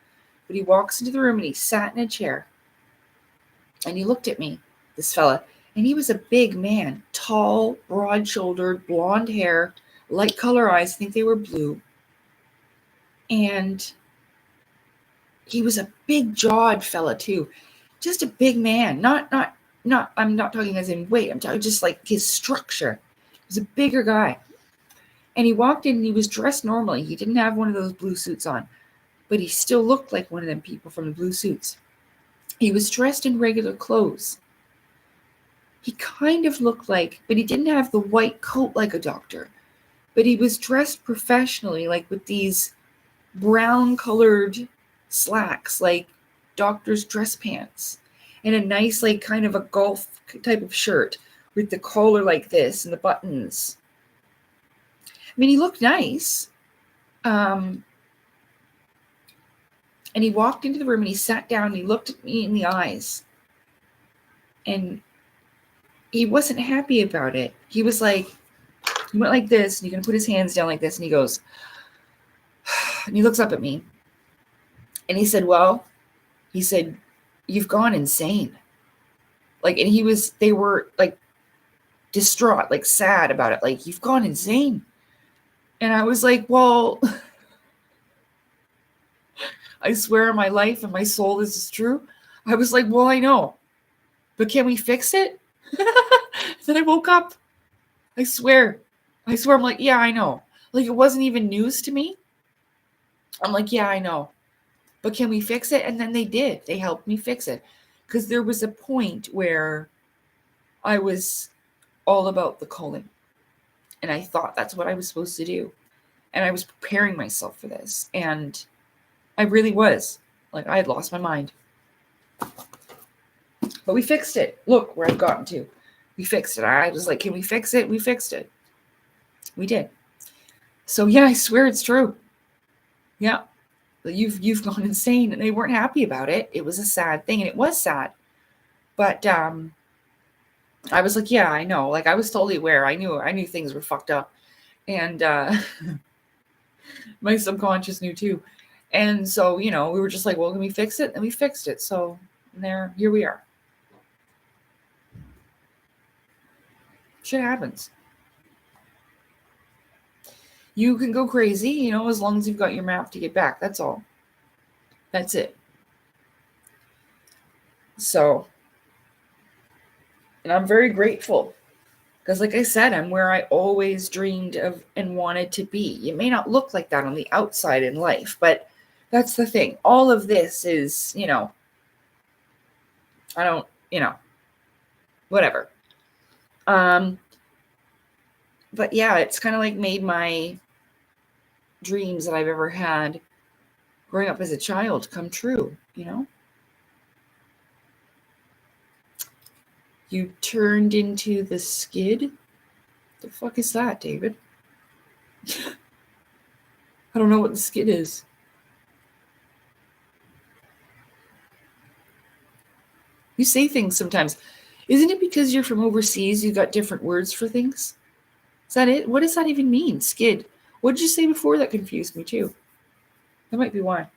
But he walks into the room and he sat in a chair. And he looked at me, this fella. And he was a big man, tall, broad-shouldered, blonde hair, light color eyes. I think they were blue. And he was a big-jawed fella too. Just a big man. Not I'm not talking as in weight. I'm talking just like his structure. He was a bigger guy. And he walked in and he was dressed normally. He didn't have one of those blue suits on, but he still looked like one of them people from the blue suits. He was dressed in regular clothes. He kind of looked like, but he didn't have the white coat like a doctor, but he was dressed professionally, like with these brown colored slacks, like doctor's dress pants, and a nice, like kind of a golf type of shirt with the collar like this and the buttons. I mean, he looked nice. And he walked into the room and he sat down and he looked at me in the eyes. And he wasn't happy about it. He was like, he went like this, and he's going to put his hands down like this, and he goes, and he looks up at me. And he said, you've gone insane. And they were like distraught, like sad about it. Like, you've gone insane. And I was like, well, I swear on my life and my soul this is true. I was like, well, I know, but can we fix it? Then I woke up. I swear. I'm like, yeah, I know. Like, it wasn't even news to me. I'm like, yeah, I know, but can we fix it? And then they did. They helped me fix it. Because there was a point where I was all about the culling. And I thought that's what I was supposed to do. And I was preparing myself for this. And I really was. Like, I had lost my mind. But we fixed it. Look where I've gotten to. We fixed it. I was like, can we fix it? We fixed it. We did. So yeah, I swear it's true. Yeah. You've gone insane. And they weren't happy about it. It was a sad thing. And it was sad. But I was like, yeah, I know. Like, I was totally aware. I knew things were fucked up. And my subconscious knew too. And so, we were just like, well, can we fix it? And we fixed it. So here we are. Shit happens. You can go crazy, as long as you've got your map to get back. That's all. That's it. So, and I'm very grateful. Because like I said, I'm where I always dreamed of and wanted to be. It may not look like that on the outside in life, but that's the thing. All of this is, I don't, whatever. But yeah, it's kind of like made my dreams that I've ever had growing up as a child come true, You turned into the skid? The fuck is that, David? I don't know what the skid is. You say things sometimes. Isn't it because you're from overseas, you got different words for things? Is that it? What does that even mean, skid? What did you say before that confused me too? That might be why.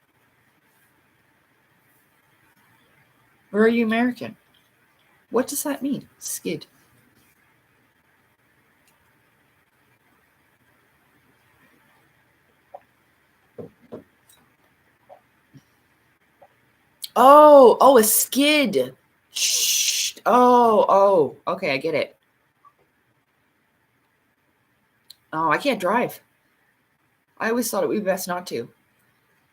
Or are you American? What does that mean, skid? Oh, a skid. Shh. Oh, okay, I get it. Oh, I can't drive. I always thought it would be best not to.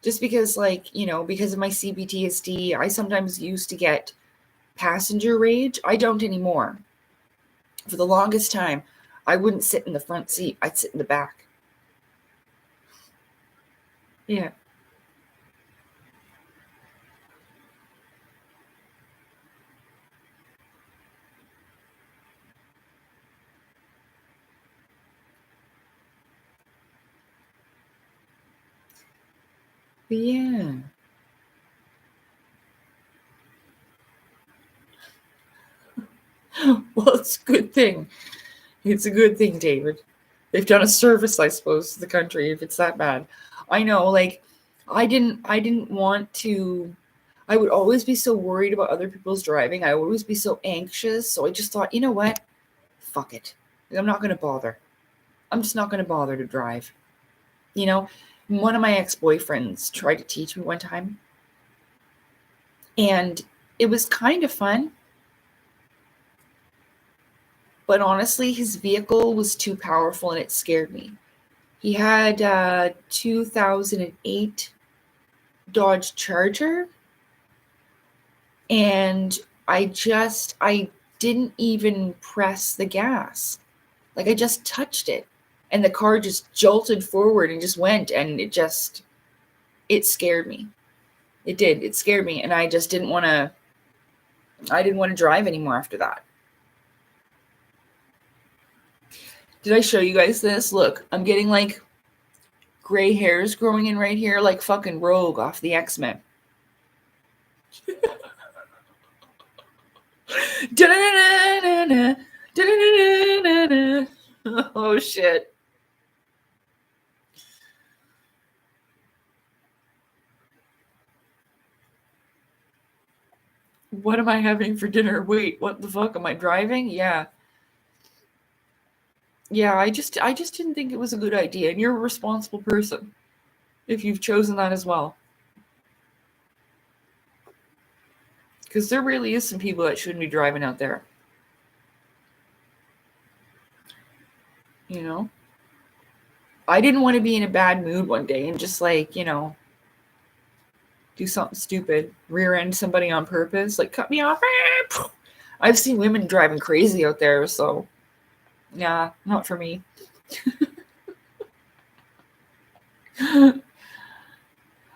Just because, because of my CPTSD, I sometimes used to get passenger rage. I don't anymore. For the longest time, I wouldn't sit in the front seat. I'd sit in the back. Yeah. But yeah. Well, it's a good thing. It's a good thing, David. They've done a service, I suppose, to the country if it's that bad. I know, like, I didn't want to. I would always be so worried about other people's driving. I would always be so anxious. So I just thought, you know what? Fuck it. I'm not going to bother. I'm just not going to bother to drive. You know, one of my ex-boyfriends tried to teach me one time, and it was kind of fun. But honestly, his vehicle was too powerful and it scared me. He had a 2008 Dodge Charger, and I didn't even press the gas. Like, I just touched it, and the car just jolted forward and just went, and it scared me. It did. It scared me, and I didn't want to drive anymore after that. Did I show you guys this? Look, I'm getting like gray hairs growing in right here, like fucking Rogue off the X-Men. Oh shit. What am I having for dinner? Wait, what the fuck? Am I driving? Yeah. Yeah, I just didn't think it was a good idea. And you're a responsible person if you've chosen that as well. Because there really is some people that shouldn't be driving out there. You know? I didn't want to be in a bad mood one day and just like, do something stupid, rear end somebody on purpose, like cut me off. I've seen women driving crazy out there, so yeah, not for me.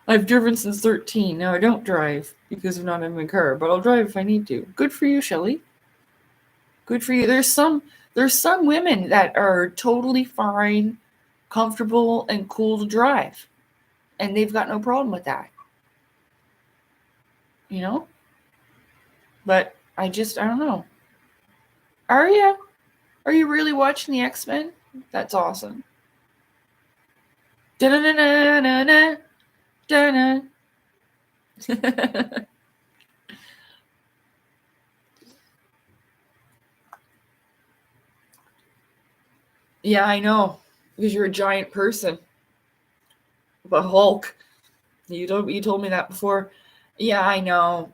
I've driven since 13. Now I don't drive because of not having a car, but I'll drive if I need to. Good for you, Shelley. Good for you. There's some women that are totally fine, comfortable, and cool to drive, and they've got no problem with that. You know? But I don't know. Are you? Are you really watching the X-Men? That's awesome. Da-na-na-na-na-na. Da-na. Yeah, I know. Because you're a giant person. The Hulk. You told me that before. Yeah, I know.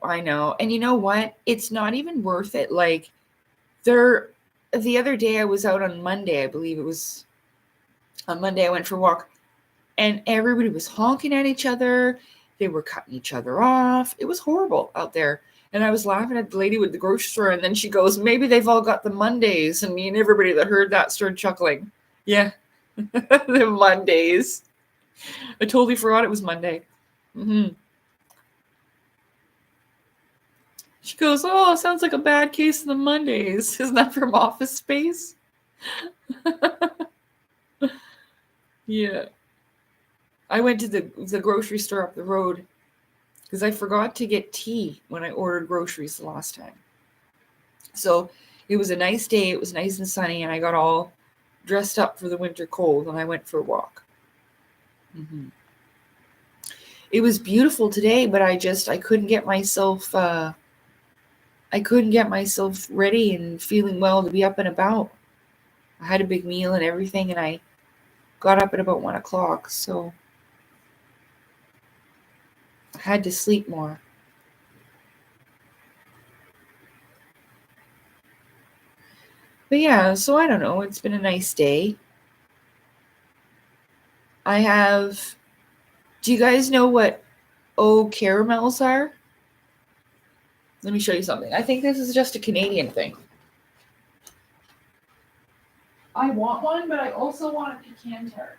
And you know what? It's not even worth it. Like, the other day I was out on Monday, I believe it was on Monday, I went for a walk, and everybody was honking at each other. They were cutting each other off. It was horrible out there. And I was laughing at the lady with the grocery store, and then she goes, maybe they've all got the Mondays. And me and everybody that heard that started chuckling. Yeah, the Mondays. I totally forgot it was Monday. Mm-hmm. She goes, oh, sounds like a bad case of the Mondays. Isn't that from Office Space? Yeah. I went to the grocery store up the road because I forgot to get tea when I ordered groceries the last time. So it was a nice day. It was nice and sunny, and I got all dressed up for the winter cold, and I went for a walk. Mm-hmm. It was beautiful today, but I couldn't get myself ready and feeling well to be up and about. I had a big meal and everything, and I got up at about 1 o'clock, so I had to sleep more. But yeah, so I don't know. It's been a nice day. Do you guys know what caramels are? Let me show you something. I think this is just a Canadian thing. I want one, but I also want a pecan tart.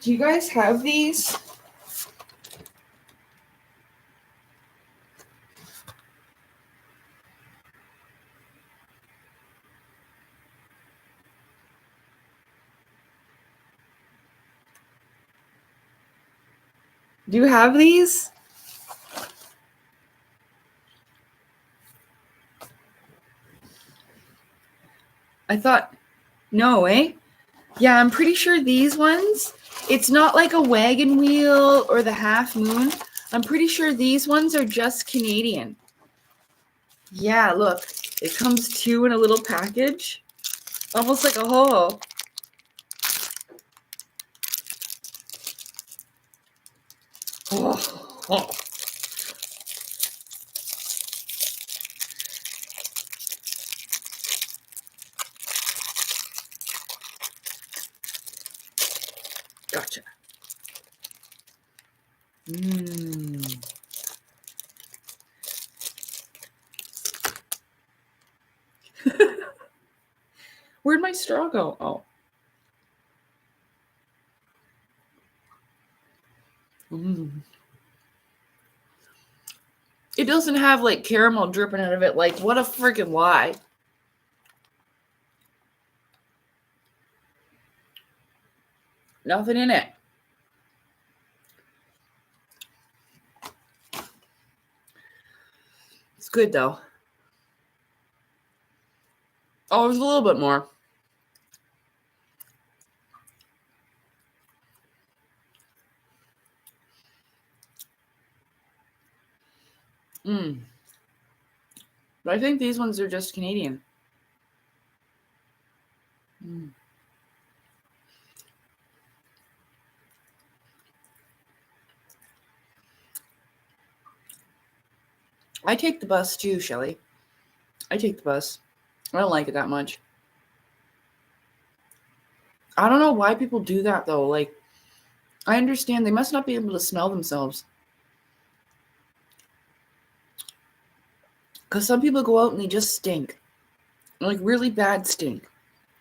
Do you guys have these? Do you have these? I thought, no, eh? Yeah, I'm pretty sure these ones, it's not like a wagon wheel or the half moon. I'm pretty sure these ones are just Canadian. Yeah, look, it comes two in a little package, almost like a whole. Oh. Gotcha. Where'd my straw go? Oh. It doesn't have like caramel dripping out of it. Like, what a freaking lie. Nothing in it. It's good though. Oh, there's a little bit more. But I think these ones are just Canadian. I take the bus too, Shelly. I take the bus. I don't like it that much. I don't know why people do that though. Like, I understand they must not be able to smell themselves. Because some people go out and they just stink. Like, really bad stink.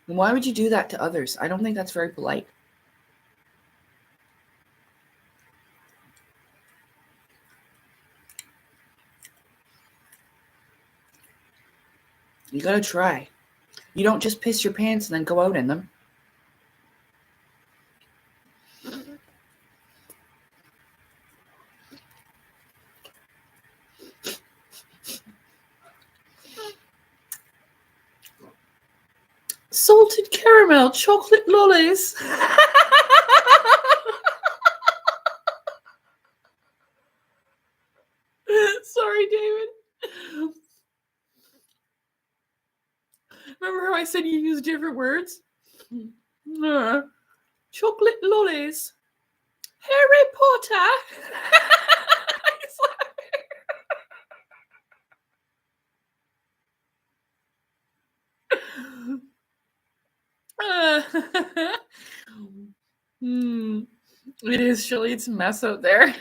And why would you do that to others? I don't think that's very polite. You gotta try. You don't just piss your pants and then go out in them. Salted caramel chocolate lollies. Sorry, David. Remember how I said you use different words? Chocolate lollies. Harry Potter. It is chilly. It's a mess out there.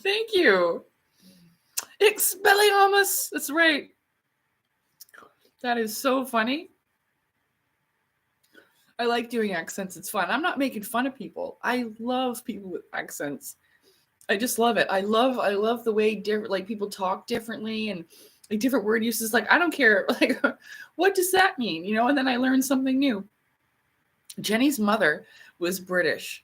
Thank you. Expelliarmus. That's right. That is so funny. I like doing accents. It's fun. I'm not making fun of people. I love people with accents. I just love it. I love the way different, like, people talk differently and like different word uses. Like, I don't care. Like, what does that mean? You know, and then I learned something new. Jenny's mother was British.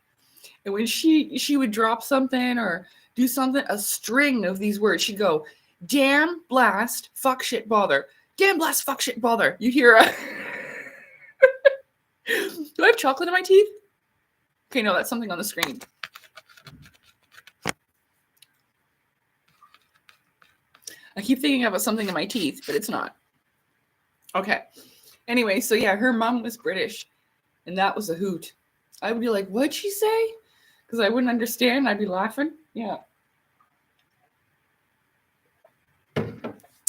And when she would drop something or do something, a string of these words, she'd go, damn, blast, fuck, shit, bother. Damn, blast, fuck, shit, bother. You hear a... Do I have chocolate in my teeth? Okay, no, that's something on the screen. I keep thinking about something in my teeth, but it's not. Okay. Anyway, so yeah, her mom was British, and that was a hoot. I would be like, what'd she say? Because I wouldn't understand. I'd be laughing. Yeah.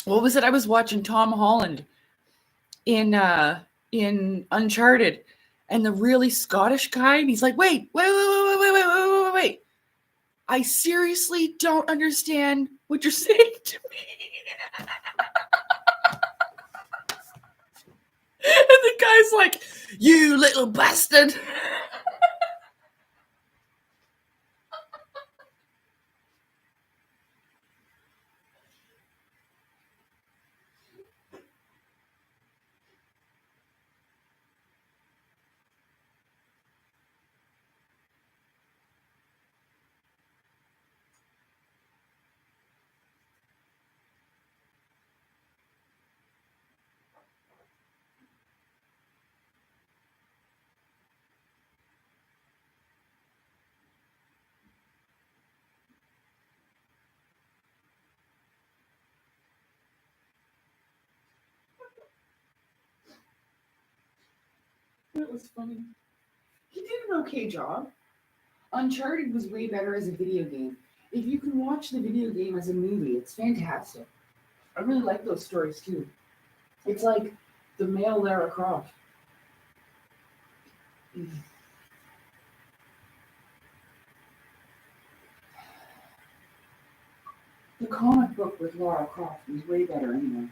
What was it? I was watching Tom Holland in Uncharted, and the really Scottish guy, and he's like, wait. I seriously don't understand what you're saying to me. And the guy's like, you little bastard. That was funny. He did an okay job. Uncharted was way better as a video game. If you can watch the video game as a movie, it's fantastic. I really like those stories too. It's like the male Lara Croft. The comic book with Lara Croft was way better anyway.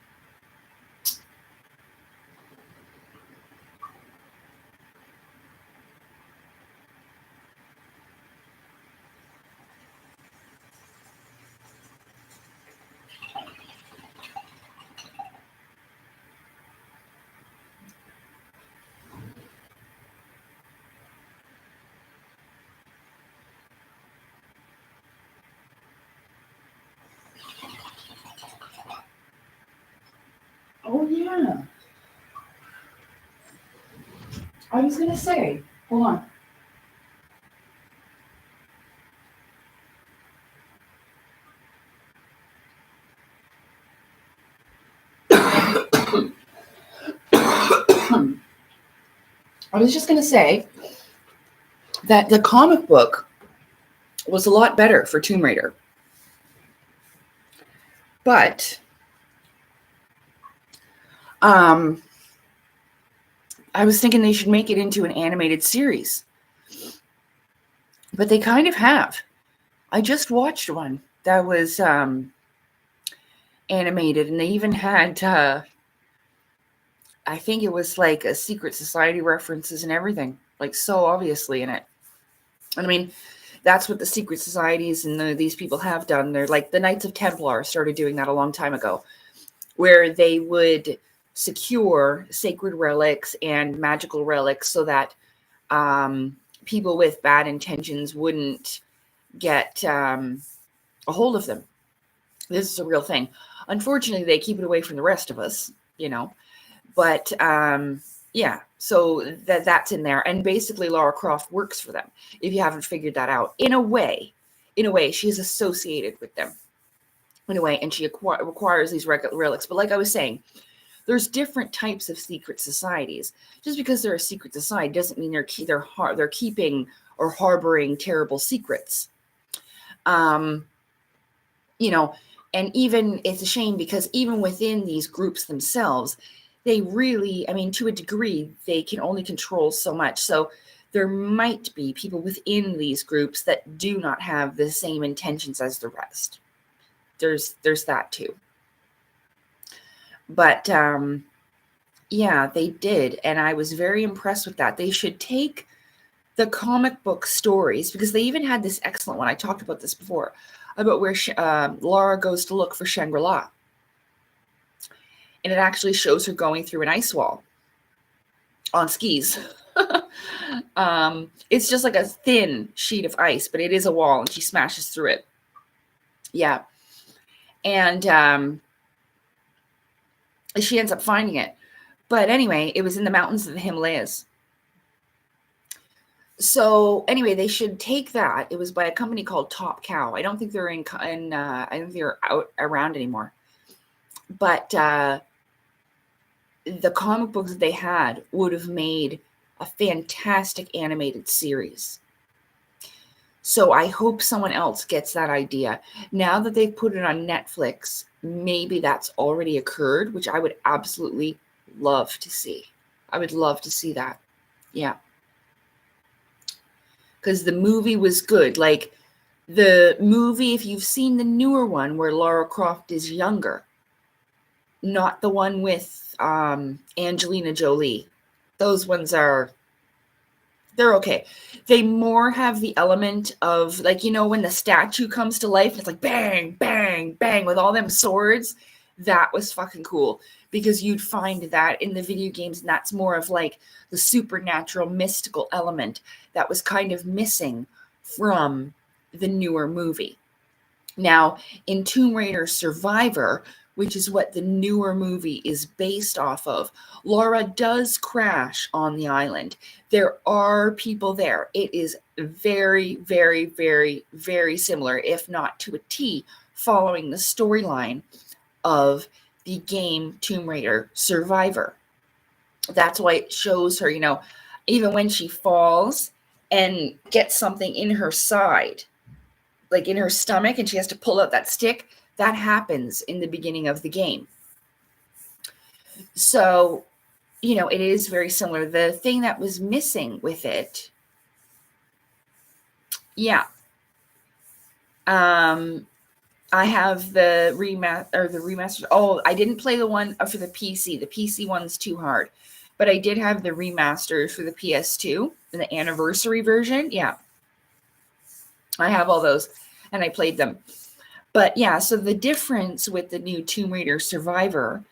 Oh yeah. I was gonna say, hold on. I was just gonna say that the comic book was a lot better for Tomb Raider. But I was thinking they should make it into an animated series. But they kind of have. I just watched one that was animated, and they even had I think it was like a secret society references and everything, like so obviously in it. And I mean, that's what the secret societies and these people have done. They're like the Knights of Templar started doing that a long time ago, where they would secure sacred relics and magical relics so that people with bad intentions wouldn't get a hold of them. This is a real thing. Unfortunately, they keep it away from the rest of us, you know. But yeah, so that's in there. And basically, Lara Croft works for them, if you haven't figured that out. In a way, she's associated with them. In a way, and she requires these relics. But like I was saying, there's different types of secret societies. Just because they're a secret society doesn't mean they're keeping or harboring terrible secrets. You know, and even it's a shame because even within these groups themselves, they really, I mean, to a degree, they can only control so much. So there might be people within these groups that do not have the same intentions as the rest. There's that too. But yeah, they did. And I was very impressed with that. They should take the comic book stories, because they even had this excellent one. I talked about this before, about where Laura goes to look for Shangri-La. And it actually shows her going through an ice wall on skis. It's just like a thin sheet of ice, but it is a wall, and she smashes through it. Yeah. And she ends up finding it. But anyway, it was in the mountains of the Himalayas. So anyway, they should take that. It was by a company called Top Cow. I don't think they're I think they're out around anymore. But the comic books that they had would have made a fantastic animated series. So I hope someone else gets that idea. Now that they've put it on Netflix, maybe that's already occurred, which I would absolutely love to see. I would love to see that. Yeah. Because the movie was good. Like the movie, if you've seen the newer one where Lara Croft is younger, not the one with Angelina Jolie. Those ones they're okay. They more have the element of, like, you know, when the statue comes to life, it's like bang, bang, bang with all them swords. That was fucking cool, because you'd find that in the video games, and that's more of like the supernatural, mystical element that was kind of missing from the newer movie. Now, in Tomb Raider Survivor, which is what the newer movie is based off of, Laura does crash on the island. There are people there. It is very, very, very, very similar, if not to a T, following the storyline of the game Tomb Raider Survivor. That's why it shows her, you know, even when she falls and gets something in her side, like in her stomach, and she has to pull out that stick, that happens in the beginning of the game. So, it is very similar. The thing that was missing with it, yeah. I have the remastered. Oh, I didn't play the one for the PC. The PC one's too hard. But I did have the remastered for the PS2, the anniversary version. Yeah. I have all those, and I played them. But yeah, so the difference with the new Tomb Raider Survivor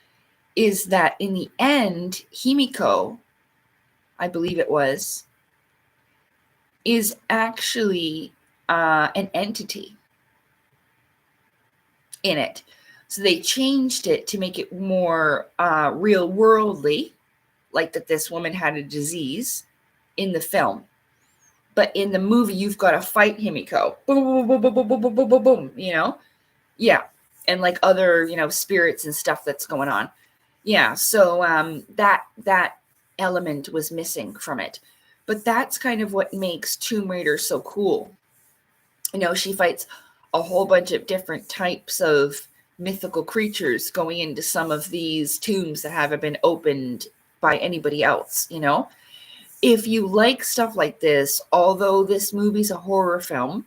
is that in the end, Himiko, I believe it was, is actually an entity in it. So they changed it to make it more real worldly, like that this woman had a disease in the film. But in the movie, you've got to fight Himiko. Boom, boom, boom, boom, boom, boom, boom, boom, boom, Yeah. And like other, spirits and stuff that's going on. Yeah. So that element was missing from it. But that's kind of what makes Tomb Raider so cool. She fights a whole bunch of different types of mythical creatures going into some of these tombs that haven't been opened by anybody else, If you like stuff like this, although this movie's a horror film,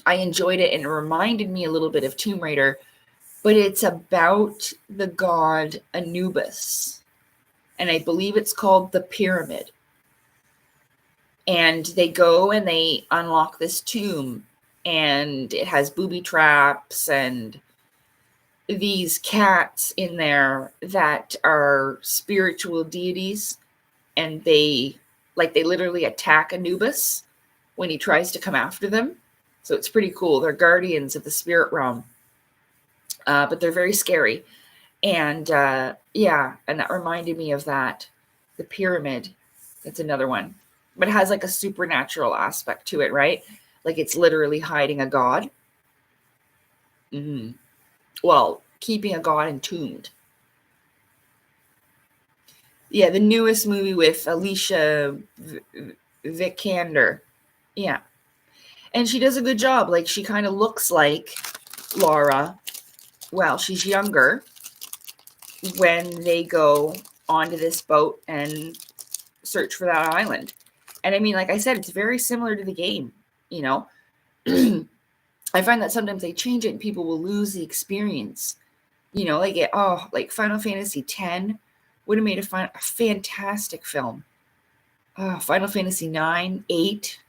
I enjoyed it and it reminded me a little bit of Tomb Raider, but it's about the god Anubis. And I believe it's called the Pyramid. And they go and they unlock this tomb, and it has booby traps and these cats in there that are spiritual deities, and they literally attack Anubis when he tries to come after them. So it's pretty cool. They're guardians of the spirit realm, but they're very scary. And and that reminded me of that. The Pyramid, that's another one. But it has like a supernatural aspect to it, right? Like it's literally hiding a god. Mm-hmm. Well, keeping a god entombed. Yeah, the newest movie with Alicia Vikander. Yeah. And she does a good job. Like, she kind of looks like Laura. Well, she's younger when they go onto this boat and search for that island. And I mean, like I said, it's very similar to the game, I find that sometimes they change it and people will lose the experience. Like Final Fantasy X would have made a fantastic film. Final Fantasy 9, 8,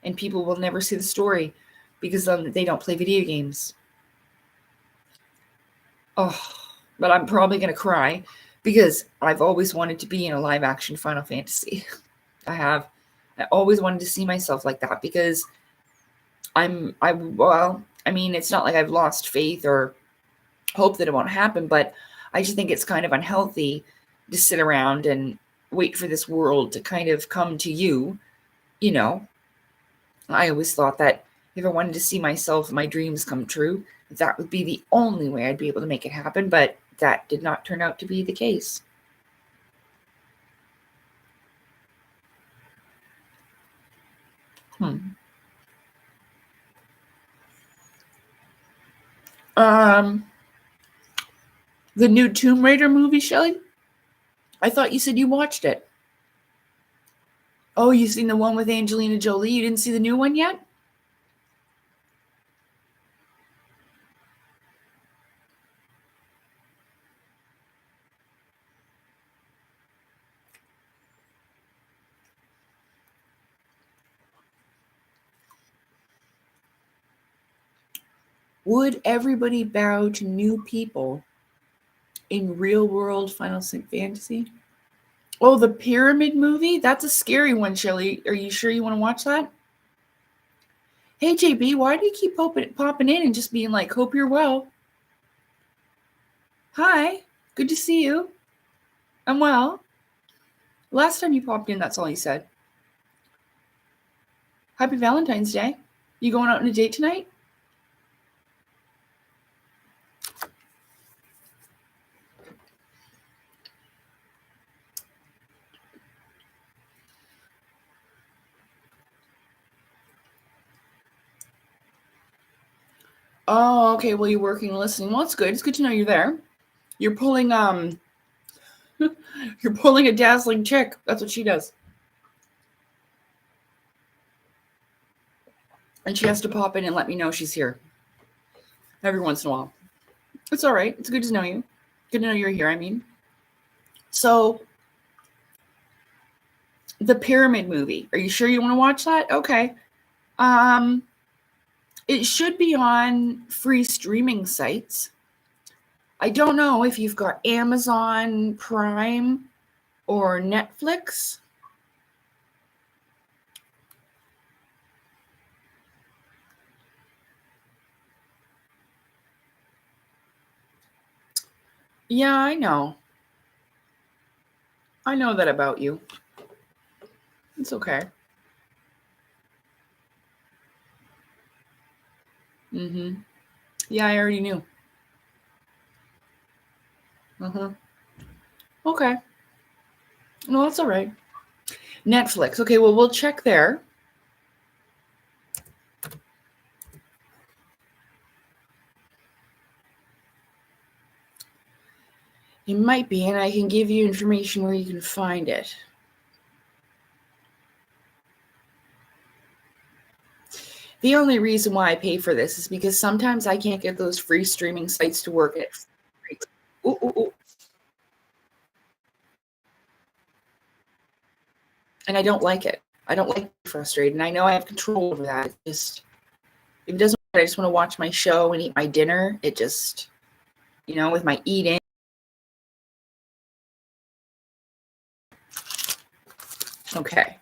and people will never see the story because they don't play video games. Oh, but I'm probably going to cry because I've always wanted to be in a live action Final Fantasy. I always wanted to see myself like that because it's not like I've lost faith or hope that it won't happen, but I just think it's kind of unhealthy to sit around and wait for this world to kind of come to you. I always thought that if I wanted to see myself, my dreams come true, that would be the only way I'd be able to make it happen, but that did not turn out to be the case. The new Tomb Raider movie, Shelley? I thought you said you watched it. Oh, you've seen the one with Angelina Jolie? You didn't see the new one yet? Would everybody bow to new people in real world Final Fantasy? Oh, the Pyramid movie? That's a scary one, Shelley. Are you sure you want to watch that? Hey, JB, why do you keep popping in and just being like, hope you're well? Hi, good to see you. I'm well. Last time you popped in, that's all you said. Happy Valentine's Day. You going out on a date tonight? Oh, okay. Well, you're working and listening. Well, it's good. It's good to know you're there. You're pulling you're pulling a dazzling chick. That's what she does. And she has to pop in and let me know she's here every once in a while. It's all right. It's good to know you. Good to know you're here, I mean. So, the Pyramid movie. Are you sure you want to watch that? Okay. Um, it should be on free streaming sites. I don't know if you've got Amazon Prime or Netflix. Yeah, I know. I know that about you. It's okay. Mm-hmm. Yeah, I already knew. Uh-huh. Okay. No, that's all right. Netflix. Okay, well, we'll check there. It might be, and I can give you information where you can find it. The only reason why I pay for this is because sometimes I can't get those free streaming sites to work at free. Ooh, ooh, ooh. And I don't like it. I don't like being frustrated. And I know I have control over that. It just, if it doesn't work, I just want to watch my show and eat my dinner. It just, with my eating. Okay.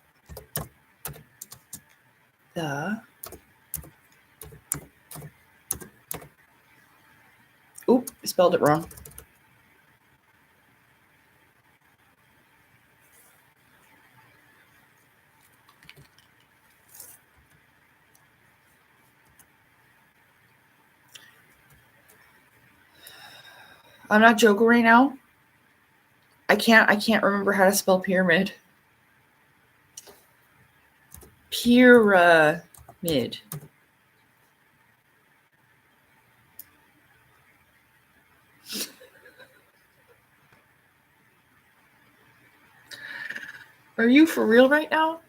Oop, I spelled it wrong. I'm not joking right now. I can't remember how to spell pyramid. Pyramid. Are you for real right now?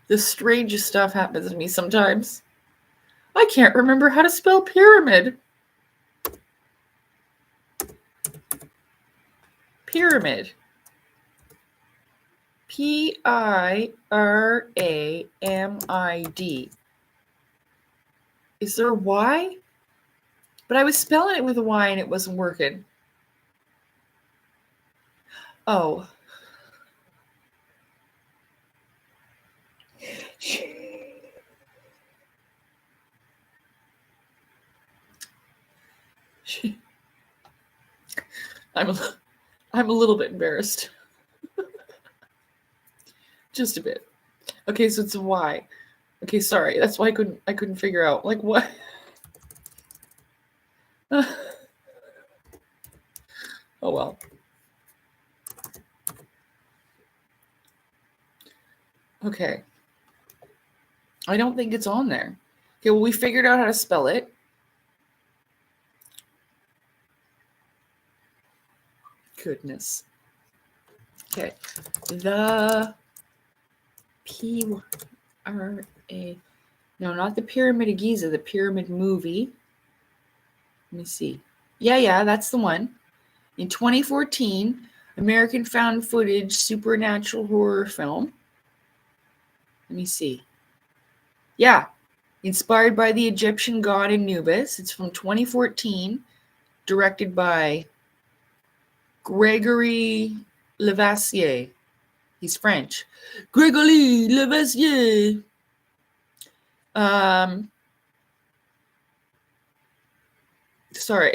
The strangest stuff happens to me sometimes. I can't remember how to spell pyramid. Pyramid. Piramid. Is there a Y? But I was spelling it with a Y and it wasn't working. Oh. I'm a little bit embarrassed. Just a bit. Okay, so it's a Y. Okay, sorry. That's why I couldn't figure out like what. Oh well. Okay. I don't think it's on there. Okay, well, we figured out how to spell it. Goodness. Okay. The P-R-A. No, not the Pyramid of Giza, the Pyramid movie. Let me see. Yeah, that's the one. In 2014, American found footage supernatural horror film. Let me see. Yeah, inspired by the Egyptian god Anubis. It's from 2014, directed by Gregory Levassier. He's French. Gregory Levassier. Sorry.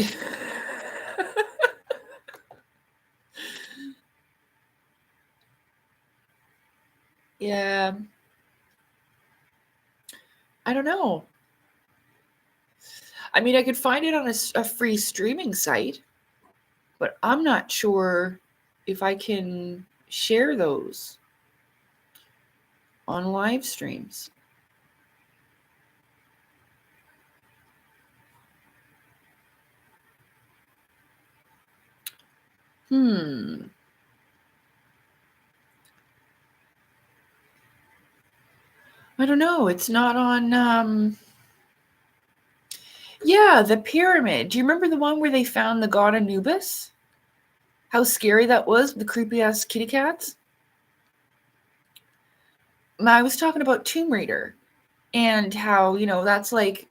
Yeah. I don't know. I mean, I could find it on a free streaming site, but I'm not sure if I can share those on live streams. I don't know. It's not on. Yeah, the pyramid. Do you remember the one where they found the god Anubis? How scary that was, the creepy ass kitty cats. I was talking about Tomb Raider and how, that's like,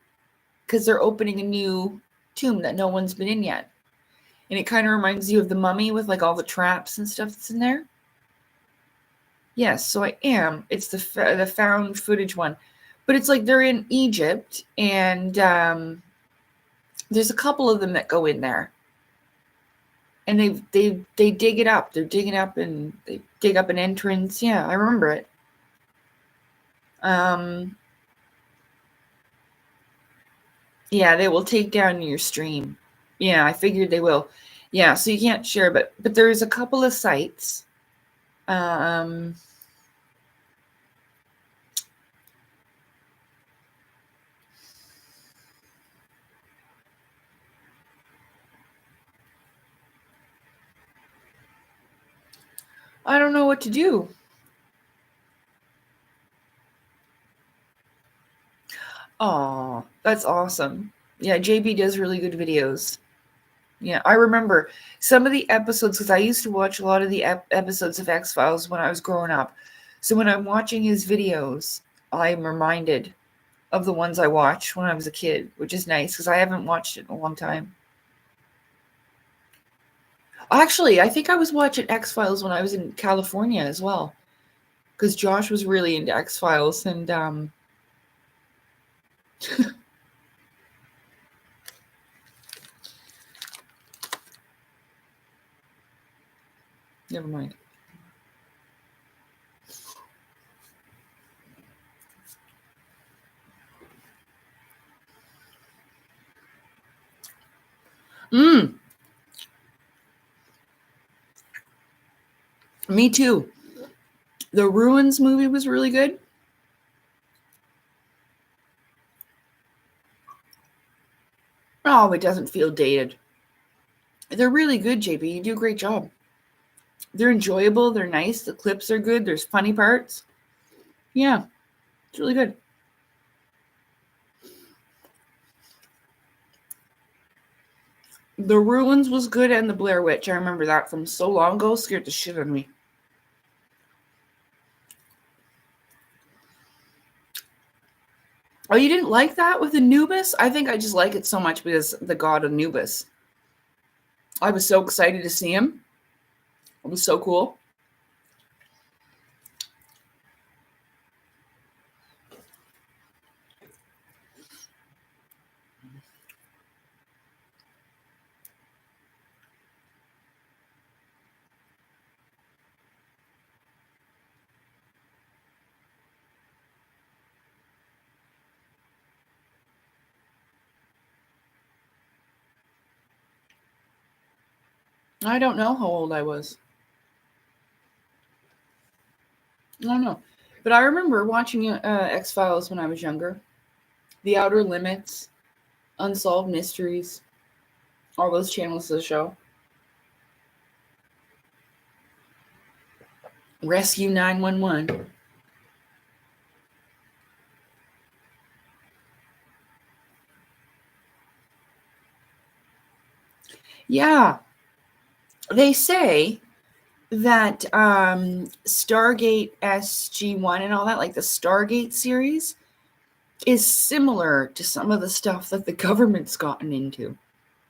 because they're opening a new tomb that no one's been in yet. And it kind of reminds you of the Mummy with like all the traps and stuff that's in there. Yes, so I am. It's the found footage one. But it's like they're in Egypt and there's a couple of them that go in there. And they dig it up. They're digging up and they dig up an entrance. Yeah, I remember it. Yeah, they will take down your stream. Yeah, I figured they will. Yeah, so you can't share, but there's a couple of sites. I don't know what to do. Oh, that's awesome. Yeah, JB does really good videos. Yeah, I remember some of the episodes because I used to watch a lot of the episodes of X-Files when I was growing up. So when I'm watching his videos, I'm reminded of the ones I watched when I was a kid, which is nice because I haven't watched it in a long time. Actually, I think I was watching X-Files when I was in California as well because Josh was really into X-Files and never mind. Me too. The Ruins movie was really good. Oh, it doesn't feel dated. They're really good, JB. You do a great job. They're enjoyable. They're nice. The clips are good. There's funny parts. Yeah, it's really good. The Ruins was good and the Blair Witch. I remember that from so long ago. Scared the shit out of me. Oh, you didn't like that with Anubis? I think I just like it so much because the god Anubis. I was so excited to see him. It was so cool. I don't know how old I was. I don't know. But I remember watching X-Files when I was younger. The Outer Limits, Unsolved Mysteries, all those channels of the show. Rescue 911. Yeah. They say that Stargate SG-1 and all that, like the Stargate series, is similar to some of the stuff that the government's gotten into.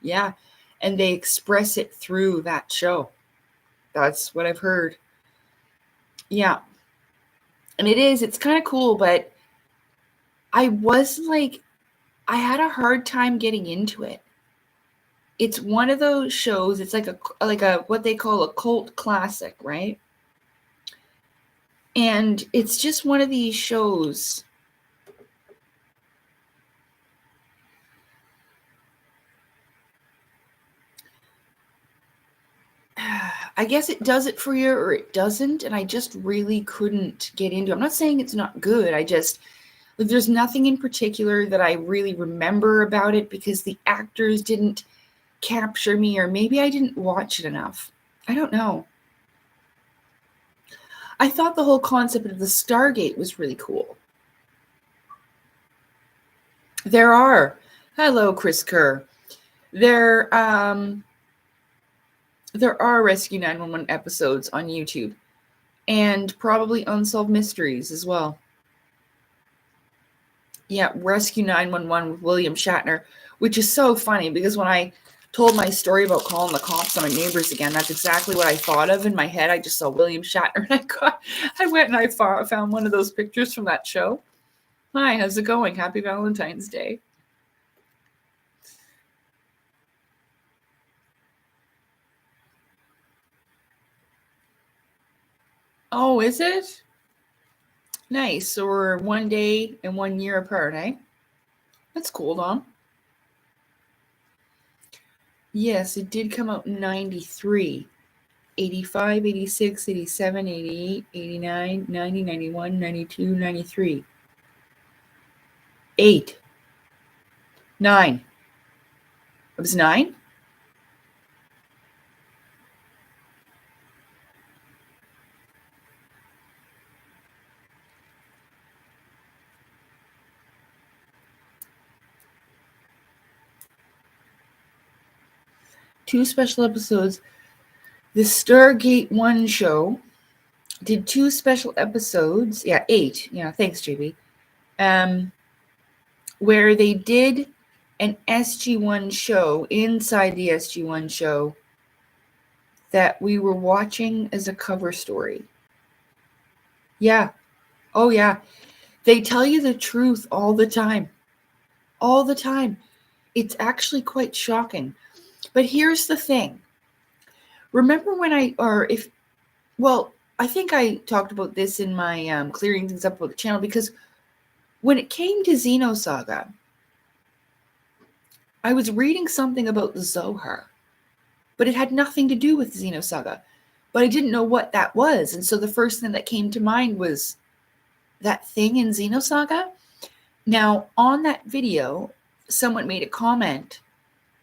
Yeah. And they express it through that show. That's what I've heard. Yeah. And it's kind of cool, but I had a hard time getting into it. It's one of those shows, it's like a what they call a cult classic, right? And it's just one of these shows. I guess it does it for you or it doesn't, and I just really couldn't get into it. I'm not saying it's not good. There's nothing in particular that I really remember about it because the actors didn't capture me, or maybe I didn't watch it enough. I don't know. I thought the whole concept of the Stargate was really cool. There are. Hello, Chris Kerr. There are Rescue 911 episodes on YouTube, and probably Unsolved Mysteries as well. Yeah, Rescue 911 with William Shatner, which is so funny because when I told my story about calling the cops on my neighbors again, that's exactly what I thought of in my head. I just saw William Shatner, and I went and I found one of those pictures from that show. Hi, how's it going? Happy Valentine's Day. Oh, is it? Nice. So we're 1 day and 1 year apart, eh? That's cool, Dom. Yes, it did come out in 93. 85, 86, 87, 88, 89, 90, 91, 92, 93. 8. 9. It was 9? Two special episodes. The Stargate 1 show did 2 special episodes. Yeah, 8. Yeah, thanks, JB. Where they did an SG1 show inside the SG1 show that we were watching as a cover story. Yeah. Oh, yeah. They tell you the truth all the time. All the time. It's actually quite shocking. But here's the thing. Remember when I think I talked about this in my clearing things up about the channel, because when it came to Xenosaga, I was reading something about the Zohar, but it had nothing to do with Xenosaga. But I didn't know what that was. And so the first thing that came to mind was that thing in Xenosaga. Now, on that video, someone made a comment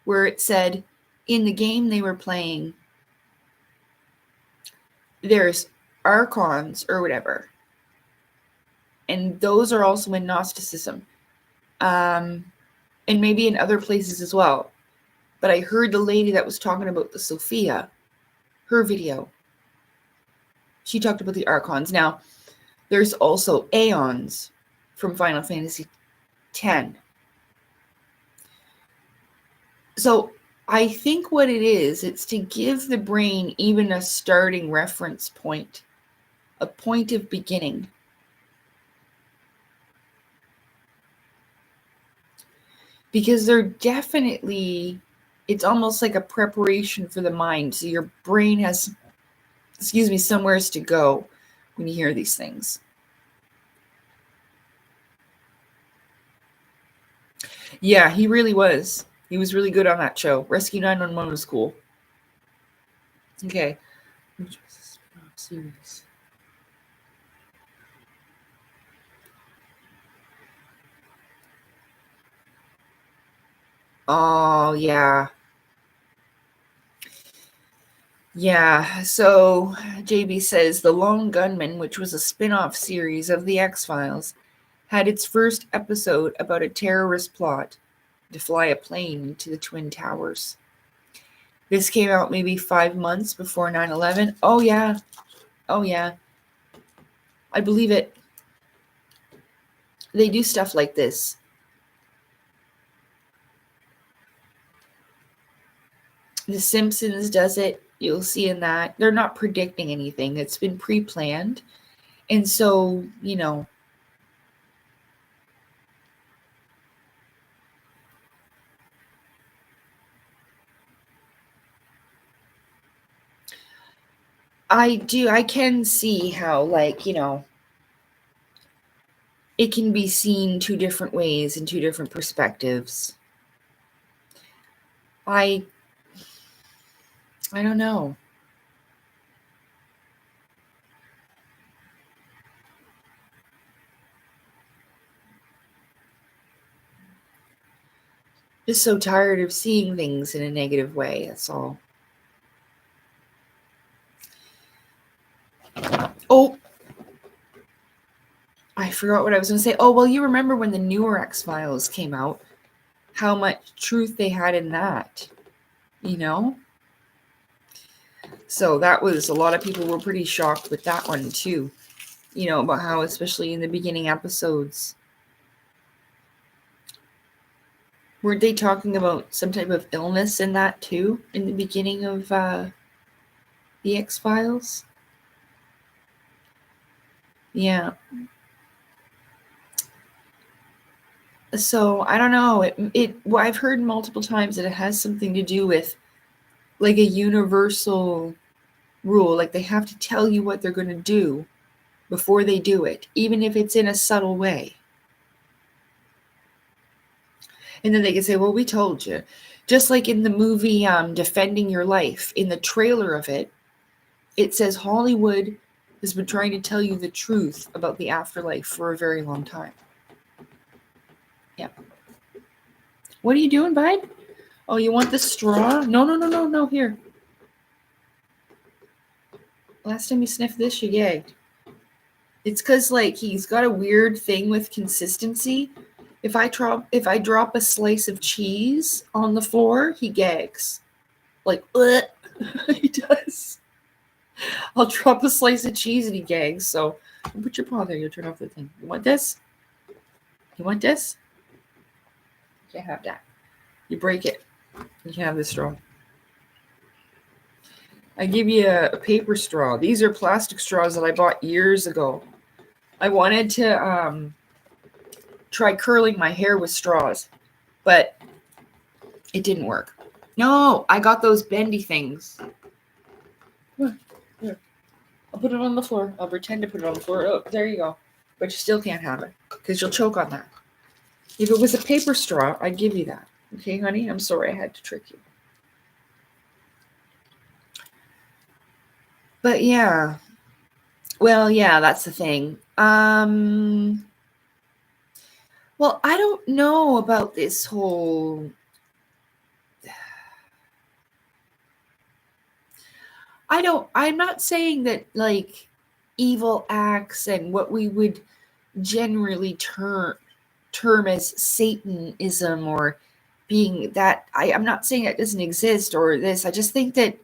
where it said in the game they were playing, there's archons or whatever. And those are also in Gnosticism. And maybe in other places as well. But I heard the lady that was talking about the Sophia, her video, she talked about the archons. Now, there's also aeons from Final Fantasy X. So I think what it is, it's to give the brain even a starting reference point, a point of beginning. Because they're definitely, it's almost like a preparation for the mind. So your brain has, somewheres to go when you hear these things. Yeah, he really was. He was really good on that show. Rescue 911 was cool. Okay. Series. Oh, yeah. Yeah, so JB says The Lone Gunman, which was a spin-off series of The X-Files, had its first episode about a terrorist plot to fly a plane into the Twin Towers. This came out maybe 5 months before 9/11. Oh, yeah. Oh, yeah. I believe it. They do stuff like this. The Simpsons does it. You'll see in that. They're not predicting anything. It's been pre-planned. And so, I can see how, it can be seen two different ways in two different perspectives. I don't know. Just so tired of seeing things in a negative way, that's all. forgot what I was going to say. Oh, well, you remember when the newer X-Files came out, how much truth they had in that, you know? So that was, a lot of people were pretty shocked with that one too, you know, about how, especially in the beginning episodes, weren't they talking about some type of illness in that too, in the beginning of the X-Files? Yeah. So I don't know. Well, I've heard multiple times that it has something to do with like a universal rule. Like they have to tell you what they're going to do before they do it, even if it's in a subtle way. And then they can say, well, we told you. Just like in the movie Defending Your Life, in the trailer of it, it says Hollywood has been trying to tell you the truth about the afterlife for a very long time. Yeah. What are you doing, bud? Oh, you want the straw? No, here. Last time you sniffed this, you gagged. It's because, like, he's got a weird thing with consistency. If I drop a slice of cheese on the floor, he gags. Like, he does. I'll drop a slice of cheese and he gags. So, put your paw there. You'll turn off the thing. You want this? You want this? You can't have that. You break it. You can have this straw. I give you a paper straw. These are plastic straws that I bought years ago. I wanted to try curling my hair with straws, but it didn't work. No, I got those bendy things. Here. I'll put it on the floor. I'll pretend to put it on the floor. Oh, there you go. But you still can't have it because you'll choke on that. If it was a paper straw, I'd give you that. Okay, honey? I'm sorry I had to trick you. But yeah. Well, yeah, that's the thing. Well, I don't know about this whole... I'm not saying that, like, evil acts and what we would generally term as Satanism or being that... I'm not saying that doesn't exist or this. I just think that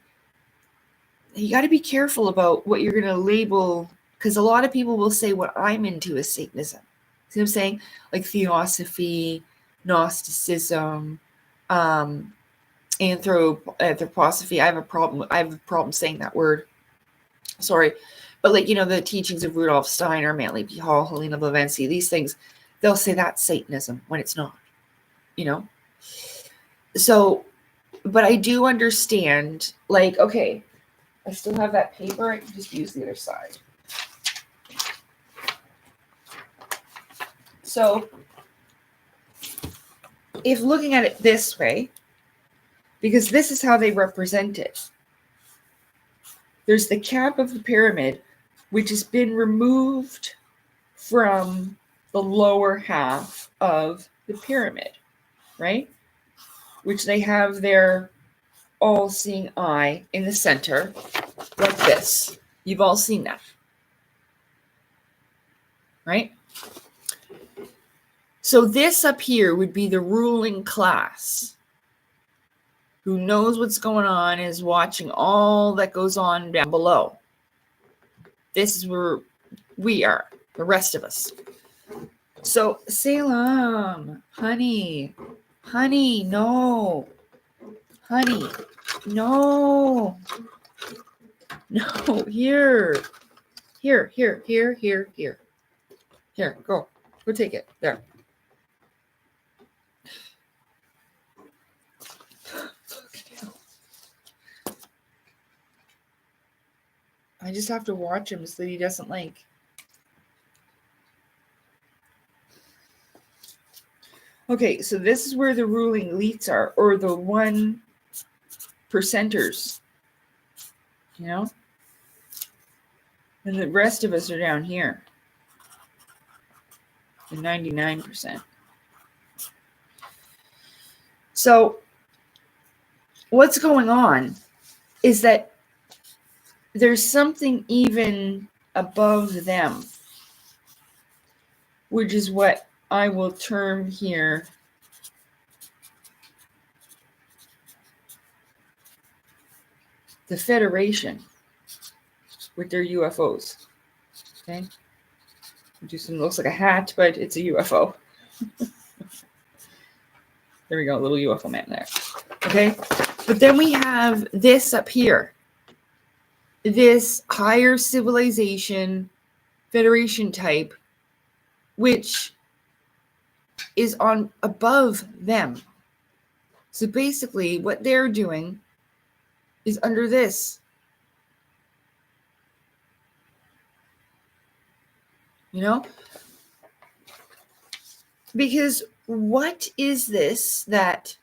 you got to be careful about what you're going to label, because a lot of people will say what I'm into is Satanism. See what I'm saying? Like theosophy, Gnosticism, anthroposophy. I have a problem saying that word. Sorry. But like, you know, the teachings of Rudolf Steiner, Manly P. Hall, Helena Blavatsky, these things, they'll say that's Satanism when it's not, you know? So, but I do understand, like, okay, I still have that paper. I can just use the other side. So, if looking at it this way, because this is how they represent it, there's the cap of the pyramid, which has been removed from the lower half of the pyramid, right? Which they have their all-seeing eye in the center, like this. You've all seen that, right? So this up here would be the ruling class who knows what's going on, is watching all that goes on down below. This is where we are, the rest of us. So, Salem, honey, no. Honey, no. No, here. Here, go. Go take it. There. I just have to watch him so that he doesn't like... Okay, so this is where the ruling elites are, or the 1%ers, you know? And the rest of us are down here. The 99%. So, what's going on is that there's something even above them. which is what I will term here the Federation with their UFOs. Okay. Do some, looks like a hat, but it's a UFO. There we go, a little UFO man there. Okay. But then we have this up here. This higher civilization Federation type, which is on above them. So basically what they're doing is under this. You know? Because what is this that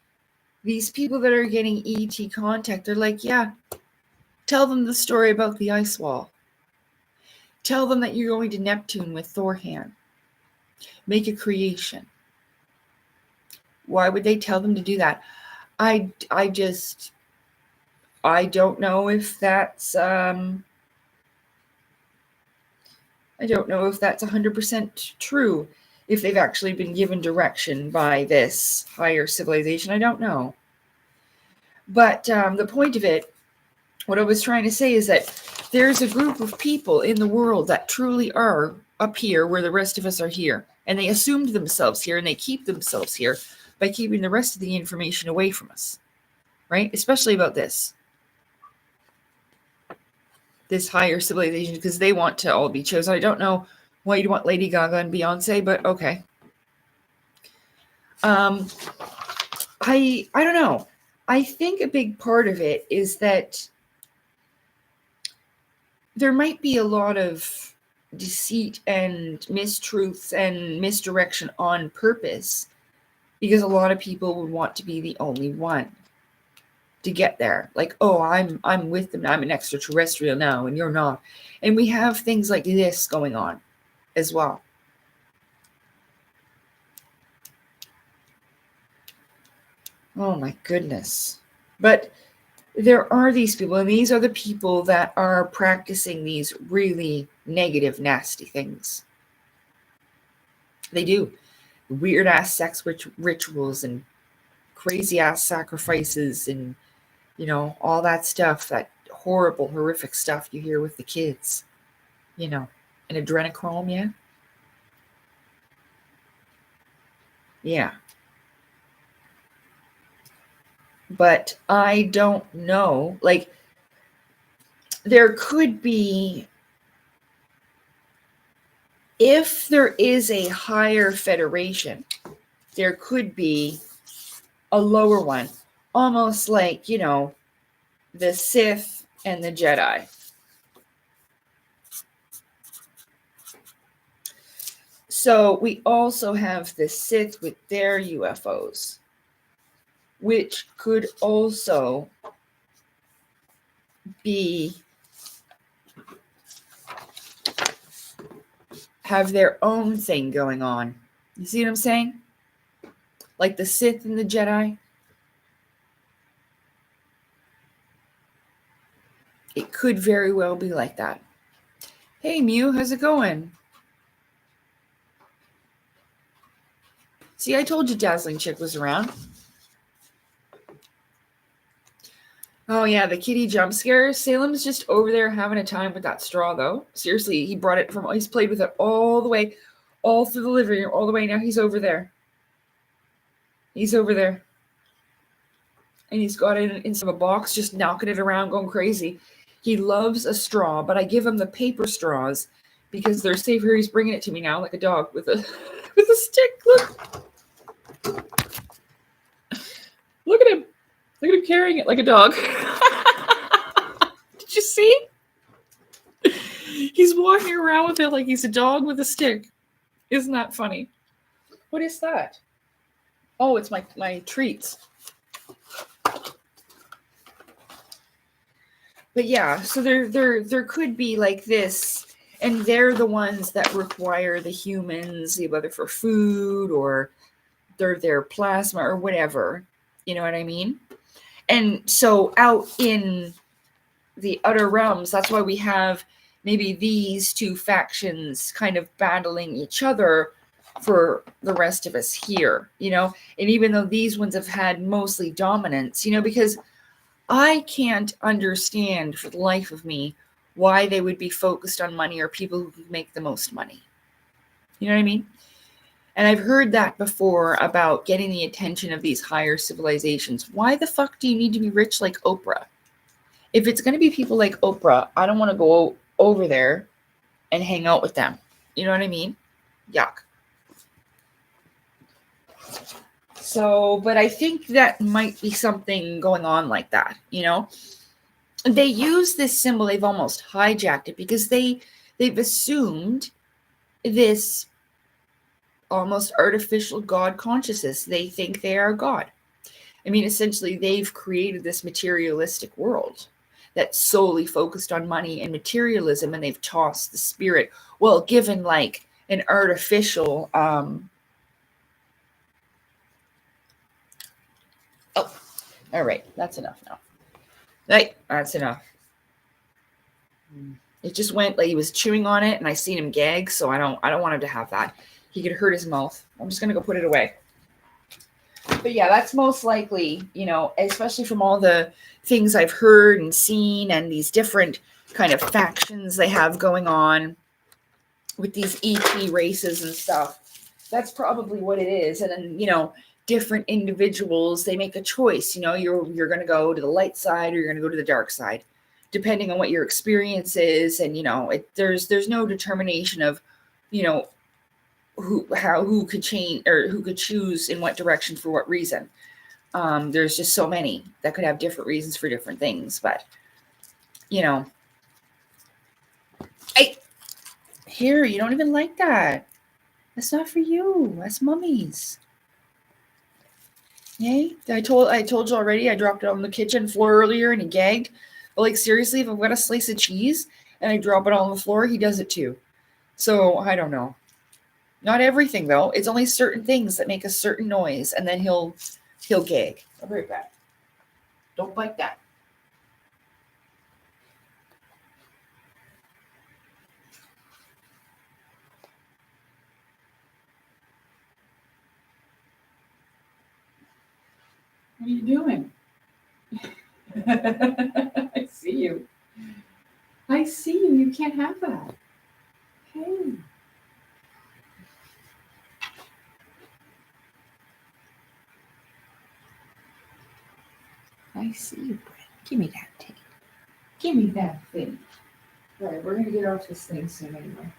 these people that are getting ET contact, they're like, yeah, tell them the story about the ice wall. Tell them that you're going to Neptune with Thorhan. Make a creation. Why would they tell them to do that? I don't know if that's I don't know if that's 100% true. If they've actually been given direction by this higher civilization, I don't know. But the point of it, what I was trying to say is that there's a group of people in the world that truly are up here where the rest of us are here. And they assumed themselves here, and they keep themselves here by keeping the rest of the information away from us. Right? Especially about this higher civilization, because they want to all be chosen. I don't know why you'd want Lady Gaga and Beyonce, but okay. I don't know. I think a big part of it is that there might be a lot of deceit and mistruths and misdirection on purpose, because a lot of people would want to be the only one to get there. Like, oh, I'm with them now. I'm an extraterrestrial now, and you're not. And we have things like this going on as well. Oh my goodness. But there are these people, and these are the people that are practicing these really negative, nasty things. They do. Weird ass sex rituals and crazy ass sacrifices and, you know, all that stuff, that horrible, horrific stuff you hear with the kids, you know, and adrenochrome, yeah? Yeah. But I don't know. Like, there could be, if there is a higher federation, there could be a lower one. Almost like, you know, the Sith and the Jedi. So we also have the Sith with their UFOs, which could also have their own thing going on. You see what I'm saying? Like the Sith and the Jedi. It could very well be like that. Hey, Mew, how's it going? See, I told you Dazzling Chick was around. Oh, yeah, the kitty jump scare. Salem's just over there having a time with that straw, though. Seriously, he's played with it all the way, all through the living room, all the way. Now he's over there. He's over there. And he's got it in some box, just knocking it around, going crazy. He loves a straw, but I give him the paper straws because they're safer. He's bringing it to me now like a dog with a stick. Look at him. Look at him carrying it like a dog. Did you see? He's walking around with it like he's a dog with a stick. Isn't that funny? What is that? Oh, it's my treats. But yeah, so there could be like this, and they're the ones that require the humans, whether for food or their plasma or whatever. You know what I mean? And so out in the outer realms, that's why we have maybe these two factions kind of battling each other for the rest of us here, and even though these ones have had mostly dominance, because I can't understand for the life of me why they would be focused on money or people who make the most money. You know what I mean? And I've heard that before about getting the attention of these higher civilizations. Why the fuck do you need to be rich like Oprah? If it's going to be people like Oprah, I don't want to go over there and hang out with them. You know what I mean? Yuck. So, but I think that might be something going on like that, They use this symbol, they've almost hijacked it because they've assumed this almost artificial God consciousness. They think they are God. I mean, essentially, they've created this materialistic world that's solely focused on money and materialism, and they've tossed the spirit, well, given like an artificial all right, that's enough now. Right, that's enough. It just went like he was chewing on it, and I seen him gag, so I don't want him to have that. He could hurt his mouth. I'm just gonna go put it away. But yeah, that's most likely, especially from all the things I've heard and seen and these different kind of factions they have going on with these ET races and stuff. That's probably what it is. And then, different individuals, they make a choice. You're going to go to the light side or you're going to go to the dark side, depending on what your experience is. And, there's no determination of, who could change or who could choose in what direction for what reason. There's just so many that could have different reasons for different things. But, here, you don't even like that. That's not for you. That's Mummy's. Yay? I told you already. I dropped it on the kitchen floor earlier and he gagged. But like seriously, if I've got a slice of cheese and I drop it on the floor, he does it too. So I don't know. Not everything though. It's only certain things that make a certain noise, and then he'll gag. I'll be right back. Don't bite that. What are you doing? I see you. I see you. You can't have that. Hey. I see you, Brett. Give me that thing. Give me that thing. All right, we're going to get off this thing soon anyway.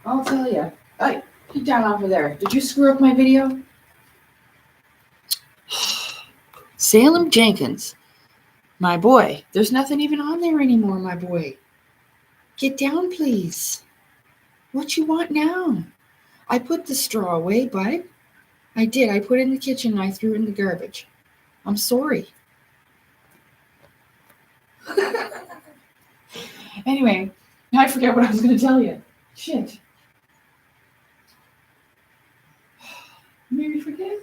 I'll tell you. Hey, get down off of there. Did you screw up my video? Salem Jenkins. My boy. There's nothing even on there anymore, my boy. Get down, please. What you want now? I put the straw away, bud. I did. I put it in the kitchen and I threw it in the garbage. I'm sorry. Anyway, now I forget what I was going to tell you. Shit. Maybe forget.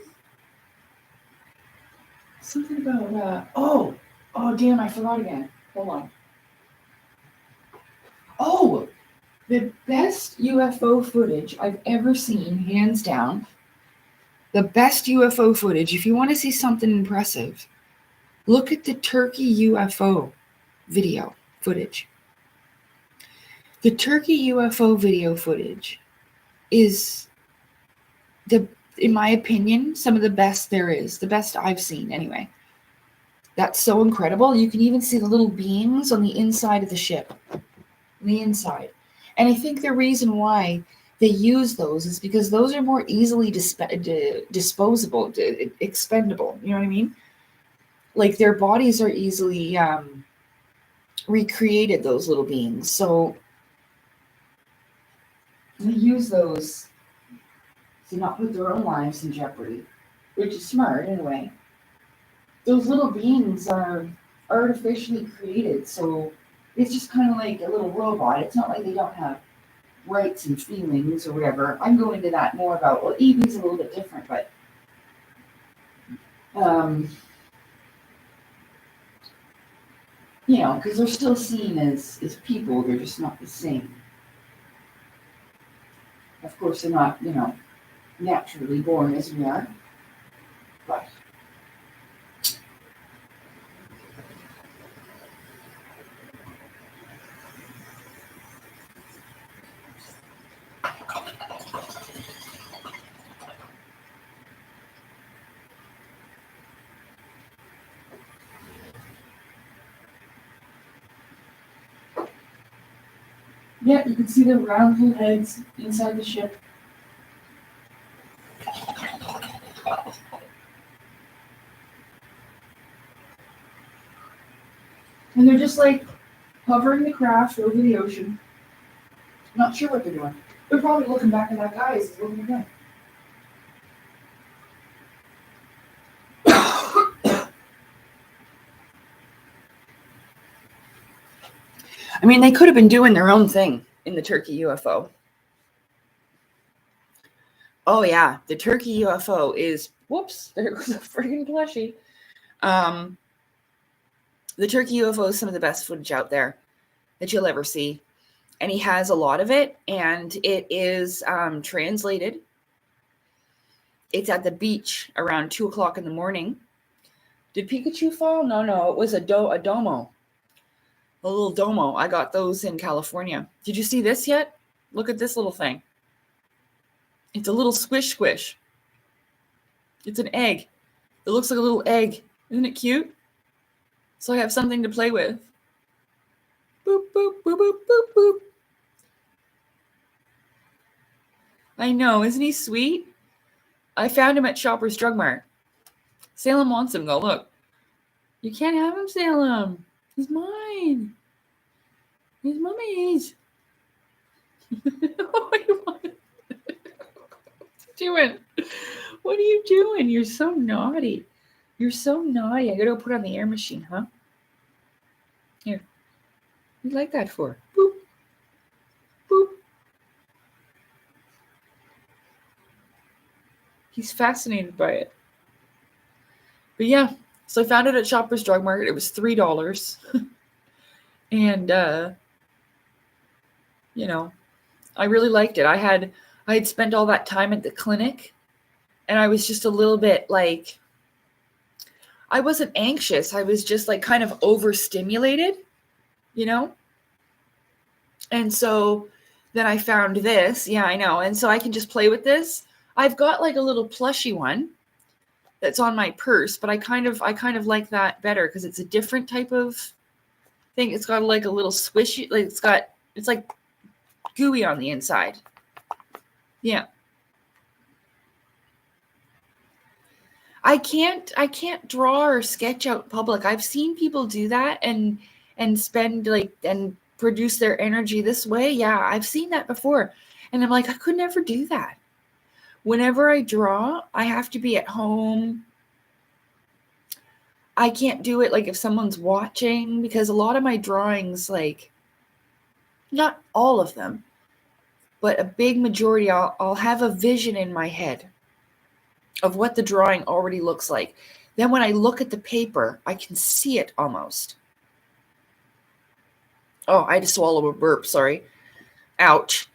Something about, oh, damn, I forgot again. Hold on. Oh, the best UFO footage I've ever seen, hands down. The best UFO footage, if you want to see something impressive, look at the Turkey UFO video footage. The Turkey UFO video footage is in my opinion, some of the best there is. The best I've seen, anyway. That's so incredible. You can even see the little beams on the inside of the ship. On the inside. And I think the reason why they use those is because those are more easily disposable, expendable. You know what I mean? Like their bodies are easily recreated, those little beings. So they use those to not put their own lives in jeopardy, which is smart in a way. Those little beings are artificially created, so it's just kind of like a little robot. It's not like they don't have rights and feelings or whatever. I'm going into that more about, well, Evie's a little bit different, but you know, because they're still seen as people, they're just not the same. Of course, they're not, you know, naturally born as we are, but yeah, you can see the round blue heads inside the ship. And they're just like hovering the craft over the ocean. Not sure what they're doing. They're probably looking back at that guy as he's looking again. I mean, they could have been doing their own thing in the Turkey UFO. Oh yeah, the Turkey UFO is, whoops, there goes a friggin' plushie. The Turkey UFO is some of the best footage out there that you'll ever see. And he has a lot of it, and it is translated. It's at the beach around 2 o'clock in the morning. Did Pikachu fall? No, it was a domo. A little domo. I got those in California. Did you see this yet? Look at this little thing. It's a little squish. It's an egg. It looks like a little egg. Isn't it cute? So I have something to play with. Boop, boop, boop, boop, boop, boop. I know, isn't he sweet? I found him at Shoppers Drug Mart. Salem wants him, though. Look. You can't have him, Salem. He's mine. He's Mummy's. What are you doing? What are you doing? You're so naughty. You're so naughty. I gotta go put on the air machine, huh? Here. What do you like that for? Boop. Boop. He's fascinated by it. But yeah, so I found it at Shoppers Drug Mart. It was $3. And you know, I really liked it. I had spent all that time at the clinic, and I was just a little bit like, I wasn't anxious. I was just like kind of overstimulated, you know? And so then I found this. Yeah, I know. And so I can just play with this. I've got like a little plushy one that's on my purse, but I kind of like that better because it's a different type of thing. It's got like a little squishy, like it's like gooey on the inside. Yeah. I can't draw or sketch out public. I've seen people do that and spend like and produce their energy this way. Yeah, I've seen that before. And I'm like, I could never do that. Whenever I draw, I have to be at home. I can't do it like if someone's watching, because a lot of my drawings, like, not all of them, but a big majority, I'll have a vision in my head of what the drawing already looks like. Then when I look at the paper, I can see it almost. Oh, I had to swallow a burp, sorry. Ouch.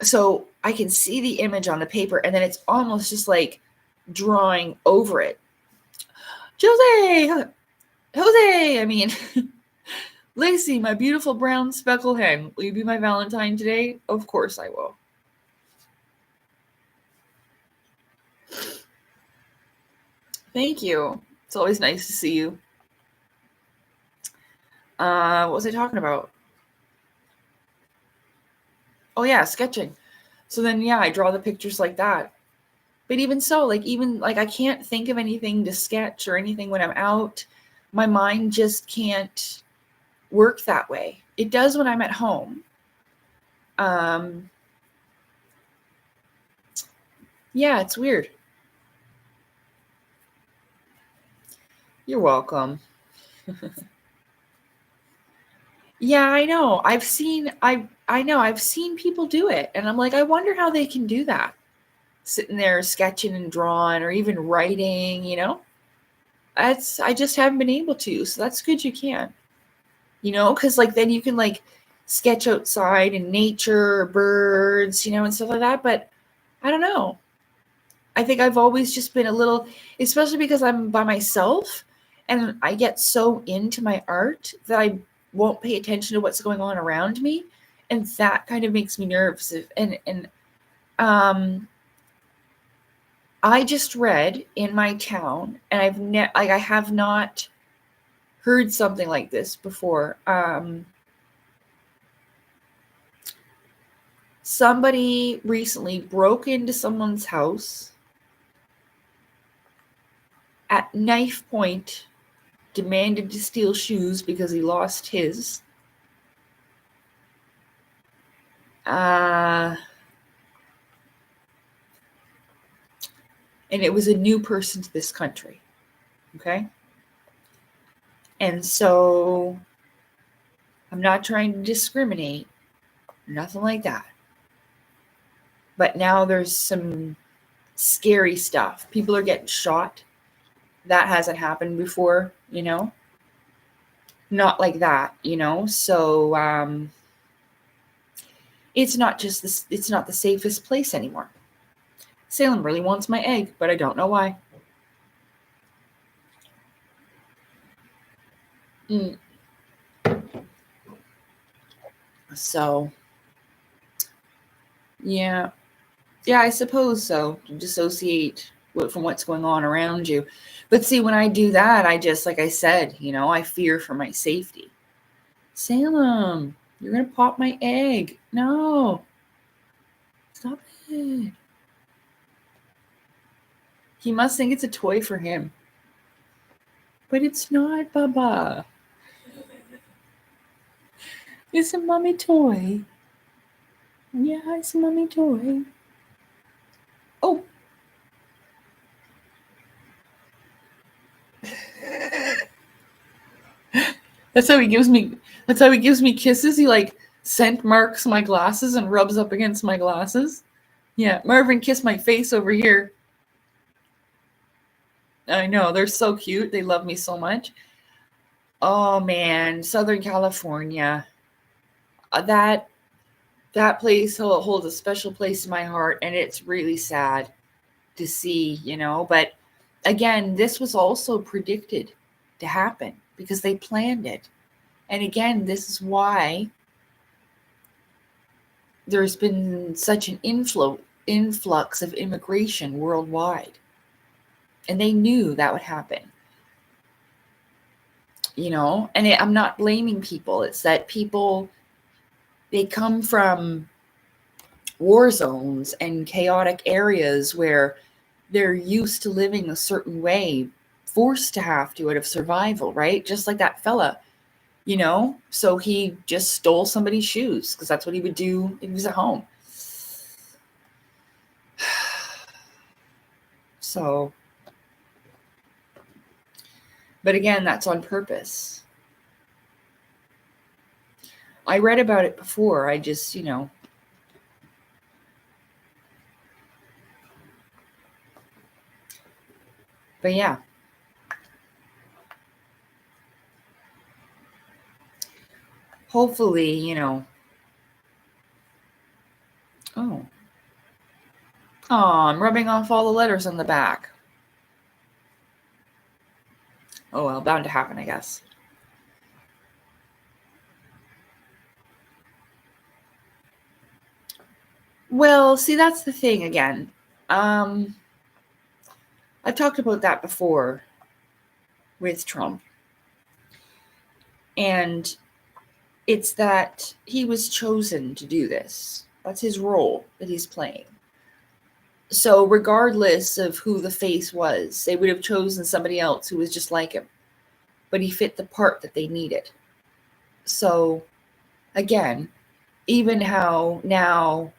So I can see the image on the paper, and then it's almost just like drawing over it. Jose, I mean, Lacey, my beautiful brown speckled hen, will you be my Valentine today? Of course I will. Thank you. It's always nice to see you. What was I talking about? Oh yeah, sketching. So then yeah, I draw the pictures like that. But even so, like I can't think of anything to sketch or anything when I'm out. My mind just can't work that way. It does when I'm at home. Yeah, it's weird. You're welcome. Yeah, I know. I've seen people do it, and I'm like, I wonder how they can do that. Sitting there sketching and drawing or even writing, I just haven't been able to. So that's good you can. Because like then you can like sketch outside in nature, birds, and stuff like that. But I don't know. I think I've always just been a little, especially because I'm by myself and I get so into my art that I won't pay attention to what's going on around me. And that kind of makes me nervous. And I just read in my town, and I have not heard something like this before. Somebody recently broke into someone's house at knife point, demanded to steal shoes because he lost his. And it was a new person to this country. Okay. And so I'm not trying to discriminate, nothing like that. But now there's some scary stuff. People are getting shot. That hasn't happened before, Not like that, So it's not just this. It's not the safest place anymore. Salem really wants my egg, but I don't know why. So, yeah, I suppose so. Dissociate from what's going on around you. But see, when I do that, I just, like I said, I fear for my safety. Salem, you're gonna pop my egg. No, stop it. He must think it's a toy for him. But it's not, Baba. It's a mommy toy. Yeah, it's a mommy toy. Oh. That's how he gives me kisses. He like scent marks my glasses and rubs up against my glasses. Yeah, Marvin kissed my face over here. I know, they're so cute. They love me so much. Oh man, Southern California. That place holds a special place in my heart, and it's really sad to see, but again, this was also predicted to happen because they planned it. And again, this is why there's been such an influx of immigration worldwide. And they knew that would happen. And I'm not blaming people. It's that people, they come from war zones and chaotic areas where they're used to living a certain way, forced to have to out of survival, right? Just like that fella, So he just stole somebody's shoes because that's what he would do if he was at home. So, but again, that's on purpose. I read about it before. I just, But yeah. Hopefully, Oh. Oh, I'm rubbing off all the letters on the back. Oh, well, bound to happen, I guess. Well, see, that's the thing again. I've talked about that before with Trump. And it's that he was chosen to do this. That's his role that he's playing. So regardless of who the face was, they would have chosen somebody else who was just like him. But he fit the part that they needed. So again, even how now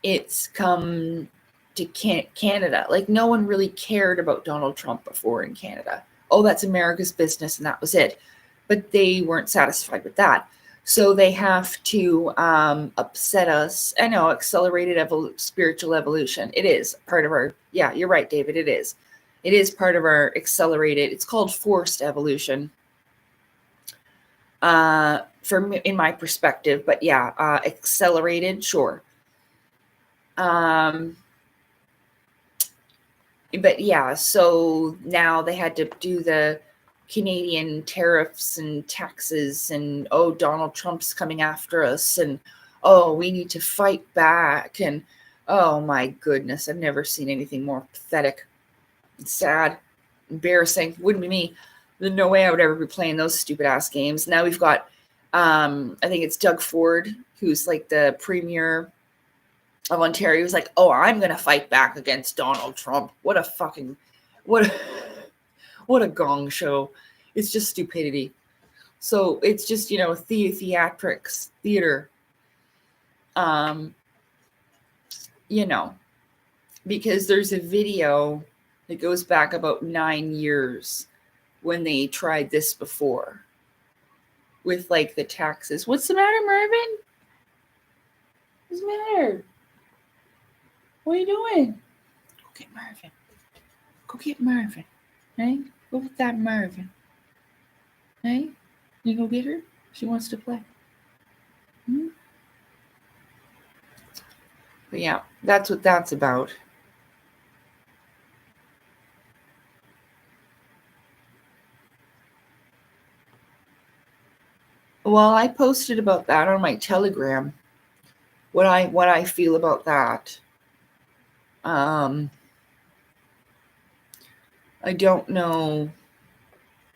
it's come to Canada, like no one really cared about Donald Trump before in Canada. Oh, that's America's business, and that was it. But they weren't satisfied with that. So they have to upset us. I know, accelerated spiritual evolution. It is part of our, yeah, you're right, David, it is. It is part of our accelerated, it's called forced evolution. In my perspective, but yeah, accelerated, sure. But yeah, so now they had to do the Canadian tariffs and taxes, and oh, Donald Trump's coming after us, and oh, we need to fight back, and oh my goodness, I've never seen anything more pathetic, sad, embarrassing. Wouldn't be me. There's no way I would ever be playing those stupid ass games. Now we've got I think it's Doug Ford, who's like the premier of Ontario. He was like, oh, I'm gonna fight back against Donald Trump. What a gong show. It's just stupidity. So it's just, theatrics, theater. Because there's a video that goes back about 9 years when they tried this before with like the taxes. What's the matter, Marvin? What's the matter? What are you doing? Go get Marvin. Go get Marvin. Hey? Go with that Marvin. Hey? You go get her? She wants to play. But yeah, that's what that's about. Well, I posted about that on my Telegram. What I feel about that. I don't know.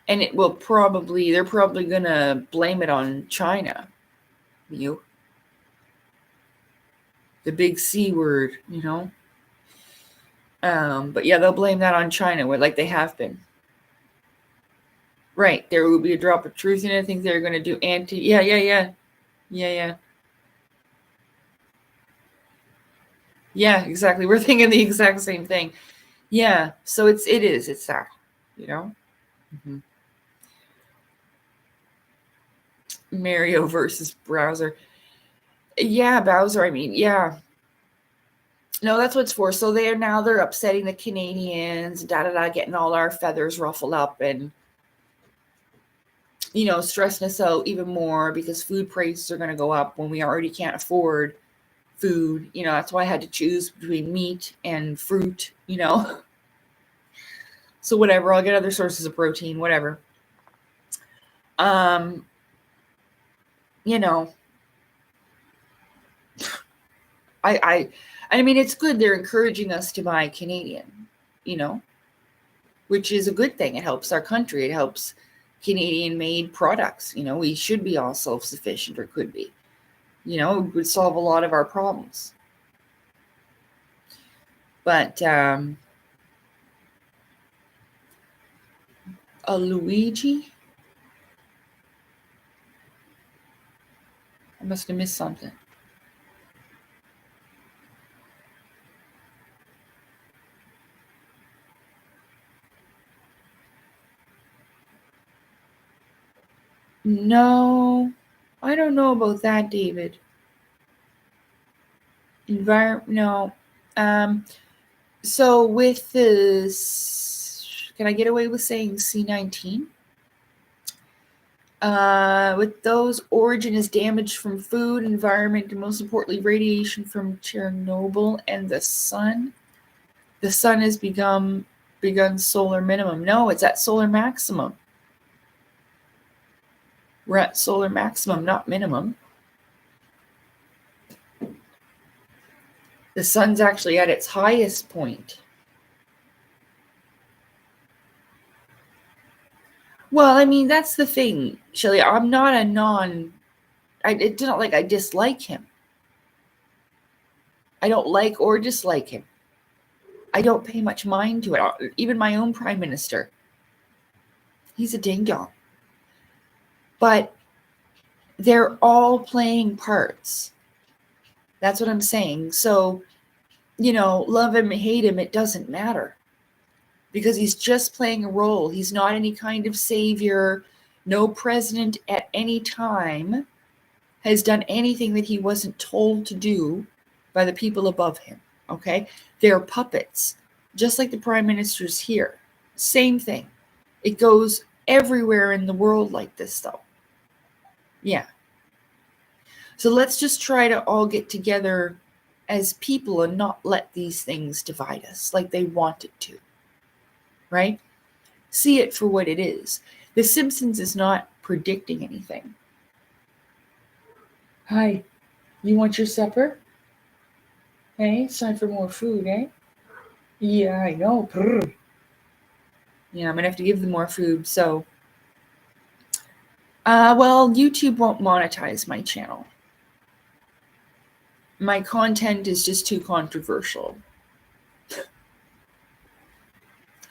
And they're probably gonna blame it on China. The big C word, But yeah, they'll blame that on China, like they have been. Right, there will be a drop of truth in it. I think they're going to do Yeah, exactly. We're thinking the exact same thing. Yeah, so it's that, Mm-hmm. Mario versus Browser. Yeah, Bowser, yeah. No, that's what it's for. So they're upsetting the Canadians, getting all our feathers ruffled up and, stressing us out even more because food prices are going to go up when we already can't afford food. That's why I had to choose between meat and fruit, So whatever, I'll get other sources of protein, whatever. I mean, it's good they're encouraging us to buy Canadian, which is a good thing. It helps our country. It helps Canadian-made products. We should be all self-sufficient, or could be. It would solve a lot of our problems. But a Luigi? I must have missed something. No, I don't know about that, David. No. So with this, can I get away with saying C19? With those, origin is damage from food, environment, and most importantly, radiation from Chernobyl and the sun. The sun has begun solar minimum. No, it's at solar maximum. We're at solar maximum, not minimum. The sun's actually at its highest point. Well, I mean, that's the thing, Shelley. I'm not it's not like I dislike him. I don't like or dislike him. I don't pay much mind to it. Even my own prime minister, he's a ding dong. But they're all playing parts. That's what I'm saying. So, love him, hate him, it doesn't matter. Because he's just playing a role. He's not any kind of savior. No president at any time has done anything that he wasn't told to do by the people above him. Okay? They're puppets. Just like the prime ministers here. Same thing. It goes everywhere in the world like this, though. Yeah. So let's just try to all get together as people and not let these things divide us like they want it to. Right? See it for what it is. The Simpsons is not predicting anything. Hi, you want your supper? Hey, it's time for more food, eh? Yeah, I know. Brr. Yeah, I'm going to have to give them more food, so... well, YouTube won't monetize my channel. My content is just too controversial.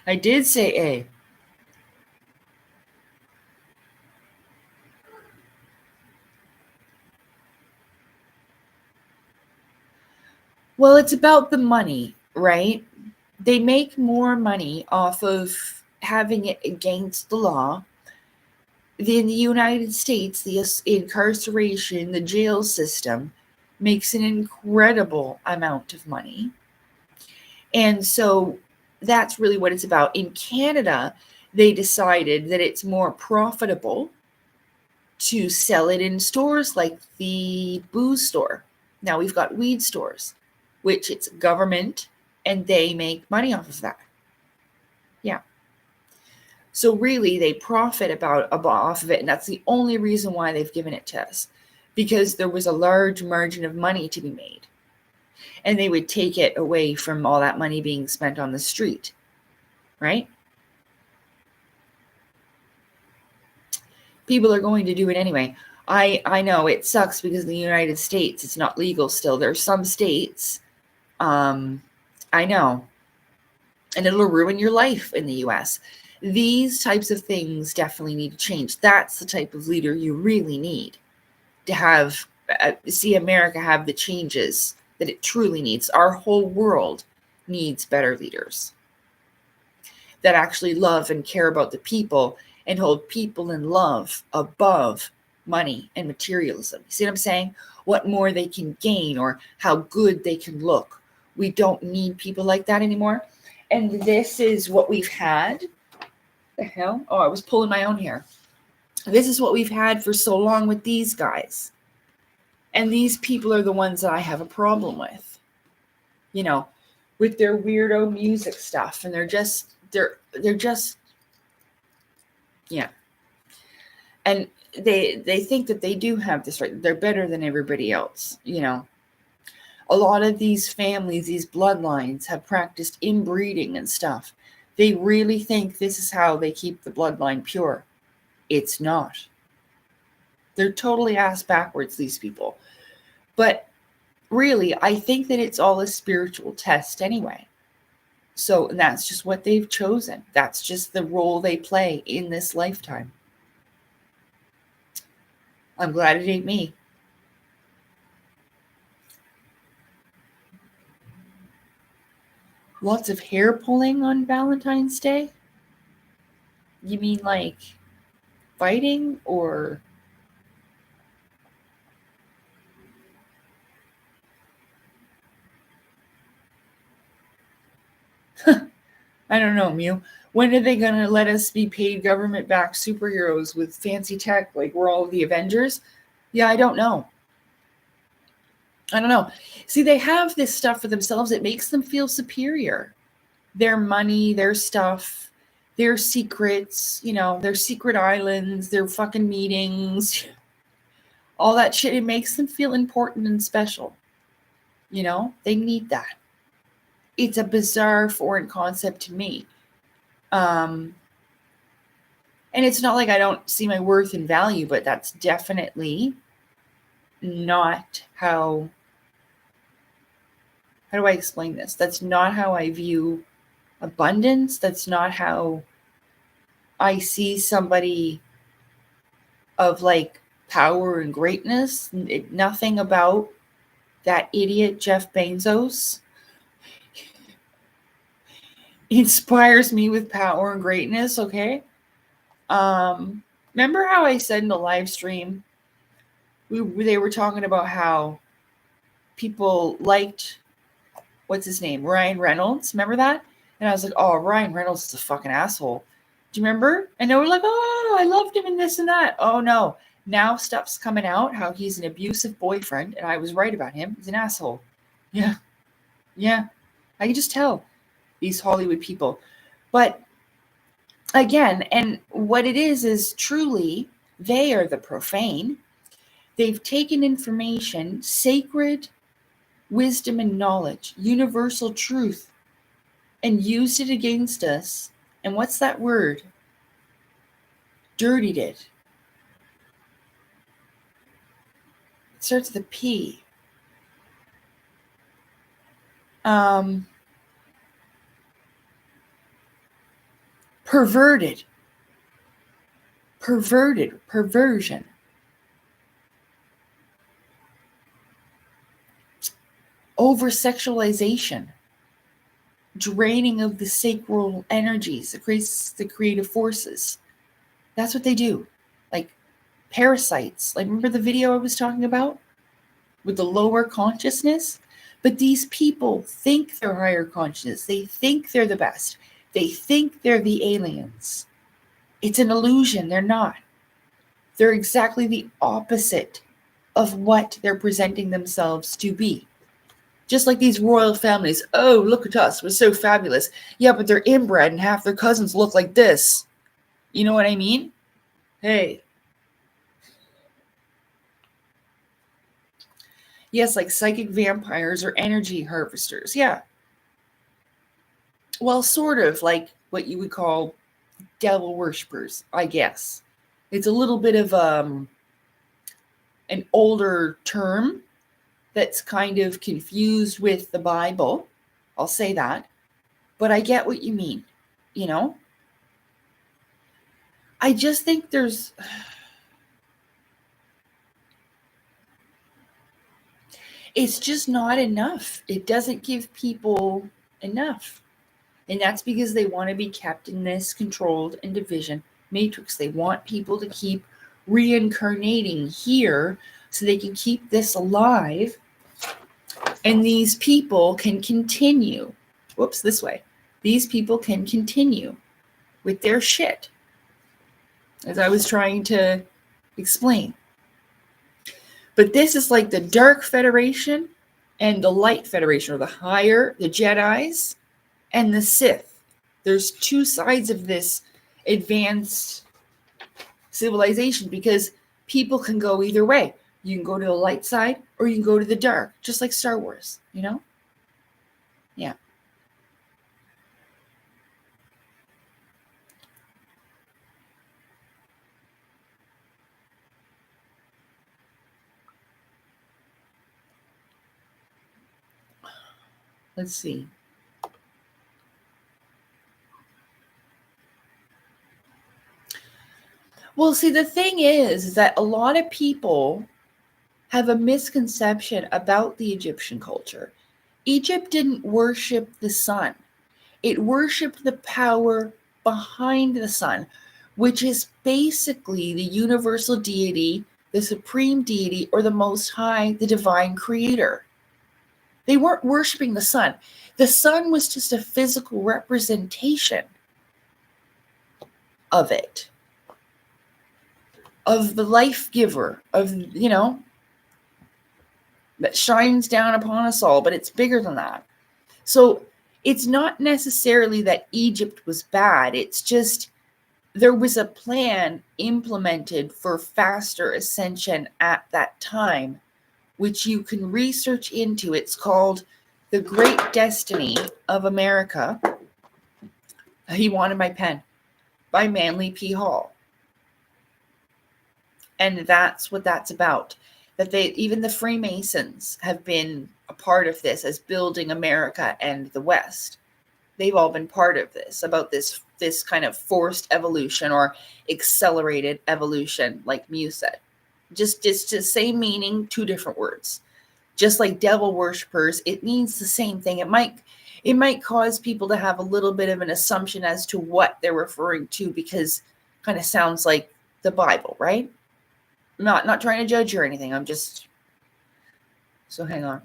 I did say A. Well, it's about the money, right? They make more money off of having it against the law. In the United States, the incarceration, the jail system makes an incredible amount of money. And so that's really what it's about. In Canada, they decided that it's more profitable to sell it in stores like the booze store. Now we've got weed stores, which it's government, and they make money off of that. Yeah. So really, they profit off of it, and that's the only reason why they've given it to us, because there was a large margin of money to be made, and they would take it away from all that money being spent on the street, right? People are going to do it anyway. I know it sucks because in the United States, it's not legal still. There are some states, I know, and it'll ruin your life in the U.S. These types of things definitely need to change. That's the type of leader you really need to have, see America have the changes that it truly needs. Our whole world needs better leaders that actually love and care about the people and hold people in love above money and materialism. You see what I'm saying? What more they can gain or how good they can look. We don't need people like that anymore. And this is what we've had. The hell? Oh, I was pulling my own hair. This is what we've had for so long with these guys. And these people are the ones that I have a problem with. With their weirdo music stuff. And they're just, yeah. And they think that they do have this right. They're better than everybody else, A lot of these families, these bloodlines have practiced inbreeding and stuff. They really think this is how they keep the bloodline pure. It's not. They're totally ass backwards, these people. But really, I think that it's all a spiritual test anyway. So that's just what they've chosen. That's just the role they play in this lifetime. I'm glad it ain't me. Lots of hair pulling on Valentine's Day? You mean like fighting or... I don't know, Mew. When are they going to let us be paid government-backed superheroes with fancy tech like we're all the Avengers? Yeah, I don't know. See, they have this stuff for themselves. It makes them feel superior. Their money, their stuff, their secrets, their secret islands, their fucking meetings, all that shit. It makes them feel important and special. They need that. It's a bizarre foreign concept to me. And it's not like I don't see my worth and value, but that's definitely not how how do I explain this? That's not how I view abundance. That's not how I see somebody of like power and greatness. Nothing about that idiot Jeff Bezos inspires me with power and greatness, okay? Remember how I said in the live stream, they were talking about how people liked, what's his name, Ryan Reynolds. Remember that? And I was like, oh, Ryan Reynolds is a fucking asshole. Do you remember? And they were like, oh, I loved him in this and that. Oh, no. Now stuff's coming out how he's an abusive boyfriend, and I was right about him. He's an asshole. Yeah. I can just tell these Hollywood people. But again, and what it is truly, they are the profane. They've taken information, sacred wisdom and knowledge, universal truth, and used it against us. And what's that word? Dirtied it. It starts with a P. Perverted. Perversion. Over-sexualization. Draining of the sacral energies, the creative forces. That's what they do. Like parasites. Like, remember the video I was talking about? With the lower consciousness? But these people think they're higher consciousness. They think they're the best. They think they're the aliens. It's an illusion. They're not. They're exactly the opposite of what they're presenting themselves to be. Just like these royal families. Oh, look at us. We're so fabulous. Yeah, but they're inbred and half their cousins look like this. You know what I mean? Hey. Yes, like psychic vampires or energy harvesters. Yeah. Well, sort of like what you would call devil worshippers, I guess. It's a little bit of an older term that's kind of confused with the Bible. I'll say that. But I get what you mean, you know? I just think it's just not enough. It doesn't give people enough. And that's because they want to be kept in this controlled and division matrix. They want people to keep reincarnating here so they can keep this alive. And these people can continue. This way. These people can continue with their shit, as I was trying to explain. But this is like the Dark Federation and the Light Federation, or the Jedis and the Sith. There's two sides of this advanced civilization because people can go either way. You can go to the light side or you can go to the dark, just like Star Wars, you know? Yeah. Let's see. Well, see, the thing is that a lot of people have a misconception about the Egyptian culture. Egypt didn't worship the sun. It worshiped the power behind the sun, which is basically the universal deity, the supreme deity, or the Most High, the divine creator. They weren't worshiping the sun. The sun was just a physical representation of it, of the life giver, of, you know, that shines down upon us all, but it's bigger than that. So it's not necessarily that Egypt was bad. It's just there was a plan implemented for faster ascension at that time, which you can research into. It's called The Great Destiny of America. He Wanted My Pen by Manly P. Hall. And that's what that's about. That even the Freemasons have been a part of this as building America and the West. They've all been part of this, about this kind of forced evolution or accelerated evolution, like Mew said. Just the same meaning, two different words. Just like devil worshippers, it means the same thing. It might cause people to have a little bit of an assumption as to what they're referring to, because it kind of sounds like the Bible, right? Not trying to judge or anything. I'm just... So hang on.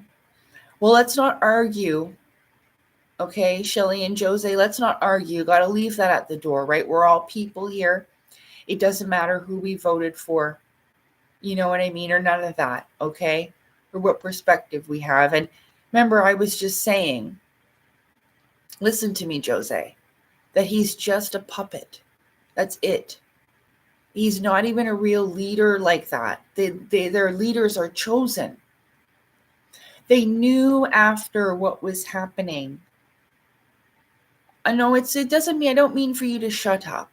Well, let's not argue. Okay, Shelly and Jose, let's not argue. Got to leave that at the door, right? We're all people here. It doesn't matter who we voted for. You know what I mean? Or none of that, okay? Or what perspective we have. And remember, I was just saying, listen to me, Jose, that he's just a puppet. That's it. He's not even a real leader like that. Their leaders are chosen. They knew after what was happening. I know it doesn't mean, I don't mean for you to shut up.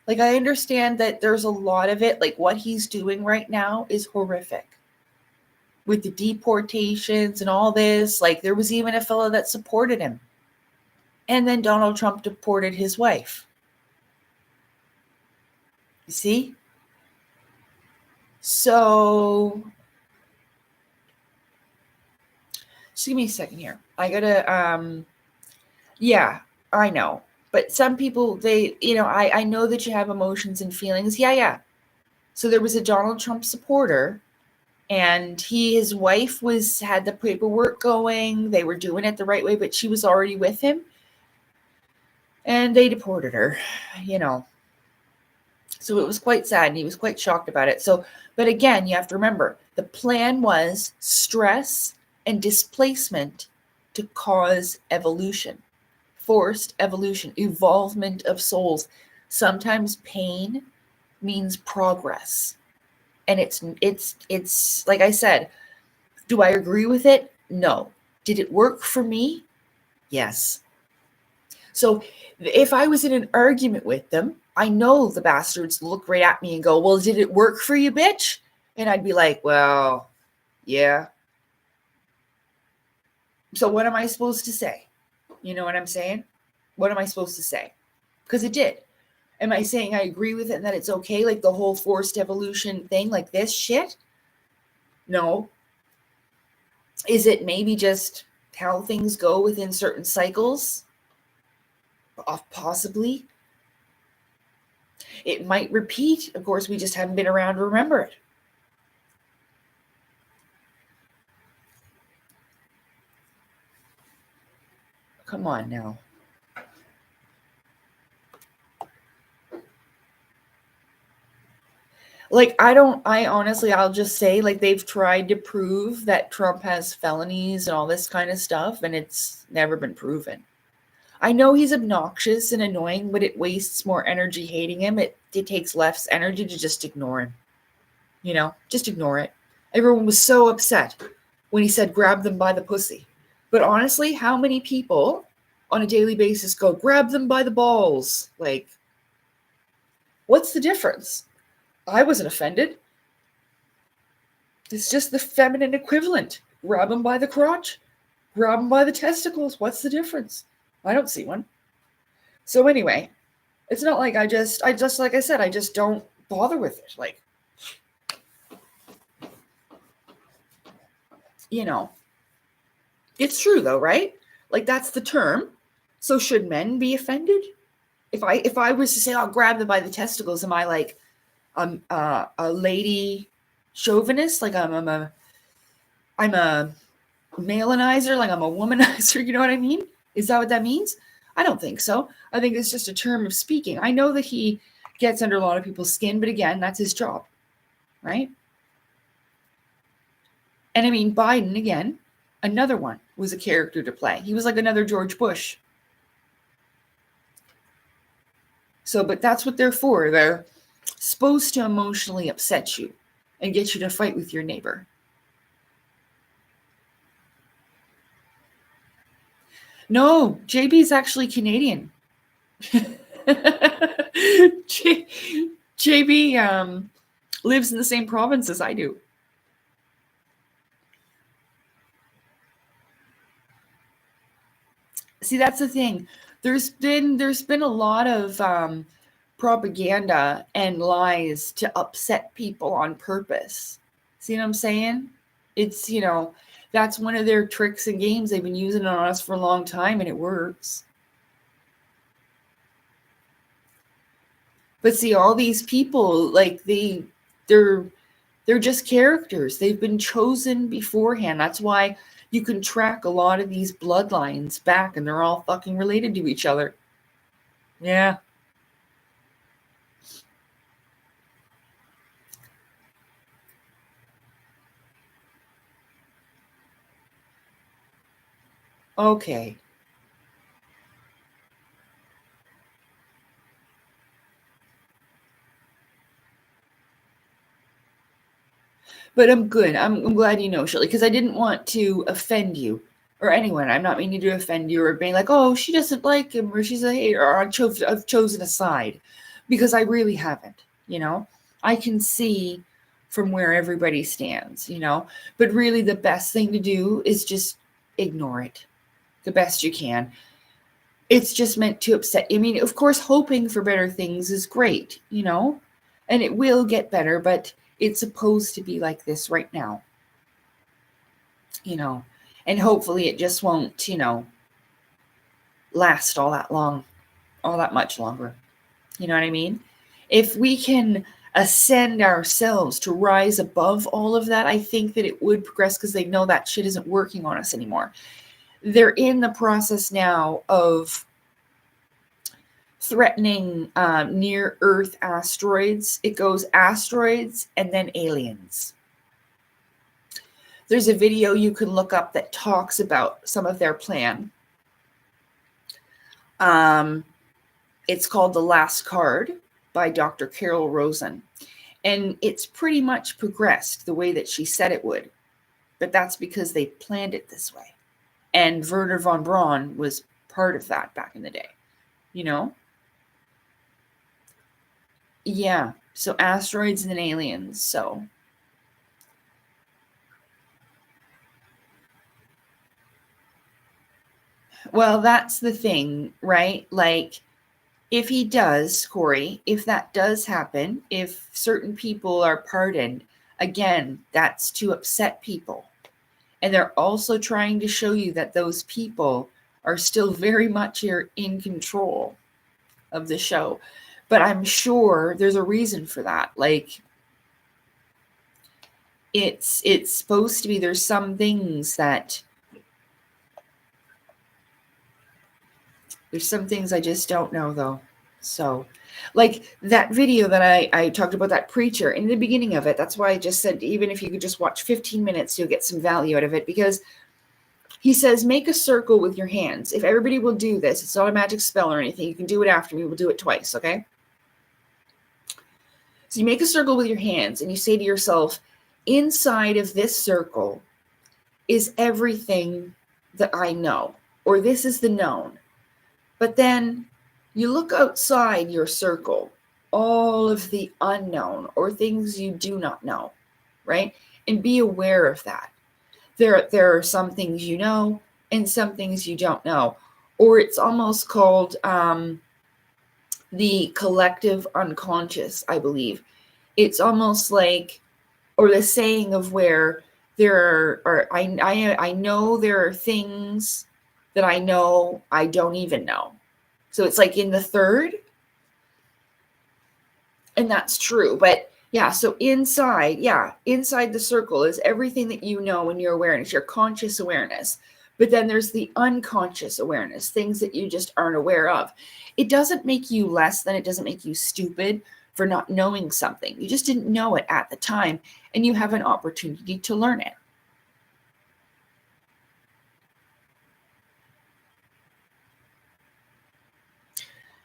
Like, I understand that there's a lot of it, like what he's doing right now is horrific. With the deportations and all this, like there was even a fellow that supported him. And then Donald Trump deported his wife. You see? So, just give me a second here. I gotta, yeah, I know. But some people, they, I know that you have emotions and feelings. Yeah. So there was a Donald Trump supporter, and his wife had the paperwork going. They were doing it the right way, but she was already with him. And they deported her, So it was quite sad, and he was quite shocked about it. So, but again, you have to remember, the plan was stress and displacement to cause evolution. Forced evolution, evolvement of souls. Sometimes pain means progress. And it's like I said, do I agree with it? No. Did it work for me? Yes. So if I was in an argument with them, I know the bastards look right at me and go, well, did it work for you, bitch? And I'd be like, well, yeah. So what am I supposed to say? You know what I'm saying? What am I supposed to say? Because it did. Am I saying I agree with it and that it's okay? Like the whole forced evolution thing, like this shit? No. Is it maybe just how things go within certain cycles? Possibly. It might repeat. Of course, we just haven't been around to remember it. Come on now. Like, I'll just say, like, they've tried to prove that Trump has felonies and all this kind of stuff, and it's never been proven. I know he's obnoxious and annoying, but it wastes more energy hating him. It takes less energy to just ignore him. Just ignore it. Everyone was so upset when he said, grab them by the pussy. But honestly, how many people on a daily basis go, grab them by the balls? Like, what's the difference? I wasn't offended. It's just the feminine equivalent. Grab them by the crotch. Grab them by the testicles. What's the difference? I don't see one. So anyway, it's not like like I said, I just don't bother with it. Like, it's true though, right? Like, that's the term. So should men be offended? If I was to say, I'll grab them by the testicles, am I like, a lady chauvinist? Like I'm a malenizer? Like I'm a womanizer? You know what I mean? Is that what that means? I don't think so. I think it's just a term of speaking. I know that he gets under a lot of people's skin, but again, that's his job, right? And I mean, Biden, again, another one, was a character to play. He was like another George Bush. So, but that's what they're for. They're supposed to emotionally upset you and get you to fight with your neighbor. No, JB's actually Canadian. JB lives in the same province as I do. See, that's the thing. There's been a lot of propaganda and lies to upset people on purpose. See what I'm saying? It's, that's one of their tricks and games. They've been using it on us for a long time, and it works. But see, all these people, like they're just characters. They've been chosen beforehand. That's why you can track a lot of these bloodlines back, and they're all fucking related to each other. Yeah. Okay. But I'm good. I'm glad you know, Shirley, because I didn't want to offend you or anyone. I'm not meaning to offend you or being like, oh, she doesn't like him or she's a hater or I've chosen a side, because I really haven't. I can see from where everybody stands. But really the best thing to do is just ignore it the best you can. It's just meant to upset. I mean, of course, hoping for better things is great, and it will get better, but it's supposed to be like this right now, and hopefully it just won't, last all that long, all that much longer. You know what I mean? If we can ascend ourselves to rise above all of that, I think that it would progress, because they know that shit isn't working on us anymore. They're in the process now of threatening near Earth asteroids. It goes asteroids and then aliens. There's a video you can look up that talks about some of their plan. It's called The Last Card by Dr. Carol Rosen. And it's pretty much progressed the way that she said it would. But that's because they planned it this way. And Wernher von Braun was part of that back in the day. Yeah. So asteroids and then aliens. So. Well, that's the thing, right? Like, if he does, Corey, if that does happen, if certain people are pardoned, again, that's to upset people. And they're also trying to show you that those people are still very much here in control of the show. But I'm sure there's a reason for that. Like, it's supposed to be, there's some things that, there's some things I just don't know, though. So, like that video that I talked about, that preacher in the beginning of it, that's why I just said, even if you could just watch 15 minutes, you'll get some value out of it, because he says, make a circle with your hands. If everybody will do this, it's not a magic spell or anything. You can do it after me. We'll do it twice, okay? So you make a circle with your hands and you say to yourself, inside of this circle is everything that I know, or this is the known. But then you look outside your circle, all of the unknown or things you do not know, right? And be aware of that. There are some things you know and some things you don't know. Or it's almost called the collective unconscious, I believe. It's almost like, or the saying of where there are I know there are things that I know I don't even know. So it's like in the third. And that's true. But yeah, so inside the circle is everything that you know in your awareness, your conscious awareness. But then there's the unconscious awareness, things that you just aren't aware of. It doesn't make you less than, it doesn't make you stupid for not knowing something. You just didn't know it at the time, and you have an opportunity to learn it.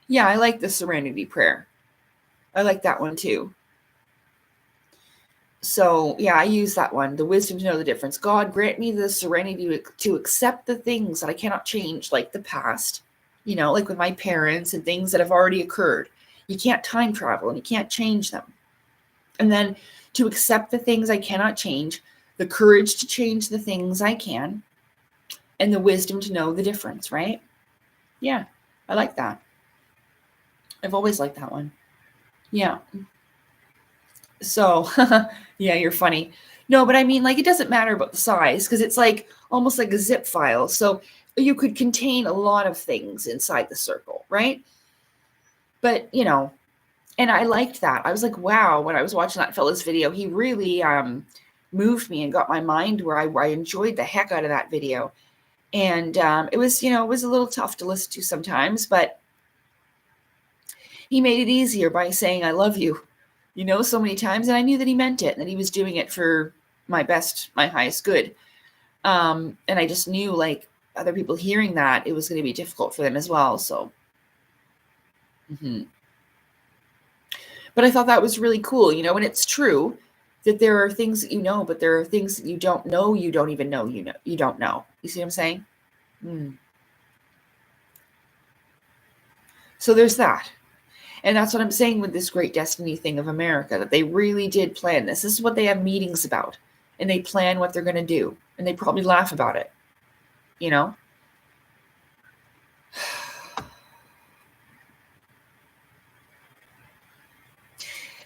Yeah, I like the serenity prayer. I like that one too. So yeah, I use that one. The wisdom to know the difference. God, grant me the serenity to accept the things that I cannot change, like the past, like with my parents and things that have already occurred. You can't time travel and you can't change them. And then to accept the things I cannot change, the courage to change the things I can, and the wisdom to know the difference, right? Yeah, I like that. I've always liked that one. Yeah. So, yeah, you're funny. No, but I mean, like, it doesn't matter about the size because it's like almost like a zip file. So you could contain a lot of things inside the circle, right? But, and I liked that. I was like, wow, when I was watching that fella's video, he really moved me and got my mind where I enjoyed the heck out of that video. And it was, it was a little tough to listen to sometimes, but he made it easier by saying, I love you, so many times. And I knew that he meant it and that he was doing it for my best, my highest good. And I just knew, like, other people hearing that, it was going to be difficult for them as well. So, but I thought that was really cool, and it's true that there are things that you know, but there are things that you don't know, you don't even know, you don't know. You see what I'm saying? So there's that. And that's what I'm saying with this great destiny thing of America, that they really did plan this. This is what they have meetings about. And they plan what they're going to do. And they probably laugh about it,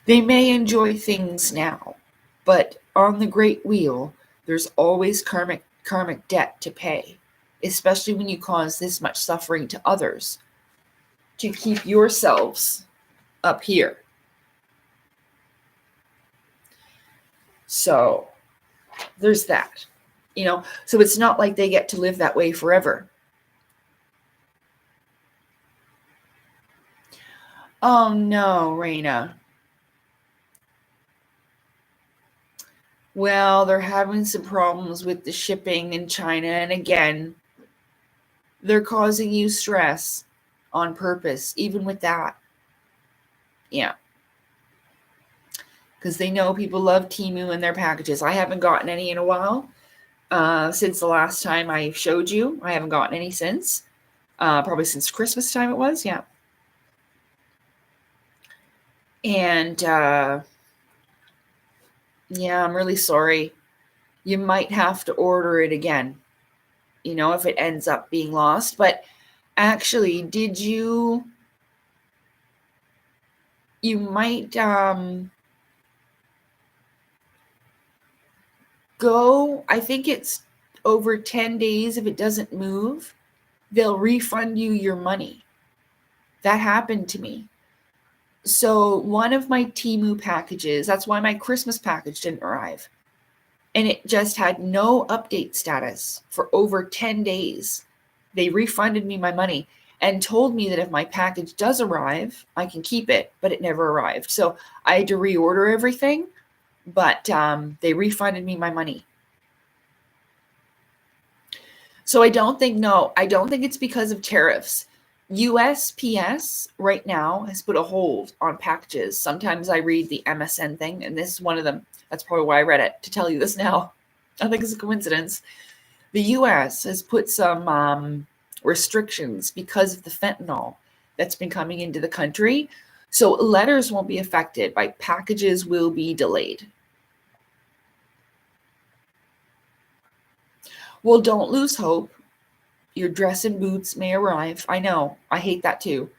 They may enjoy things now, but on the great wheel, there's always karmic debt to pay, especially when you cause this much suffering to others, to keep yourselves up here. So there's that, so it's not like they get to live that way forever. Oh no, Raina. Well, they're having some problems with the shipping in China, and again, they're causing you stress on purpose, even with that. Yeah. Because they know people love Temu and their packages. I haven't gotten any in a while. Since the last time I showed you, I haven't gotten any since. Probably since Christmas time it was, yeah. And yeah, I'm really sorry. You might have to order it again, if it ends up being lost. But actually, you might go, I think it's over 10 days. If it doesn't move, they'll refund you your money. That happened to me. So one of my Temu packages, that's why my Christmas package didn't arrive. And it just had no update status for over 10 days. They refunded me my money and told me that if my package does arrive, I can keep it, but it never arrived. So I had to reorder everything, but they refunded me my money. So I don't think it's because of tariffs. USPS right now has put a hold on packages. Sometimes I read the MSN thing, and this is one of them. That's probably why I read it, to tell you this now. I think it's a coincidence. The US has put some restrictions because of the fentanyl that's been coming into the country. So letters won't be affected, but packages will be delayed. Well, don't lose hope. Your dress and boots may arrive. I know. I hate that too.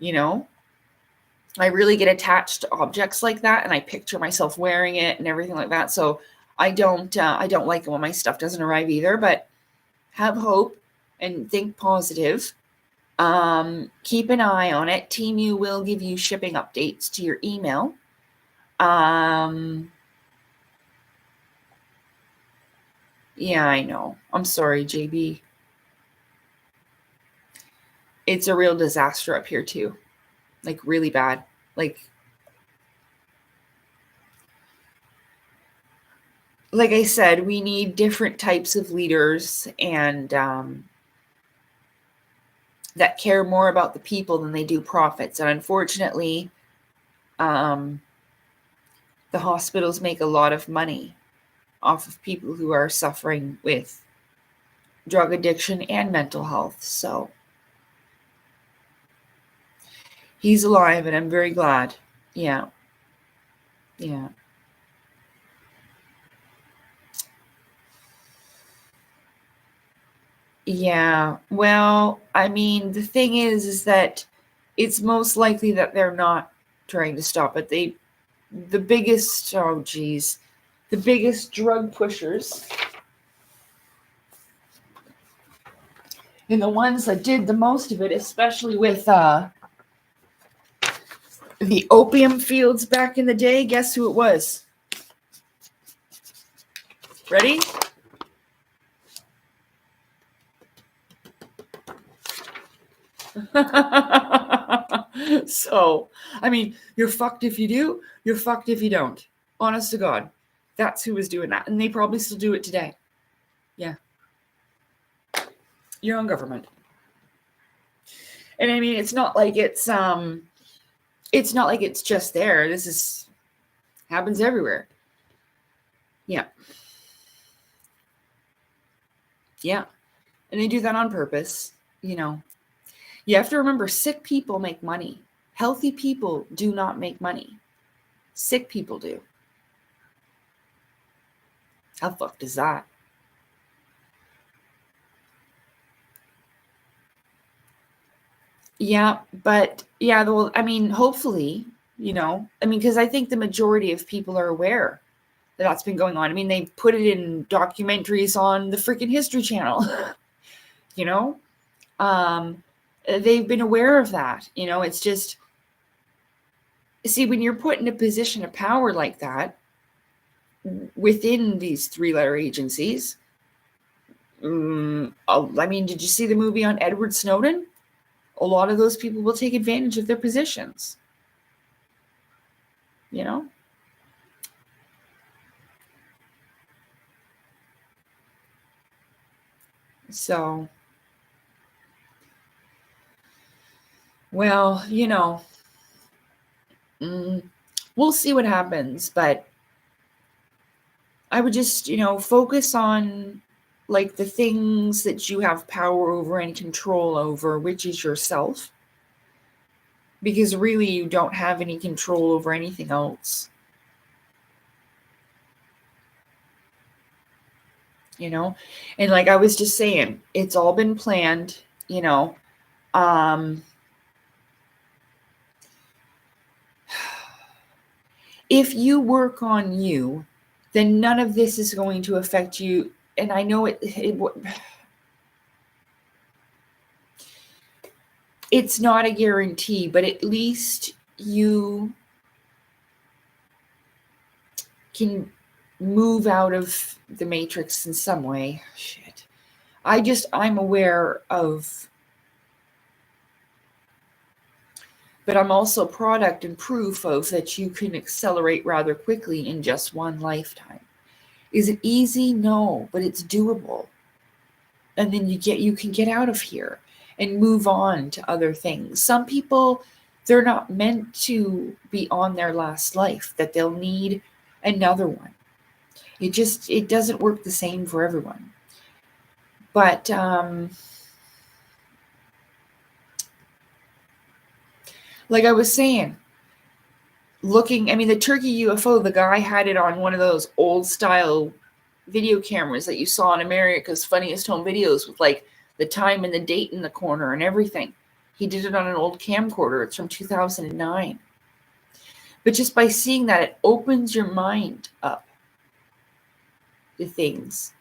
I really get attached to objects like that, and I picture myself wearing it and everything like that. So I don't like it when my stuff doesn't arrive either, but have hope and think positive. Keep an eye on it. Temu will give you shipping updates to your email. Yeah, I know. I'm sorry, JB. It's a real disaster up here too. Like, really bad. Like I said, we need different types of leaders, and that care more about the people than they do profits. And unfortunately, the hospitals make a lot of money off of people who are suffering with drug addiction and mental health. So he's alive, and I'm very glad. Yeah. Yeah. Yeah. Well, I mean, the thing is that it's most likely that they're not trying to stop it. The biggest, oh geez, the biggest drug pushers and the ones that did the most of it, especially with the opium fields back in the day, guess who it was? Ready? So, I mean, you're fucked if you do, you're fucked if you don't. Honest to God. That's who was doing that. And they probably still do it today. Yeah. Your own government. And I mean, it's not like it's just there. This is happens everywhere. Yeah. Yeah. And they do that on purpose, you know. You have to remember, sick people make money. Healthy people do not make money. Sick people do. How fucked is that? Yeah, but yeah, well, I mean, hopefully, because I think the majority of people are aware that that's been going on. I mean, they put it in documentaries on the freaking History Channel, you know? They've been aware of that. It's just, see, when you're put in a position of power like that within these three-letter agencies, I mean, did you see the movie on Edward Snowden? A lot of those people will take advantage of their positions. So, well, we'll see what happens, but I would just, focus on like the things that you have power over and control over, which is yourself. Because really you don't have any control over anything else. And like I was just saying, it's all been planned, if you work on you, then none of this is going to affect you. And I know it's not a guarantee, but at least you can move out of the matrix in some way. Shit. I'm aware of, but I'm also product and proof of that you can accelerate rather quickly in just one lifetime. Is it easy? No, but it's doable. And then you can get out of here and move on to other things. Some people, they're not meant to be on their last life, that they'll need another one. It doesn't work the same for everyone. But like I was saying, the turkey UFO, the guy had it on one of those old style video cameras that you saw in America's Funniest Home Videos with like the time and the date in the corner and everything. He did it on an old camcorder. It's from 2009. But just by seeing that, it opens your mind up to things.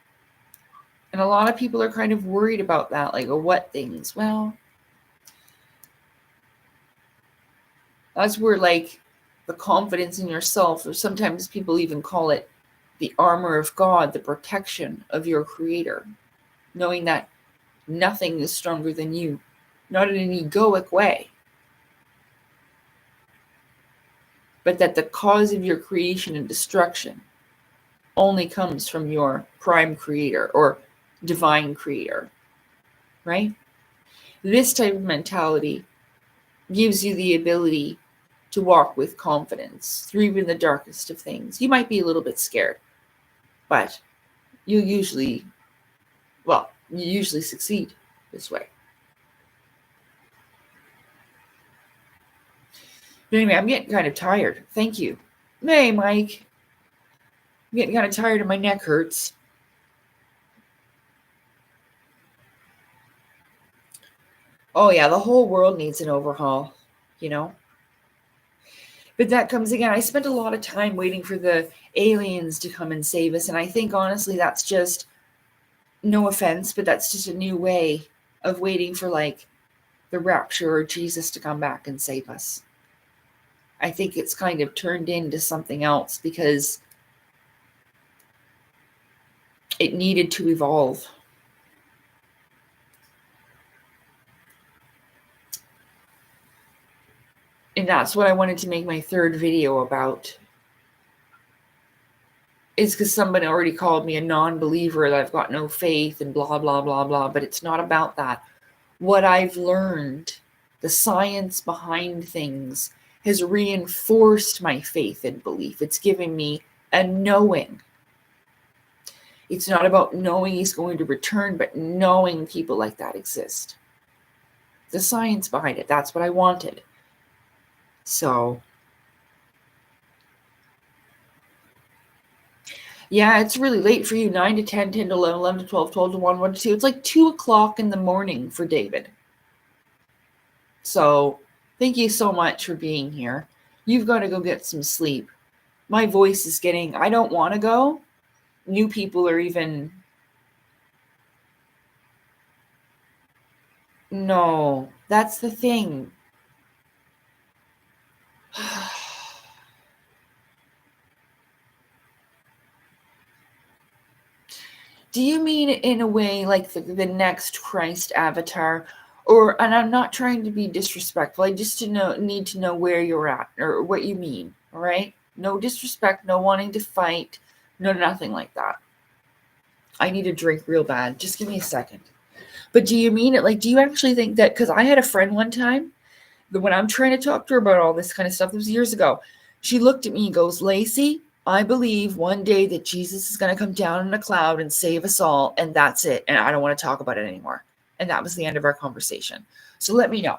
And a lot of people are kind of worried about that, like, oh, what things? Well, that's where like the confidence in yourself, or sometimes people even call it the armor of God, the protection of your creator, knowing that nothing is stronger than you, not in an egoic way, but that the cause of your creation and destruction only comes from your prime creator or divine creator, right? This type of mentality gives you the ability to walk with confidence through even the darkest of things. You might be a little bit scared, but you usually succeed this way. But anyway, I'm getting kind of tired. Thank you. Hey, Mike. I'm getting kind of tired and my neck hurts. Oh yeah, the whole world needs an overhaul, you know? But that comes again, I spent a lot of time waiting for the aliens to come and save us, and I think honestly that's just, no offense, but that's just a new way of waiting for like the rapture or Jesus to come back and save us. I think it's kind of turned into something else because it needed to evolve. And that's what I wanted to make my third video about. Is because somebody already called me a non-believer, that I've got no faith and blah, blah, blah, blah. But it's not about that. What I've learned, the science behind things, has reinforced my faith and belief. It's given me a knowing. It's not about knowing he's going to return, but knowing people like that exist. The science behind it, that's what I wanted. So, yeah, it's really late for you. 9 to 10, 10 to 11, 11 to 12, 12 to 1, 1 to 2. It's like 2 o'clock in the morning for David. So, thank you so much for being here. You've got to go get some sleep. My voice is getting, I don't want to go. New people are even, no, that's the thing. Do you mean in a way like the next Christ avatar? Or, and I'm not trying to be disrespectful, I just need to know where you're at or what you mean, all right? No disrespect, no wanting to fight, no nothing like that. I need a drink real bad. Just give me a second. But do you mean it? Like, do you actually think that, because I had a friend one time, that when I'm trying to talk to her about all this kind of stuff, this was years ago, she looked at me and goes, Lacey, I believe one day that Jesus is going to come down in a cloud and save us all, and that's it. And I don't want to talk about it anymore. And that was the end of our conversation. So let me know.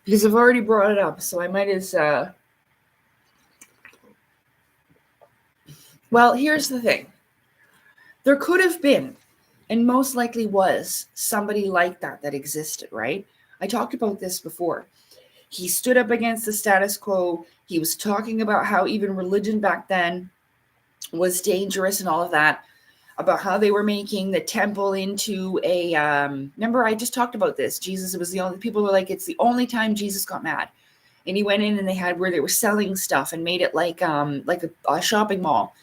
Because I've already brought it up, so I might as well, here's the thing. There could have been, and most likely was, somebody like that existed, right? I talked about this before. He stood up against the status quo. He was talking about how even religion back then was dangerous and all of that, about how they were making the temple into a, remember I just talked about this. Jesus, it was the only, people were like, it's the only time Jesus got mad. And he went in and they had where they were selling stuff and made it like a shopping mall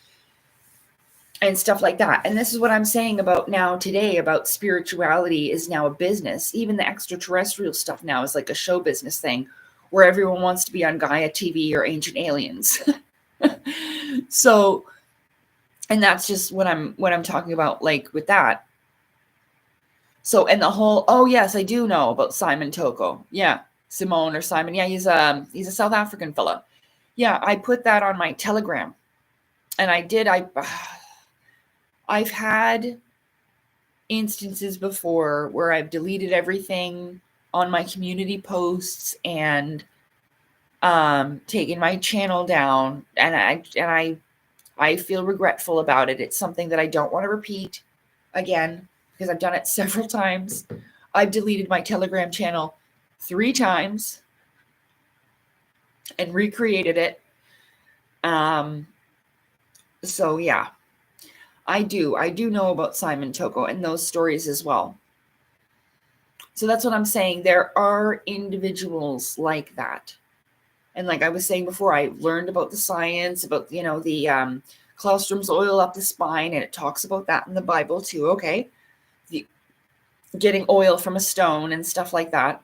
and stuff like that. And this is what I'm saying about now today, about spirituality is now a business. Even the extraterrestrial stuff now is like a show business thing where everyone wants to be on Gaia TV or Ancient Aliens. So, and that's just what I'm talking about, like with that. So, and the whole, oh yes, I do know about Simon Toko. Yeah, Simone or Simon. Yeah, he's a South African fella. Yeah, I put that on my Telegram, and I've had instances before where I've deleted everything on my community posts and taken my channel down, and I feel regretful about it. It's something that I don't want to repeat again because I've done it several times. I've deleted my Telegram channel 3 times and recreated it. So yeah, I do know about Simon Toko and those stories as well. So that's what I'm saying. There are individuals like that. And like I was saying before, I learned about the science, about, the Clostrum's oil up the spine, and it talks about that in the Bible too, okay? Getting oil from a stone and stuff like that.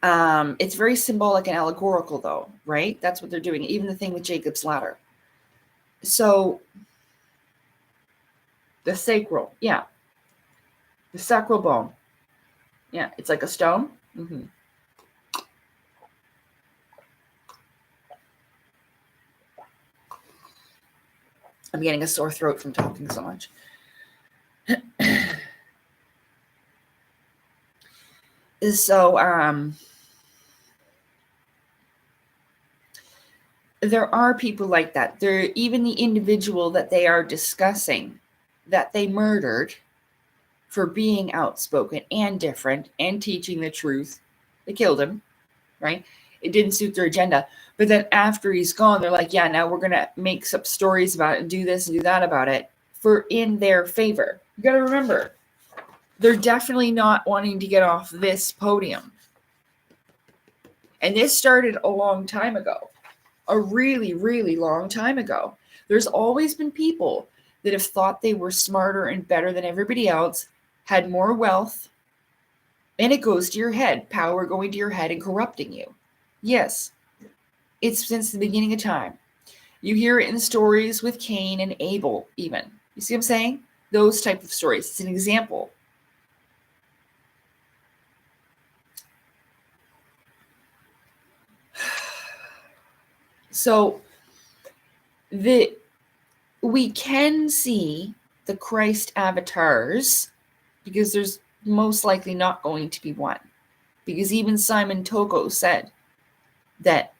It's very symbolic and allegorical, though, right? That's what they're doing. Even the thing with Jacob's ladder. So the sacral, yeah, the sacral bone, yeah, it's like a stone. Mm-hmm. I'm getting a sore throat from talking so much. So there are people like that. There, even the individual that they are discussing, that they murdered for being outspoken and different and teaching the truth, they killed him, right? It didn't suit their agenda. But then after he's gone, they're like, yeah, now we're going to make up stories about it and do this and do that about it for in their favor. You got to remember, they're definitely not wanting to get off this podium. And this started a long time ago, a really, really long time ago. There's always been people that have thought they were smarter and better than everybody else, had more wealth, and it goes to your head, power going to your head and corrupting you. Yes, it's since the beginning of time. You hear it in stories with Cain and Abel, even. You see what I'm saying? Those type of stories. It's an example. So we can see the Christ avatars, because there's most likely not going to be one. Because even Simon Toko said that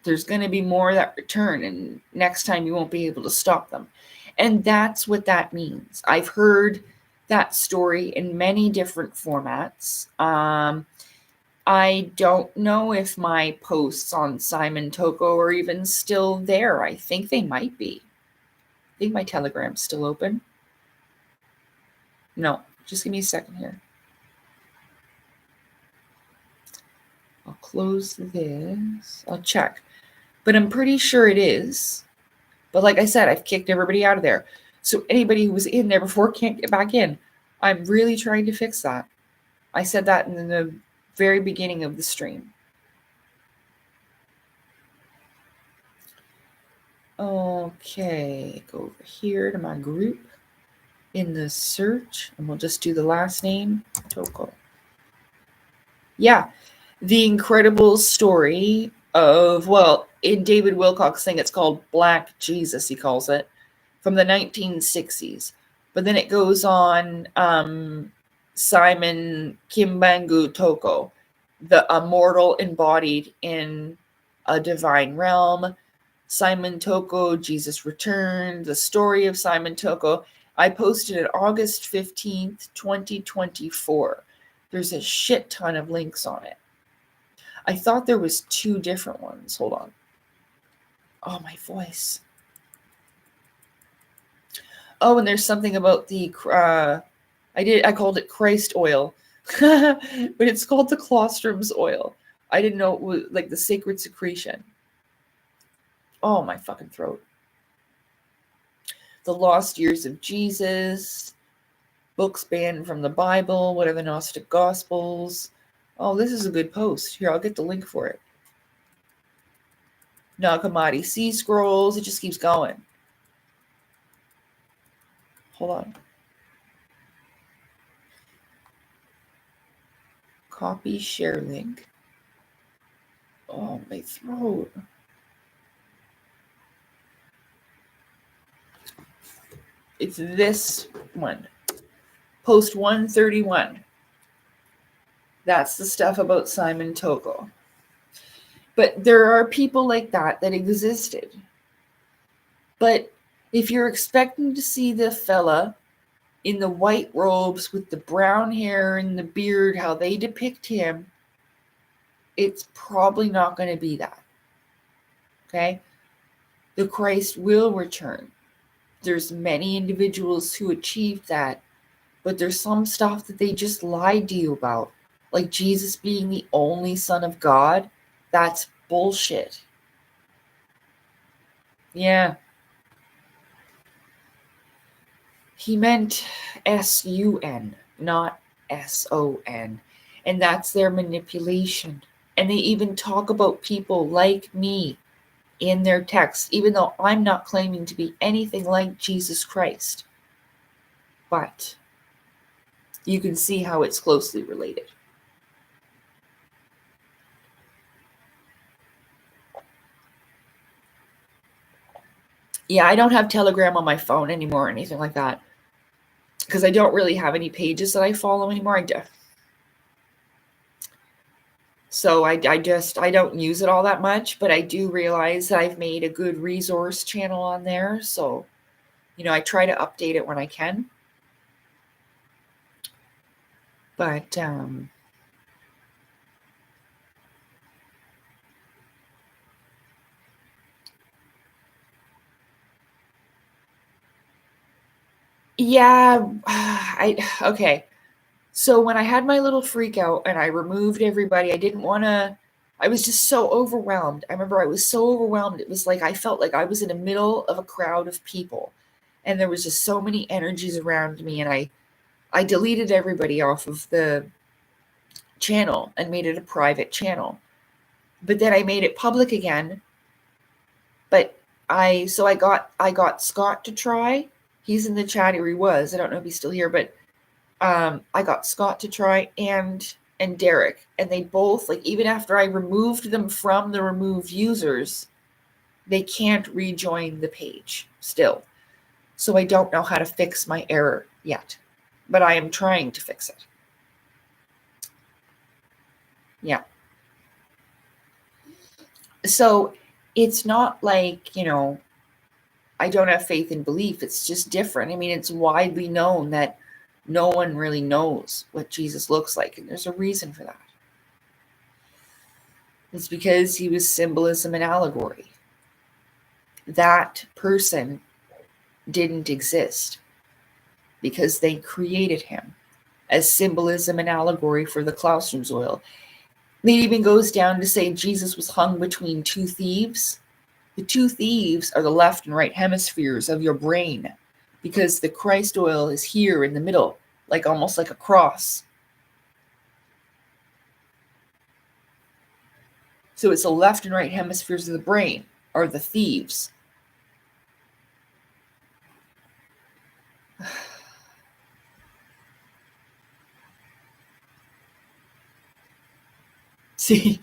there's going to be more that return, and next time you won't be able to stop them. And that's what that means. I've heard that story in many different formats. I don't know if my posts on Simon Toko are even still there. I think they might be. I think my Telegram's still open. No, just give me a second here. I'll close this. I'll check. But I'm pretty sure it is. But like I said, I've kicked everybody out of there. So anybody who was in there before can't get back in. I'm really trying to fix that. I said that in the very beginning of the stream. Okay, go over here to my group in the search, and we'll just do the last name, Toko. Yeah, the incredible story of, well, in David Wilcock's thing, it's called Black Jesus, he calls it, from the 1960s. But then it goes on Simon Kimbangu Toko, the immortal embodied in a divine realm. Simon Toko, Jesus Returned, the story of Simon Toko. I posted it August 15th, 2024. There's a shit ton of links on it. I thought there was 2 different ones. Hold on. Oh, my voice. Oh, and there's something about the I called it Christ oil. But it's called the Clostrum's oil. I didn't know it was like the sacred secretion. Oh, my fucking throat. The Lost Years of Jesus, books banned from the Bible, what are the Gnostic Gospels? Oh, this is a good post. Here, I'll get the link for it. Nag Hammadi Sea Scrolls. It just keeps going. Hold on. Copy, share link. Oh, my throat. It's this one. Post 131. That's the stuff about Simon Toko. But there are people like that existed. But if you're expecting to see the fella in the white robes with the brown hair and the beard, how they depict him, it's probably not going to be that. Okay? The Christ will return. There's many individuals who achieved that, but there's some stuff that they just lied to you about. Like Jesus being the only Son of God. That's bullshit. Yeah. He meant S-U-N, not S-O-N. And that's their manipulation. And they even talk about people like me in their texts, even though I'm not claiming to be anything like Jesus Christ. But you can see how it's closely related. Yeah, I don't have Telegram on my phone anymore or anything like that, because I don't really have any pages that I follow anymore. So I don't use it all that much, but I do realize that I've made a good resource channel on there. So, I try to update it when I can. But yeah, okay. So when I had my little freak out and I removed everybody, I was just so overwhelmed. I remember I was so overwhelmed. It was like I felt like I was in the middle of a crowd of people and there was just so many energies around me, and I deleted everybody off of the channel and made it a private channel. But then I made it public again. But I got Scott to try. He's in the chat, or he was. I don't know if he's still here, but I got Scott to try and Derek, and they both, like, even after I removed them from the removed users, they can't rejoin the page still. So I don't know how to fix my error yet, but I am trying to fix it. Yeah. So it's not like, I don't have faith and belief. It's just different. I mean, it's widely known that no one really knows what Jesus looks like, and there's a reason for that. It's because he was symbolism and allegory. That person didn't exist because they created him as symbolism and allegory for the classroom's oil. It even goes down to say Jesus was hung between two thieves. The two thieves are the left and right hemispheres of your brain, because the Christ oil is here in the middle, like almost like a cross. So it's the left and right hemispheres of the brain are the thieves. See,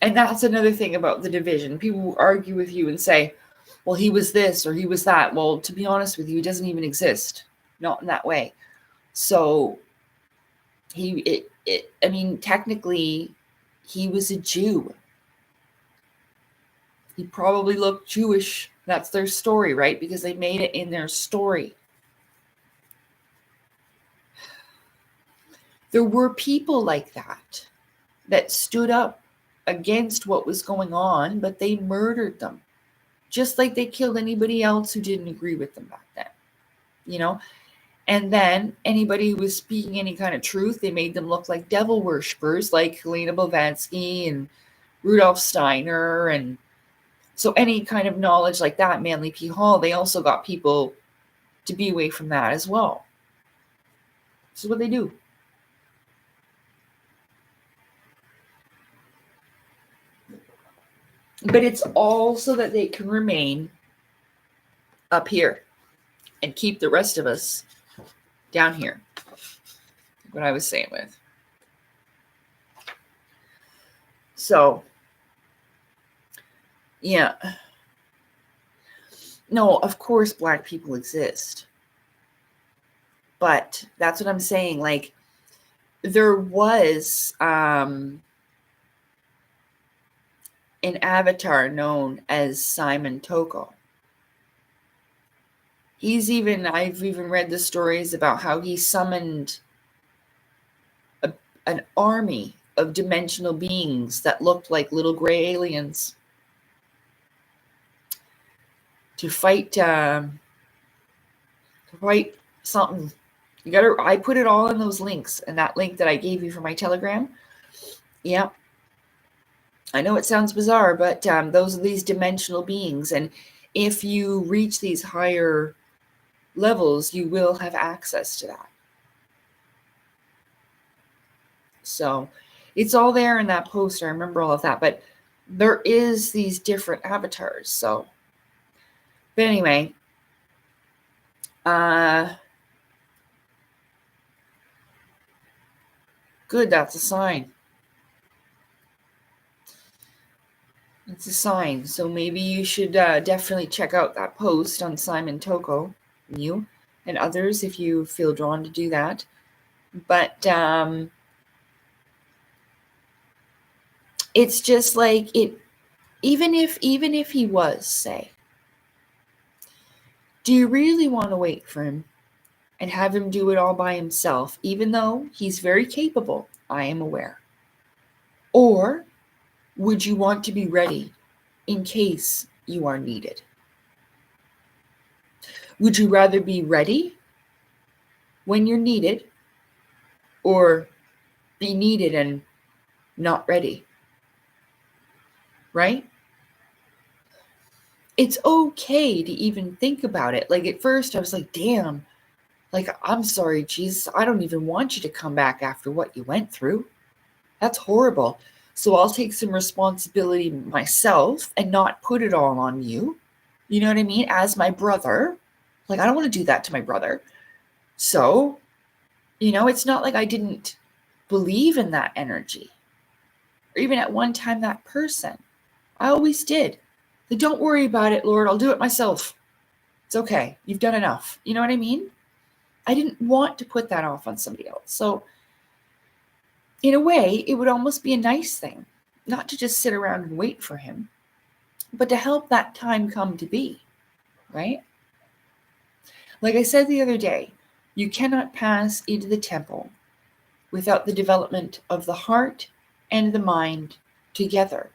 and that's another thing about the division. People argue with you and say, well, he was this or he was that. Well, to be honest with you, he doesn't even exist. Not in that way. So technically, he was a Jew. He probably looked Jewish. That's their story, right? Because they made it in their story. There were people like that stood up against what was going on, but they murdered them, just like they killed anybody else who didn't agree with them back then, And then anybody who was speaking any kind of truth, they made them look like devil worshippers, like Helena Blavatsky and Rudolf Steiner. And so any kind of knowledge like that, Manly P. Hall, they also got people to be away from that as well. This is what they do. But it's all so that they can remain up here and keep the rest of us down here. What I was saying with. So, yeah. No, of course Black people exist. But that's what I'm saying. Like, there was an avatar known as Simon Toko. I've even read the stories about how he summoned an army of dimensional beings that looked like little gray aliens to fight something. I put it all in those links, and that link that I gave you for my Telegram. Yeah. I know it sounds bizarre, but those are these dimensional beings. And if you reach these higher levels, you will have access to that. So It's all there in that post. I remember all of that, but there is these different avatars. So, but anyway, good. That's a sign. It's a sign. So maybe you should definitely check out that post on Simon Toko, you and others, if you feel drawn to do that. But it's just like it. Even if he was, say, do you really want to wait for him and have him do it all by himself, even though he's very capable? I am aware. Or would you want to be ready in case you are needed? Would you rather be ready when you're needed, or be needed and not ready? Right? It's okay to even think about it. Like at first I was like, damn, like, I'm sorry, Jesus, I don't even want you to come back after what you went through. That's horrible. So I'll take some responsibility myself and not put it all on you. You know what I mean? As my brother. Like, I don't want to do that to my brother. So, it's not like I didn't believe in that energy. Or even at one time, that person. I always did. Like, don't worry about it, Lord. I'll do it myself. It's okay. You've done enough. You know what I mean? I didn't want to put that off on somebody else. So, in a way, it would almost be a nice thing, not to just sit around and wait for him, but to help that time come to be, right? Like I said the other day, you cannot pass into the temple without the development of the heart and the mind together.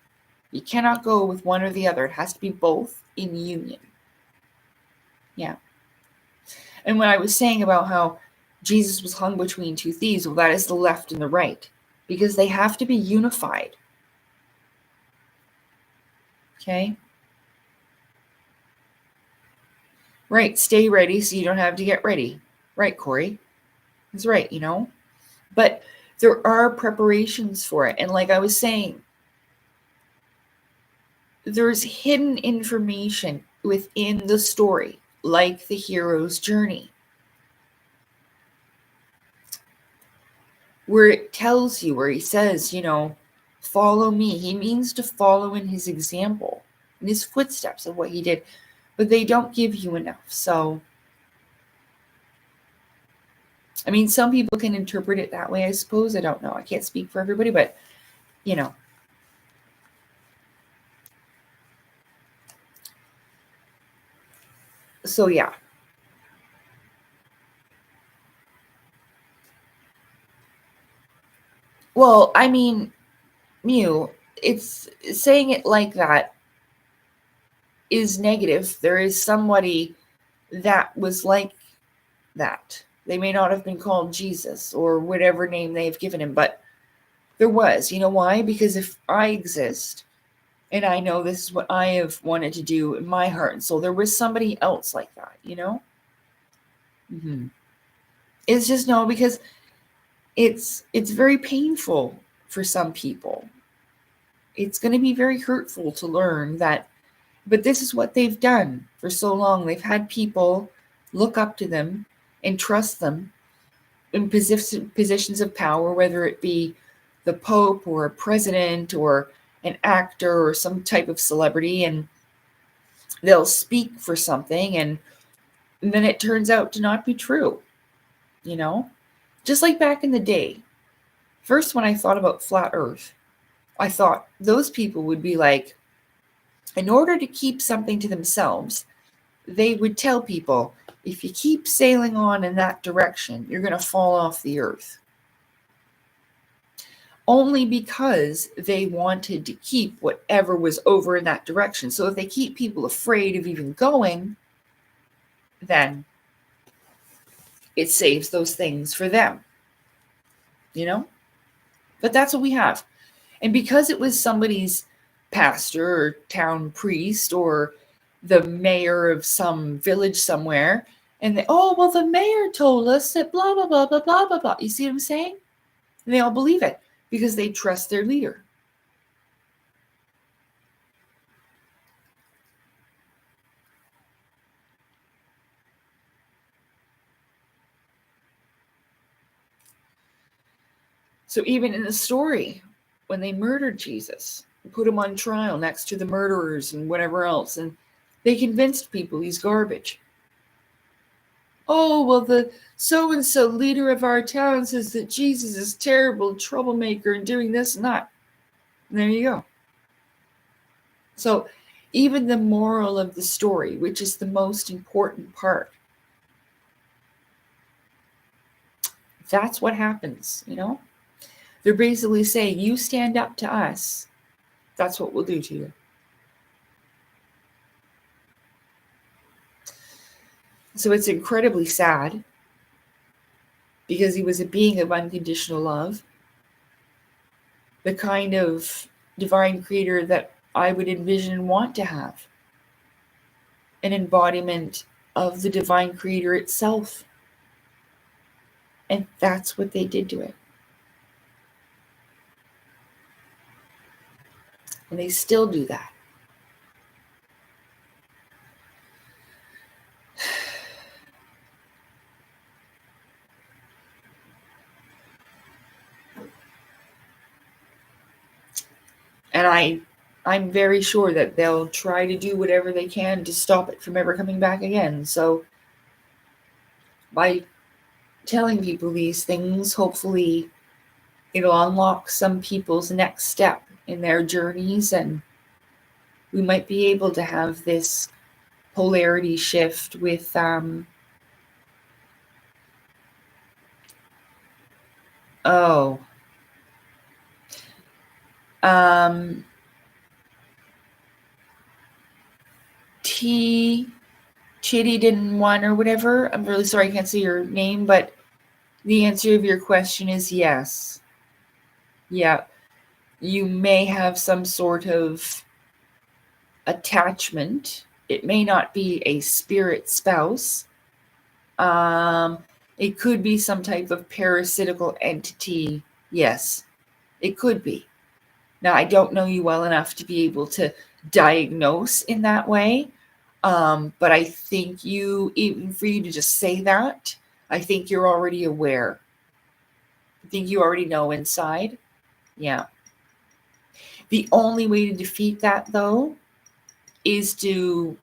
You cannot go with one or the other. It has to be both in union. Yeah. And when I was saying about how Jesus was hung between two thieves, well, that is the left and the right, because they have to be unified. Okay? Right, stay ready so you don't have to get ready. Right, Corey? That's right, But there are preparations for it. And like I was saying, there's hidden information within the story, like the hero's journey, where it tells you, where he says, follow me. He means to follow in his example, in his footsteps of what he did. But they don't give you enough. So, I mean, some people can interpret it that way, I suppose. I don't know. I can't speak for everybody, but, So, yeah. Well, I mean, Mew, it's saying it like that is negative. There is somebody that was like that. They may not have been called Jesus or whatever name they've given him, but there was. You know why? Because if I exist and I know this is what I have wanted to do in my heart and soul, there was somebody else like that, Mm-hmm. It's just because it's very painful for some people. It's going to be very hurtful to learn that, but this is what they've done for so long. They've had people look up to them and trust them in positions of power, whether it be the Pope or a president or an actor or some type of celebrity, and they'll speak for something and then it turns out to not be true, Just like back in the day. First, when I thought about flat Earth, I thought those people would be like, in order to keep something to themselves, they would tell people, if you keep sailing on in that direction, you're going to fall off the earth. Only because they wanted to keep whatever was over in that direction. So if they keep people afraid of even going, then it saves those things for them. But that's what we have. And because it was somebody's pastor or town priest or the mayor of some village somewhere, and the mayor told us that blah, blah, blah, blah, blah, blah, blah. You see what I'm saying? And they all believe it. because they trust their leader. So even in the story, when they murdered Jesus, put him on trial next to the murderers and whatever else, and they convinced people he's garbage. Oh, well, the so-and-so leader of our town says that Jesus is terrible, troublemaker, and doing this and that. And there you go. So even the moral of the story, which is the most important part, that's what happens, you know? They're basically saying, you stand up to us, that's what we'll do to you. So it's incredibly sad because he was a being of unconditional love, the kind of divine creator that I would envision and want to have, an embodiment of the divine creator itself. And that's what they did to it. And they still do that. And I'm very sure that they'll try to do whatever they can to stop it from ever coming back again. So by telling people these things, hopefully it'll unlock some people's next step in their journeys, and we might be able to have this polarity shift with T Chitty didn't want or whatever. I'm really sorry I can't see your name, but the answer of your question is yes. Yeah. You may have some sort of attachment. It may not be a spirit spouse. It could be some type of parasitical entity. Yes, it could be. Now, I don't know you well enough to be able to diagnose in that way. But I think even for you to just say that, I think you're already aware. I think you already know inside. Yeah. The only way to defeat that, though, is to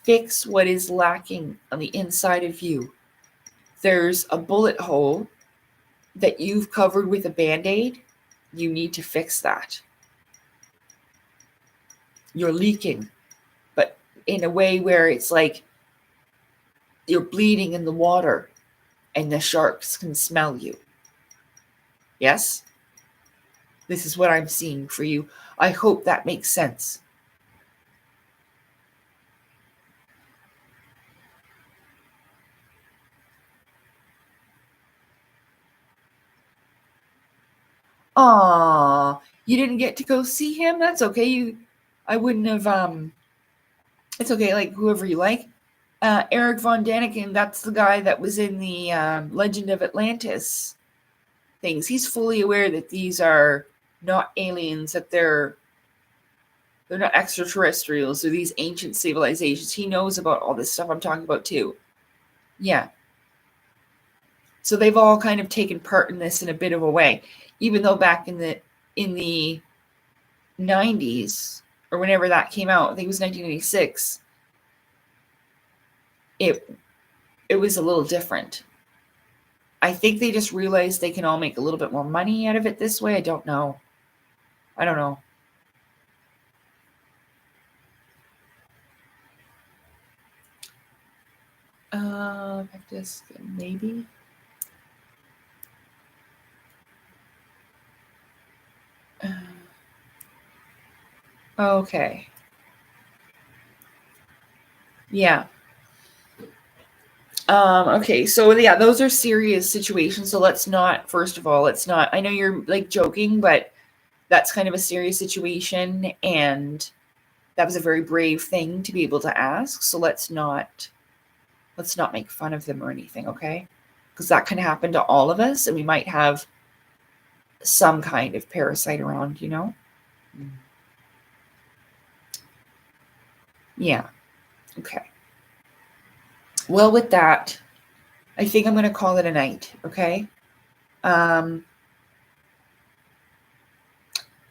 fix what is lacking on the inside of you. There's a bullet hole that you've covered with a Band-Aid. You need to fix that. You're leaking, but in a way where it's like you're bleeding in the water and the sharks can smell you. Yes? This is what I'm seeing for you. I hope that makes sense. Aw, you didn't get to go see him? That's okay. I wouldn't have, it's okay, like whoever you like. Eric von Daniken, that's the guy that was in the Legend of Atlantis things. He's fully aware that these are not aliens, that they're not extraterrestrials, or these ancient civilizations. He knows about all this stuff I'm talking about too. Yeah. So they've all kind of taken part in this in a bit of a way, even though back in the 90s or whenever that came out, I think it was 1986. It was a little different. I think they just realized they can all make a little bit more money out of it this way. I don't know. Just maybe. Okay. Yeah. Okay, so yeah, those are serious situations. So let's not, first of all, I know you're like joking, but that's kind of a serious situation, and that was a very brave thing to be able to ask. So let's not make fun of them or anything, okay? Because that can happen to all of us, and we might have some kind of parasite around, you know? Yeah. Okay. Well, with that, I think I'm going to call it a night. Okay.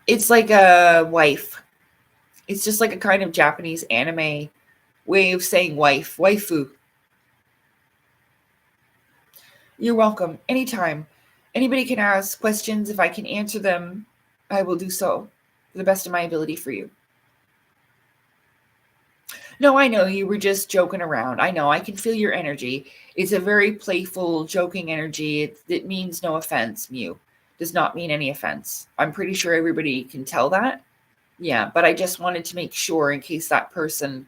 It's like a wife. It's just like a kind of Japanese anime way of saying wife, waifu. You're welcome. Anytime. Anybody can ask questions. If I can answer them, I will do so to the best of my ability for you. No, I know you were just joking around. I know. I can feel your energy. It's a very playful, joking energy. It means no offense, Mew. Does not mean any offense. I'm pretty sure everybody can tell that. Yeah, but I just wanted to make sure in case that person,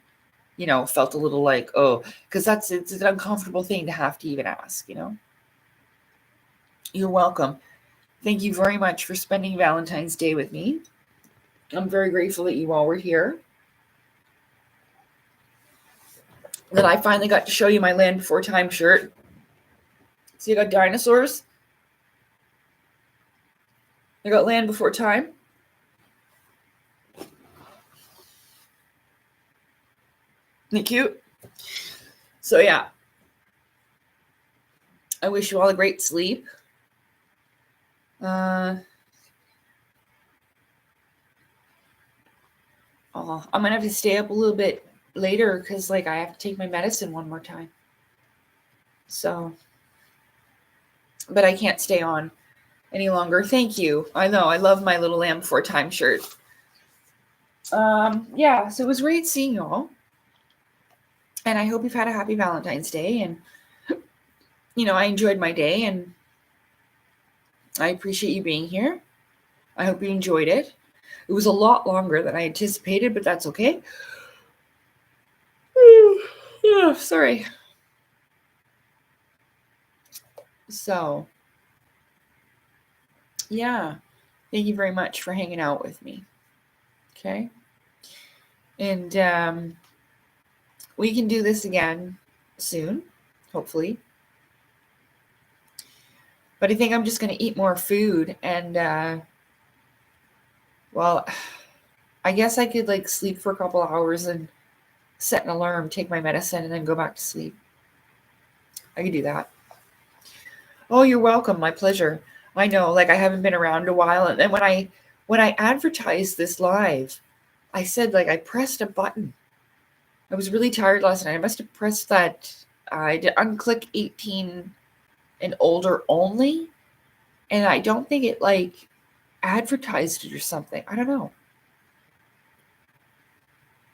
you know, felt a little like, oh, because it's an uncomfortable thing to have to even ask, you know? You're welcome. Thank you very much for spending Valentine's Day with me. I'm very grateful that you all were here. That I finally got to show you my Land Before Time shirt. See, I got dinosaurs. I got Land Before Time. Isn't it cute? So yeah. I wish you all a great sleep. I'm gonna have to stay up a little bit later because like I have to take my medicine one more time. So, but I can't stay on any longer. Thank you. I know I love my little Land Before Time shirt. Yeah, so it was great seeing you all. And I hope you've had a happy Valentine's Day. And, you know, I enjoyed my day and I appreciate you being here. I hope you enjoyed it. It was a lot longer than I anticipated, but that's okay. Oh, sorry. So, yeah, thank you very much for hanging out with me. Okay. And we can do this again soon, hopefully. But I think I'm just going to eat more food and, well, I guess I could like sleep for a couple hours and set an alarm, take my medicine, and then go back to sleep. I could do that. Oh, you're welcome. My pleasure. I know, like I haven't been around a while. And then when I advertised this live, I said like I pressed a button. I was really tired last night. I must have pressed that. I did unclick 18 and older only. And I don't think it like advertised it or something. I don't know.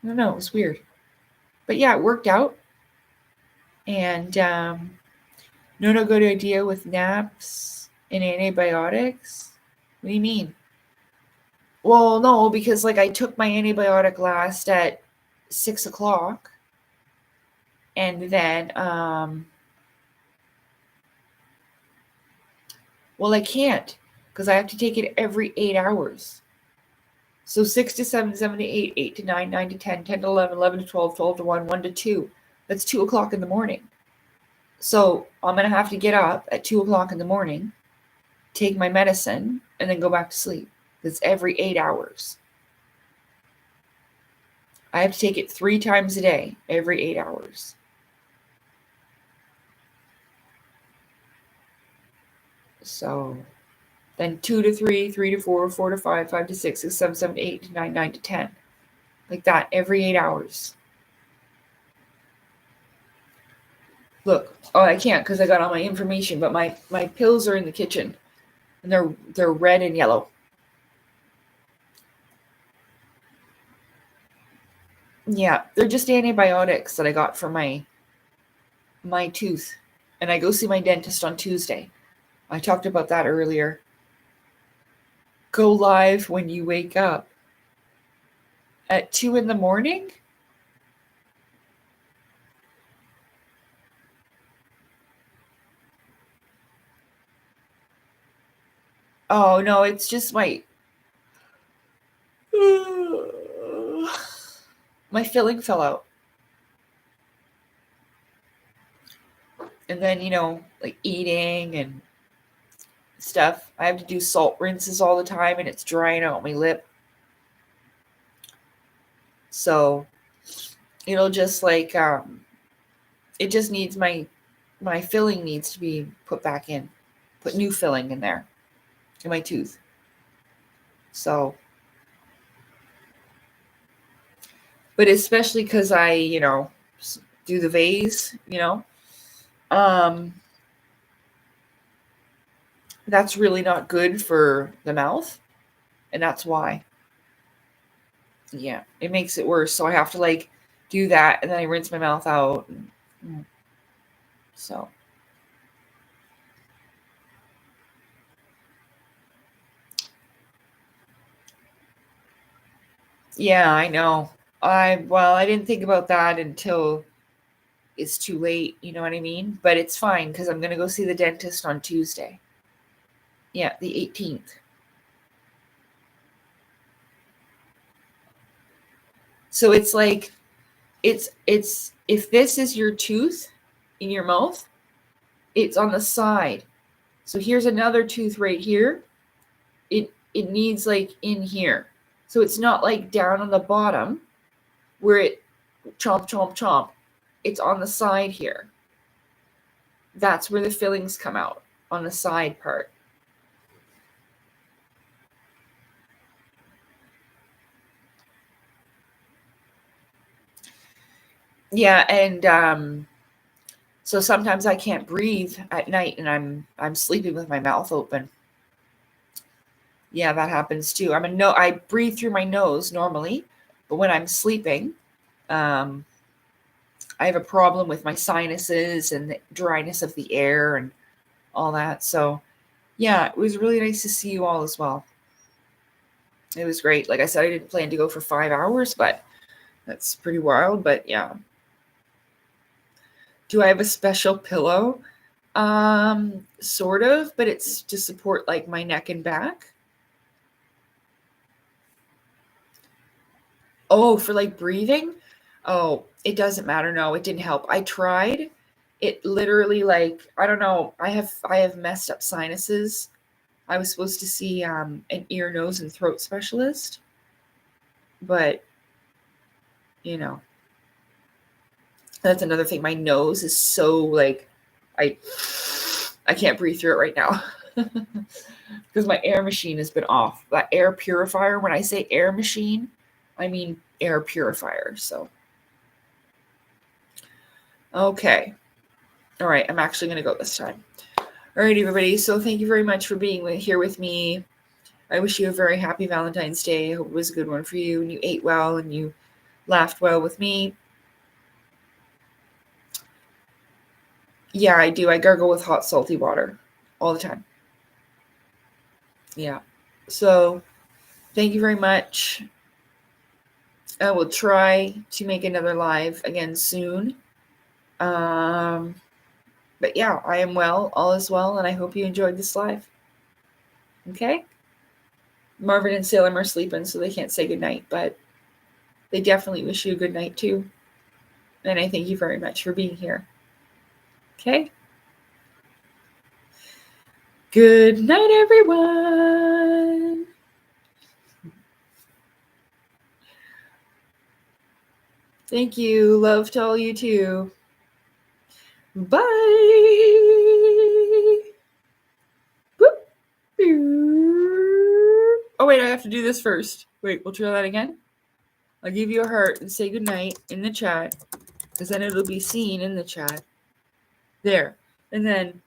It was weird. But yeah, it worked out. And no good idea with naps and antibiotics. What do you mean? Well, no, because like I took my antibiotic last at 6:00, and then well, I can't because I have to take it every 8 hours. So 6 to 7, 7 to 8, 8 to 9, 9 to 10, 10 to 11, 11 to 12, 12 to 1, 1 to 2. That's 2:00 in the morning. So I'm going to have to get up at 2:00 in the morning, take my medicine, and then go back to sleep. It's every 8 hours. I have to take it 3 times a day, every 8 hours. So then 2 to 3, 3 to 4, 4 to 5, 5 to 6, 6, 7, 7 to 8 to 9, 9 to 10. Like that every 8 hours. Look, oh, I can't because I got all my information, but my pills are in the kitchen and they're red and yellow. Yeah, they're just antibiotics that I got for my tooth. And I go see my dentist on Tuesday. I talked about that earlier. Go live when you wake up. At 2 in the morning? Oh, no, it's just my filling fell out. And then, like eating and stuff. I have to do salt rinses all the time, and it's drying out my lip. So it'll just like it just needs my filling needs to be put back in. Put new filling in there in my tooth. So, but especially because I, do the vase, that's really not good for the mouth. And that's why. Yeah, it makes it worse. So I have to like do that, and then I rinse my mouth out. So. Yeah, I know. I didn't think about that until it's too late, you know what I mean? But it's fine because I'm going to go see the dentist on Tuesday. Yeah, the 18th. So it's like it's if this is your tooth in your mouth, it's on the side. So here's another tooth right here. It needs like in here. So it's not like down on the bottom where it chomp chomp chomp. It's on the side here. That's where the fillings come out, on the side part. Yeah, and so sometimes I can't breathe at night, and I'm sleeping with my mouth open. Yeah, that happens too. I breathe through my nose normally, but when I'm sleeping, I have a problem with my sinuses and the dryness of the air and all that. So, yeah, it was really nice to see you all as well. It was great. Like I said, I didn't plan to go for 5 hours, but that's pretty wild. But yeah. Do I have a special pillow? Sort of, but it's to support like my neck and back. Oh, for like breathing? Oh, it doesn't matter. No, it didn't help. I tried. It literally like, I don't know. I have messed up sinuses. I was supposed to see an ear, nose, and throat specialist, but that's another thing. My nose is so like I can't breathe through it right now because my air machine has been off. That air purifier. When I say air machine, I mean air purifier. So okay. All right, I'm actually going to go this time. All right, everybody. So thank you very much for being here with me. I wish you a very happy Valentine's Day. I hope it was a good one for you and you ate well and you laughed well with me. Yeah, I do. I gargle with hot, salty water all the time. Yeah. So thank you very much. I will try to make another live again soon. But yeah, I am well. All is well. And I hope you enjoyed this live. Okay? Marvin and Salem are sleeping, so they can't say goodnight, but they definitely wish you a good night too. And I thank you very much for being here. Okay? Good night, everyone. Thank you. Love to all you too. Bye. Boop. Oh, wait, I have to do this first. Wait, we'll try that again. I'll give you a heart and say goodnight in the chat, because then it'll be seen in the chat. There. And then...